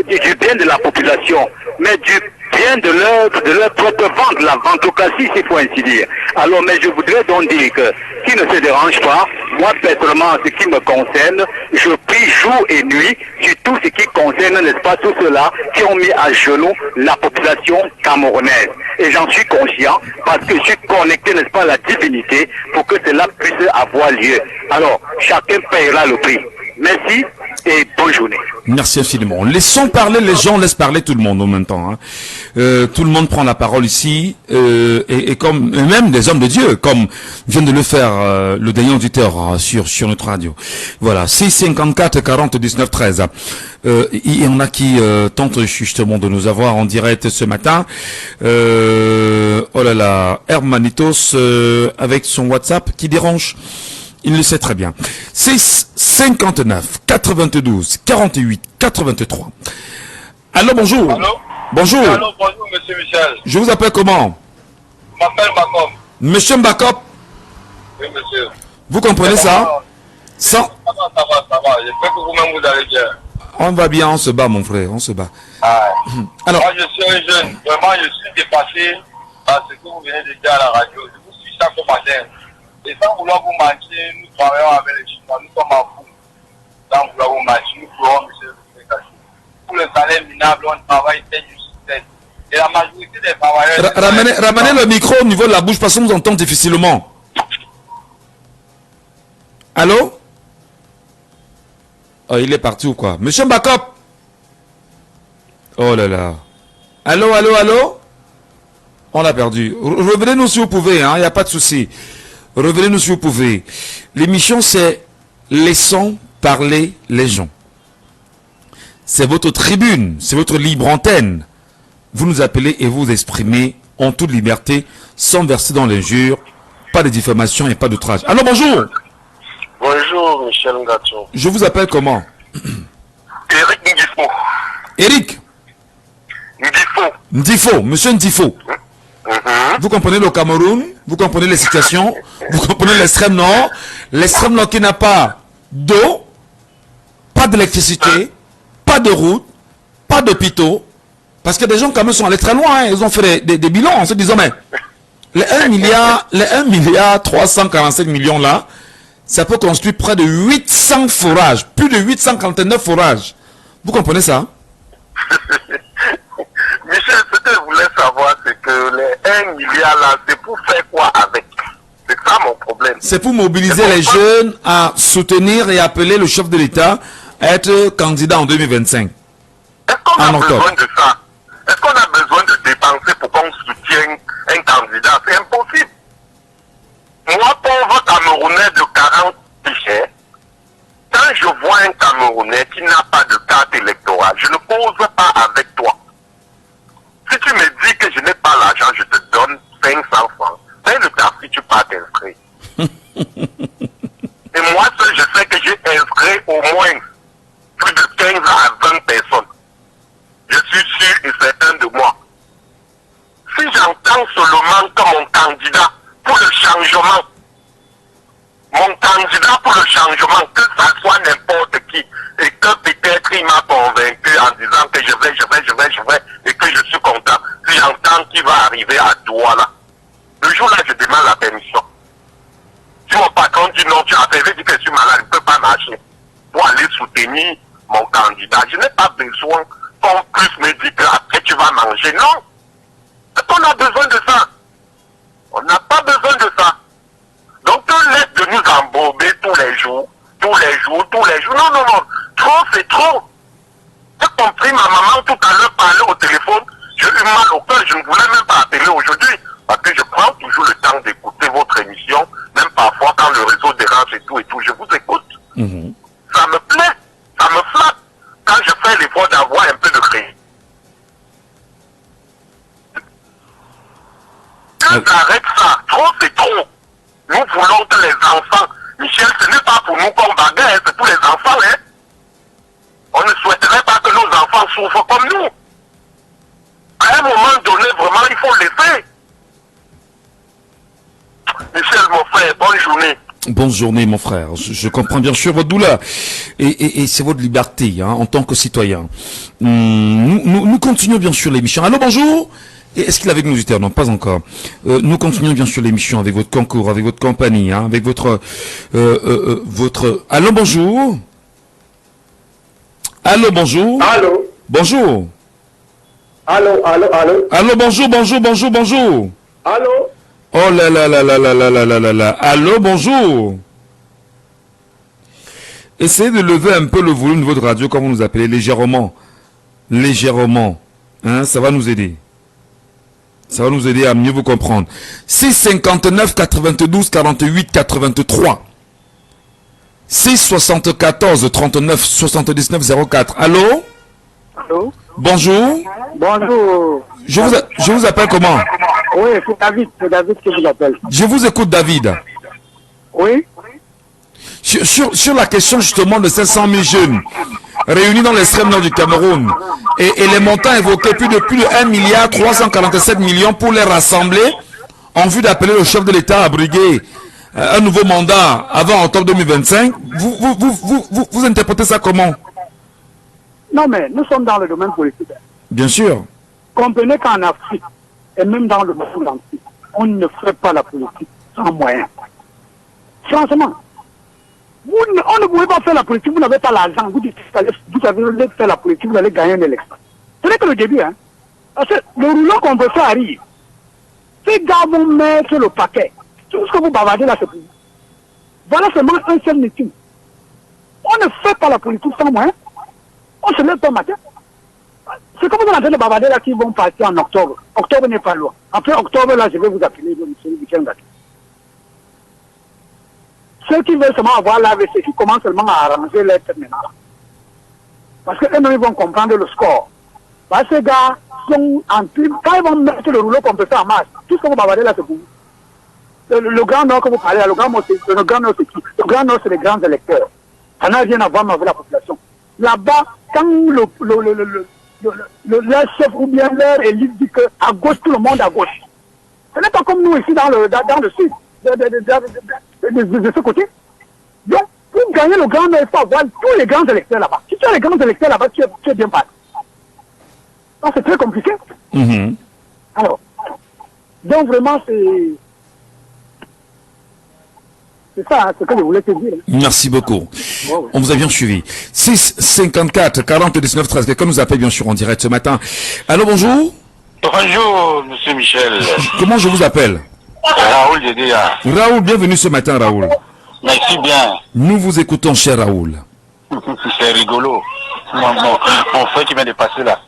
Speaker 18: du bien de la population, mais du bien de leur propre vente, la ventocratie, s'il faut ainsi dire. Alors, mais je voudrais donc dire que, qui ne se dérange pas, moi, personnellement, ce qui me concerne, je prie jour et nuit sur tout ce qui concerne, n'est-ce pas, tous ceux-là qui ont mis à genoux la population camerounaise. Et j'en suis conscient, parce que je suis connecté, n'est-ce pas, à la divinité, pour que cela puisse avoir lieu. Alors, chacun paiera le prix. Merci et bonne journée.
Speaker 6: Merci infiniment. Laissons parler les gens, laisse parler tout le monde en même temps. Hein. Tout le monde prend la parole ici, et même des hommes de Dieu, comme vient de le faire le dernier auditeur sur notre radio. Voilà, 654 40 19 13. Il y en a qui tentent justement de nous avoir en direct ce matin. Oh là là, Hermanitos avec son WhatsApp qui dérange. Il le sait très bien. 6 59 92 48 83. Allô, bonjour.
Speaker 12: Allô.
Speaker 6: Bonjour.
Speaker 12: Allô, bonjour, monsieur Michel.
Speaker 6: Je vous appelle comment?
Speaker 12: Je m'appelle Bakop.
Speaker 6: Monsieur Mbakop.
Speaker 12: Oui, monsieur.
Speaker 6: Vous comprenez ça?
Speaker 12: Ça va. J'espère que vous-même vous allez bien.
Speaker 6: On va bien, on se bat, mon frère, on se bat. Alors,
Speaker 12: moi, je suis un jeune. Vraiment, je suis dépassé par ce que vous venez de dire à la radio. Je vous suis chaque matin. Et sans vouloir vous mentir, nous travaillons avec les Chinois, nous sommes en fou. Sans vouloir vous mentir, nous ferons, monsieur le président. Pour le salaire minable, on travaille 7 jours sur 7. Et la majorité des travailleurs...
Speaker 6: Ramenez le micro au niveau de la bouche parce qu'on nous entend difficilement. Allô? Oh, il est parti ou quoi? Monsieur Mbakop? Oh là là. Allô? On l'a perdu. Revenez-nous si vous pouvez, hein, il n'y a pas de souci. Revenez-nous si vous pouvez. L'émission, c'est Laissons parler les gens. C'est votre tribune, c'est votre libre antenne. Vous nous appelez et vous exprimez en toute liberté, sans verser dans l'injure, pas de diffamation et pas d'outrage. Alors bonjour.
Speaker 21: Bonjour.
Speaker 19: Bonjour, Michel Ngacho.
Speaker 6: Je vous appelle comment?
Speaker 19: Eric Ndifo.
Speaker 6: Eric Ndifo, monsieur Ndifo. Vous comprenez le Cameroun, vous comprenez les situations, vous comprenez l'extrême nord qui n'a pas d'eau, pas d'électricité, pas de route, pas d'hôpitaux, parce que des gens quand même sont allés très loin, hein. Ils ont fait des bilans en se disant mais les 1 milliard 347 millions là, ça peut construire près de 800 forages, plus de 849 forages. Vous comprenez ça?
Speaker 19: Michel, ce que je voulais savoir, c'est que les 1 milliard là, c'est pour faire quoi avec? C'est ça mon problème.
Speaker 6: C'est pour mobiliser les jeunes à soutenir et appeler le chef de l'État à être candidat en 2025.
Speaker 19: Est-ce qu'on a besoin de ça? Est-ce qu'on a besoin de dépenser pour qu'on soutienne un candidat? C'est impossible. Moi, pauvre Camerounais de 40 pichets, quand je vois un Camerounais qui n'a pas de carte électorale, je ne cause pas avec toi. Si tu me dis que je n'ai pas l'argent, je te donne 500 francs. Fais le taxi, tu pars t'inscrire. Et moi seul, je sais que j'ai inscrit au moins plus de 15 à 20 personnes. Je suis sûr et certain de moi. Si j'entends seulement que mon candidat pour le changement, que ça soit n'importe qui, et que peut-être il m'a convaincu en disant que je vais, et que je suis content, si j'entends qu'il va arriver à Douala, le jour-là, je demande la permission. Si mon patron dit non, tu as fait, dit que je suis malade, je ne peux pas marcher, pour aller soutenir mon candidat, je n'ai pas besoin qu'on puisse me dire qu'après tu vas manger. Non! Est-ce qu'on a besoin de ça? On n'a pas besoin de ça. Donc, laisse de nous embourber tous les jours. Non. Trop, c'est trop. J'ai compris, ma maman tout à l'heure parlait au téléphone. J'ai eu mal au cœur, je ne voulais même pas appeler aujourd'hui. Parce que je prends toujours le temps d'écouter votre émission. Même parfois quand le réseau dérange et tout, je vous écoute. Ça me plaît, ça me flatte. Quand je fais l'effort d'avoir un peu de crédit. Arrête ça, trop c'est trop. Nous voulons que les enfants, Michel, ce n'est pas pour nous qu'on bagarre, c'est pour les enfants, hein. On ne souhaiterait pas que nos enfants souffrent comme nous. À un moment donné, vraiment, il faut le laisser. Michel, mon frère, bonne journée.
Speaker 6: Bonne journée, mon frère. Je comprends bien sûr votre douleur. Et c'est votre liberté, hein, en tant que citoyen. Nous continuons bien sûr l'émission. Allô, bonjour. Est-ce qu'il est avec nous, Ziter? Non, pas encore. Nous continuons bien sûr l'émission avec votre concours, avec votre compagnie, hein, avec votre... Allô, bonjour. Allô, bonjour.
Speaker 21: Allô.
Speaker 6: Bonjour.
Speaker 21: Allô.
Speaker 6: Allô, bonjour.
Speaker 21: Allô.
Speaker 6: Oh là là. Allô, bonjour. Essayez de lever un peu le volume de votre radio quand vous nous appelez légèrement. Hein, ça va nous aider. Ça va nous aider à mieux vous comprendre. 659 92 48 83. 674 39 79 04. Allô?
Speaker 21: Allô?
Speaker 6: Bonjour.
Speaker 21: Bonjour.
Speaker 6: Je vous appelle comment?
Speaker 21: Oui, c'est David qui vous appelle.
Speaker 6: Je vous écoute, David.
Speaker 21: Oui.
Speaker 6: Sur la question justement de ces 100 000 jeunes réunis dans l'extrême nord du Cameroun et les montants évoqués, plus de 1 milliard 347 millions pour les rassembler en vue d'appeler le chef de l'État à briguer un nouveau mandat avant octobre 2025, vous interprétez ça comment?
Speaker 21: Non, mais nous sommes dans le domaine politique.
Speaker 6: Bien sûr.
Speaker 21: Comprenez qu'en Afrique, et même dans le monde entier, on ne ferait pas la politique sans moyens. Franchement, on ne pouvez pas faire la politique, vous n'avez pas l'argent, vous dites vous allez faire la politique, vous allez gagner une élection. Ce n'est que le début, hein. Parce que le rouleau qu'on peut faire arrive. Ces gars vont mettre le paquet. Tout ce que vous bavardez là, c'est pour vous. Voilà seulement un seul meeting. On ne fait pas la politique sans moyens. On se lève pas matin. C'est comme vous êtes en train de bavarder là qui vont partir en octobre. Octobre n'est pas loin. Après octobre, là, je vais vous appeler, M. Michel Ngacho. Ceux qui veulent seulement avoir l'AVC, qui commencent seulement à arranger les têtes maintenant. Parce qu'eux-mêmes, ils vont comprendre le score. Parce que ces gars sont en prime. Quand ils vont mettre le rouleau comme ça en marche, tout ce que vous bavardez là, c'est pour vous. le Grand Nord que vous parlez, le Grand Nord, c'est qui? Le Grand Nord, c'est les grands électeurs. Ça n'a rien à voir avec la population. Là-bas, quand le chef ou bien leur élite dit qu'à gauche, tout le monde à gauche. Ce n'est pas comme nous ici dans le sud, de ce côté. Donc, pour gagner le Grand Nord, il faut avoir tous les grands électeurs là-bas. Si tu as les grands électeurs là-bas, tu es bien parti. Donc, c'est très compliqué. Alors, donc vraiment, c'est ça, ce que je voulais te dire.
Speaker 6: Merci beaucoup. On vous a bien suivi. 6 54 40 19 13. Quelqu'un nous appelle bien sûr en direct ce matin. Allô, bonjour.
Speaker 10: Bonjour, monsieur Michel.
Speaker 6: Comment je vous appelle?
Speaker 10: Raoul Dédéa.
Speaker 6: Raoul, bienvenue ce matin, Raoul.
Speaker 10: Merci bien.
Speaker 6: Nous vous écoutons, cher Raoul.
Speaker 10: C'est rigolo. Mon frère qui vient de passer là,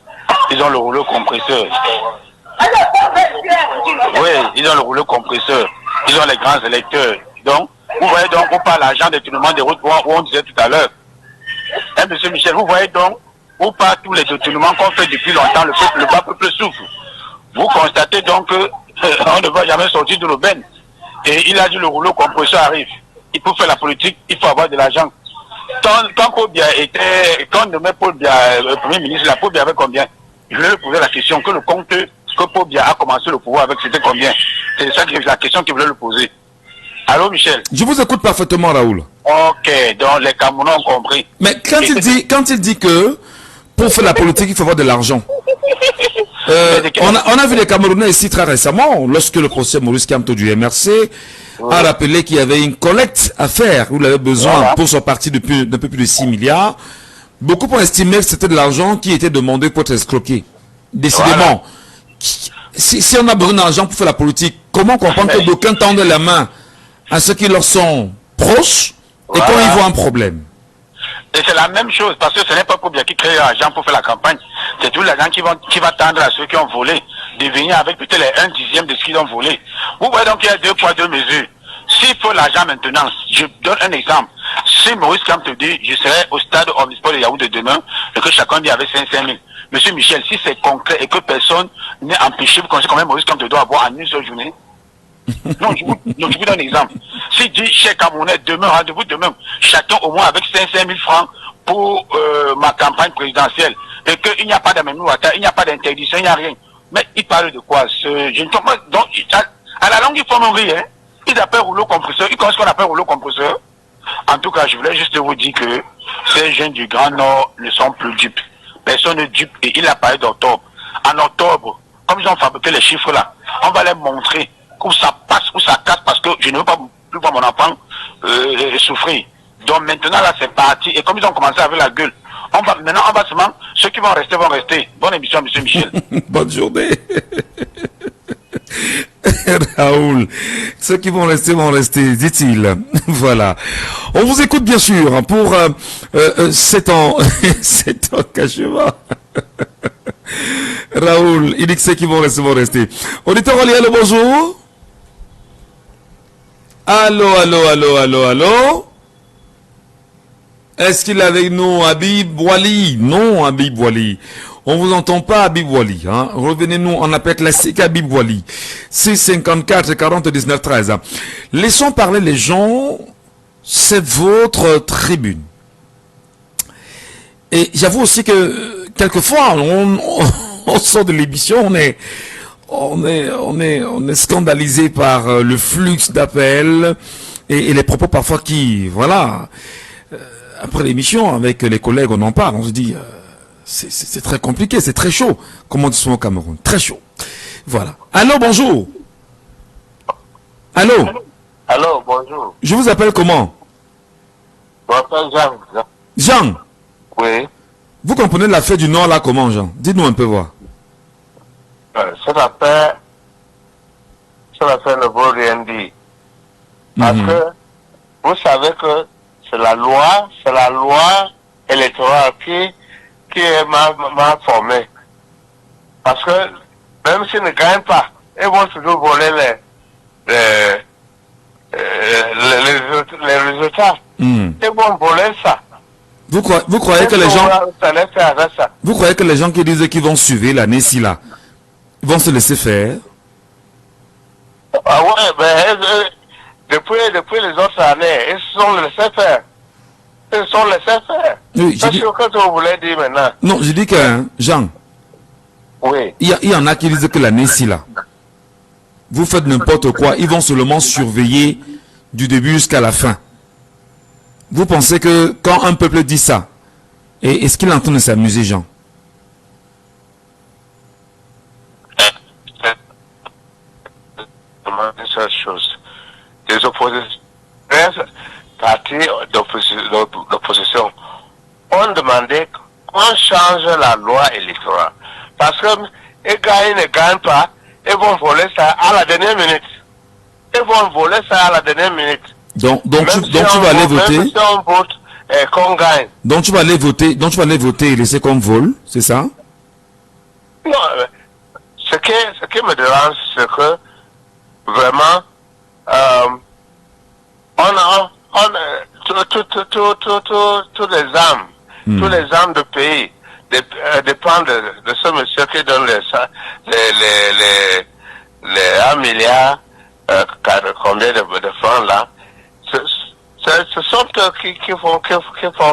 Speaker 10: ils ont le rouleau compresseur. Oui, ils ont le rouleau compresseur. Ils ont les grands électeurs. Donc, vous voyez donc, où part l'argent de détournement des routes, où on disait tout à l'heure. Hein, monsieur Michel, vous voyez donc, où part tous les détournements qu'on fait depuis longtemps, le bas peuple souffre. Vous constatez donc qu'on ne va jamais sortir de l'aubaine. Et il a dit le rouleau compresseur arrive. Il faut faire la politique, il faut avoir de l'argent. Quand Paul Biya était, quand on nommait Paul Biya Premier ministre, la Paul Biya avait combien? Je voulais lui poser la question, que le compte que Paul Biya a commencé le pouvoir avec, c'était combien? C'est ça la question qu'il voulait lui poser. Allô, Michel?
Speaker 6: Je vous écoute parfaitement, Raoul.
Speaker 10: Ok, donc les Camerounais ont compris.
Speaker 6: Mais quand il dit que pour faire la politique, il faut avoir de l'argent. On a vu les Camerounais ici très récemment, lorsque le procès Maurice Kamto du MRC a rappelé qu'il y avait une collecte à faire, où il avait besoin pour son parti d'un peu plus de 6 milliards. Beaucoup ont estimé que c'était de l'argent qui était demandé pour être escroqué. Décidément, si on a besoin d'argent pour faire la politique, comment comprendre que d'aucuns tendent la main à ceux qui leur sont proches et quand ils voient un problème?
Speaker 10: Et c'est la même chose, parce que ce n'est pas pour bien qui crée l'argent pour faire la campagne. C'est tout l'argent qui va tendre à ceux qui ont volé, de venir avec peut-être les 1/10 de ce qu'ils ont volé. Vous voyez donc qu'il y a 2 poids 2 mesures. S'il faut l'argent maintenant, je donne un exemple. Si Maurice Kamto dit, je serai au stade omnisport de Yaoundé demain, et que chacun dit avec 500 000. Monsieur Michel, si c'est concret et que personne n'est empêché, vous connaissez combien Maurice Kamto doit avoir en une seule journée? Non, je vous donne un exemple. S'il dit, cher Camerounais, demain, rendez-vous demain, chacun au moins avec 500 000 francs pour ma campagne présidentielle, et qu'il n'y a pas d'amène-ouata, il n'y a pas d'interdiction, il n'y a rien. Mais il parle de quoi? Je ne comprends pas. Donc, à la longue, ils font rire, hein. Ils appellent rouleau compresseur. Ils connaissent ce qu'on appelle rouleau compresseur. En tout cas, je voulais juste vous dire que ces jeunes du Grand Nord ne sont plus dupes. Personne ne dupe. Et il a parlé d'octobre. En octobre, comme ils ont fabriqué les chiffres là, on va les montrer où ça passe, où ça casse, parce que je ne veux pas plus voir mon enfant souffrir. Donc maintenant là, c'est parti. Et comme ils ont commencé avec la gueule, maintenant on va seulement, ceux qui vont rester vont rester. Bonne émission, monsieur Michel.
Speaker 6: Bonne journée. Raoul, ceux qui vont rester, dit-il. Voilà. On vous écoute bien sûr pour 7 ans, 7 engagement. Raoul, il dit que ceux qui vont rester. Auditeur, allô, bonjour. Allô. Est-ce qu'il est avec nous, Habib Wali? Non, Habib Wali. On vous entend pas, Habib Wali. Hein? Revenez-nous en appel classique, Habib Wali. 6 54 40 19 13. Laissons parler les gens. C'est votre tribune. Et j'avoue aussi que quelquefois, on sort de l'émission, on est scandalisé par le flux d'appels et les propos parfois qui, voilà. Après l'émission, avec les collègues, on en parle. On se dit, c'est très compliqué, c'est très chaud. Comme on dit souvent au Cameroun, très chaud. Voilà. Allô, bonjour. Allô, bonjour. Je vous appelle comment?
Speaker 10: Je m'appelle Jean.
Speaker 6: Jean?
Speaker 10: Oui.
Speaker 6: Vous comprenez la fête du Nord là comment, Jean? Dites-nous un peu voir.
Speaker 10: Ça l'appelle ne vaut rien dire. Parce que vous savez que c'est la loi électorale qui est mal formée. Parce que même s'ils ne gagnent pas, ils vont toujours voler les résultats. Ils vont voler ça.
Speaker 6: Vous croyez que les gens... Vous croyez que les gens qui disent qu'ils vont suivre l'année-ci là, vont se laisser faire?
Speaker 12: Ah ouais, ben, depuis les autres années, ils se sont laissés faire. Ils se sont laissés faire.
Speaker 6: Oui,
Speaker 12: C'est ce que vous voulez dire maintenant.
Speaker 6: Non, je dis que, hein, Jean,
Speaker 12: oui.
Speaker 6: Il y en a qui disent que l'année-ci, là, vous faites n'importe quoi, ils vont seulement surveiller du début jusqu'à la fin. Vous pensez que quand un peuple dit ça, est-ce qu'il est en train de s'amuser, Jean?
Speaker 12: Une seule chose. Les oppositions, partis d'opposition ont demandé qu'on change la loi électorale. Parce que ils gagnent, ne gagnent pas, ils vont voler ça à la dernière minute. Ils vont voler ça à la dernière minute.
Speaker 6: Donc tu vas aller voter.
Speaker 12: Même si on vote et qu'on gagne.
Speaker 6: Donc tu vas aller voter et laisser qu'on vole, c'est ça?
Speaker 12: Non, ce qui me dérange, c'est que vraiment, tous les âmes, tous les âmes de pays dépendent de ce monsieur qui donne les 1 milliard, combien de francs là. Ce sont eux qui font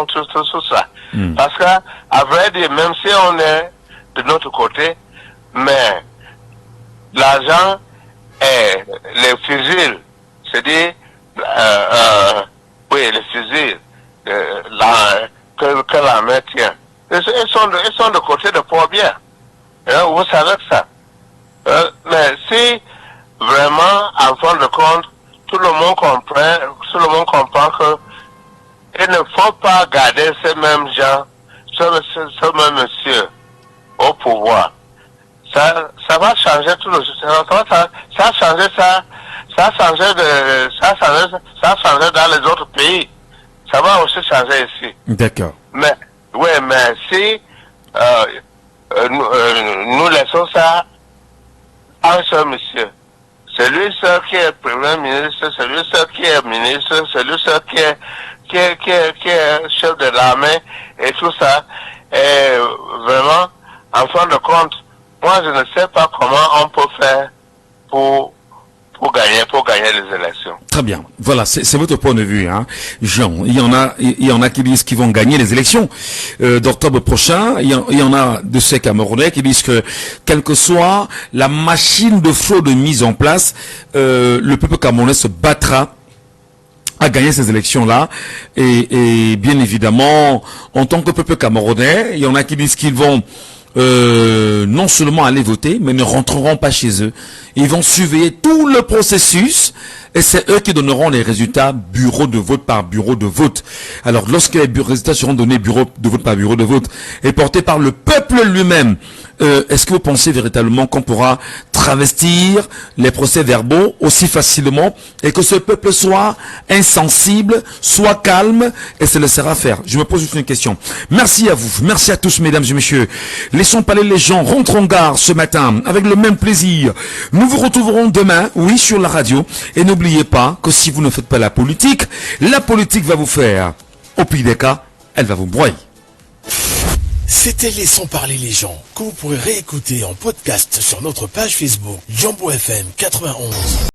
Speaker 12: tout ça. Parce qu'à vrai dire, même si on est de notre côté, mais l'argent et les fusils, c'est-à-dire, oui, les fusils que l'armée tient, ils sont de côté de Port-Bien. Vous savez ça. Mais si vraiment, en fin de compte, tout le monde comprend que il ne faut pas garder ces mêmes gens, ce même monsieur au pouvoir. Ça va changer tout le système. Ça a changé dans les autres pays. Ça va aussi changer ici.
Speaker 6: D'accord.
Speaker 12: Mais si nous laissons ça à un seul monsieur, celui seul qui est premier ministre, celui seul qui est ministre, celui seul qui est chef de l'armée et tout ça, et vraiment, en fin de compte, moi je ne sais pas comment on peut faire pour gagner les élections.
Speaker 6: Très bien. Voilà, c'est votre point de vue, hein. Jean, il y en a qui disent qu'ils vont gagner les élections d'octobre prochain. Il y en a de ces Camerounais qui disent que, quelle que soit la machine de fraude mise en place, le peuple camerounais se battra à gagner ces élections-là. Et bien évidemment, en tant que peuple camerounais, il y en a qui disent qu'ils vont non seulement aller voter, mais ne rentreront pas chez eux. Ils vont surveiller tout le processus et c'est eux qui donneront les résultats bureau de vote par bureau de vote. Alors, lorsque les résultats seront donnés bureau de vote par bureau de vote et portés par le peuple lui-même, est-ce que vous pensez véritablement qu'on pourra travestir les procès-verbaux aussi facilement et que ce peuple soit insensible, soit calme et se laissera faire? Je me pose juste une question. Merci à vous, merci à tous mesdames et messieurs. Laissons parler les gens, rentrons en gare ce matin avec le même plaisir. Nous vous retrouverons demain, oui, sur la radio. Et n'oubliez pas que si vous ne faites pas la politique va vous faire. Au pire des cas, elle va vous broyer.
Speaker 2: C'était Laissons parler les gens, que vous pourrez réécouter en podcast sur notre page Facebook Jambo FM 91.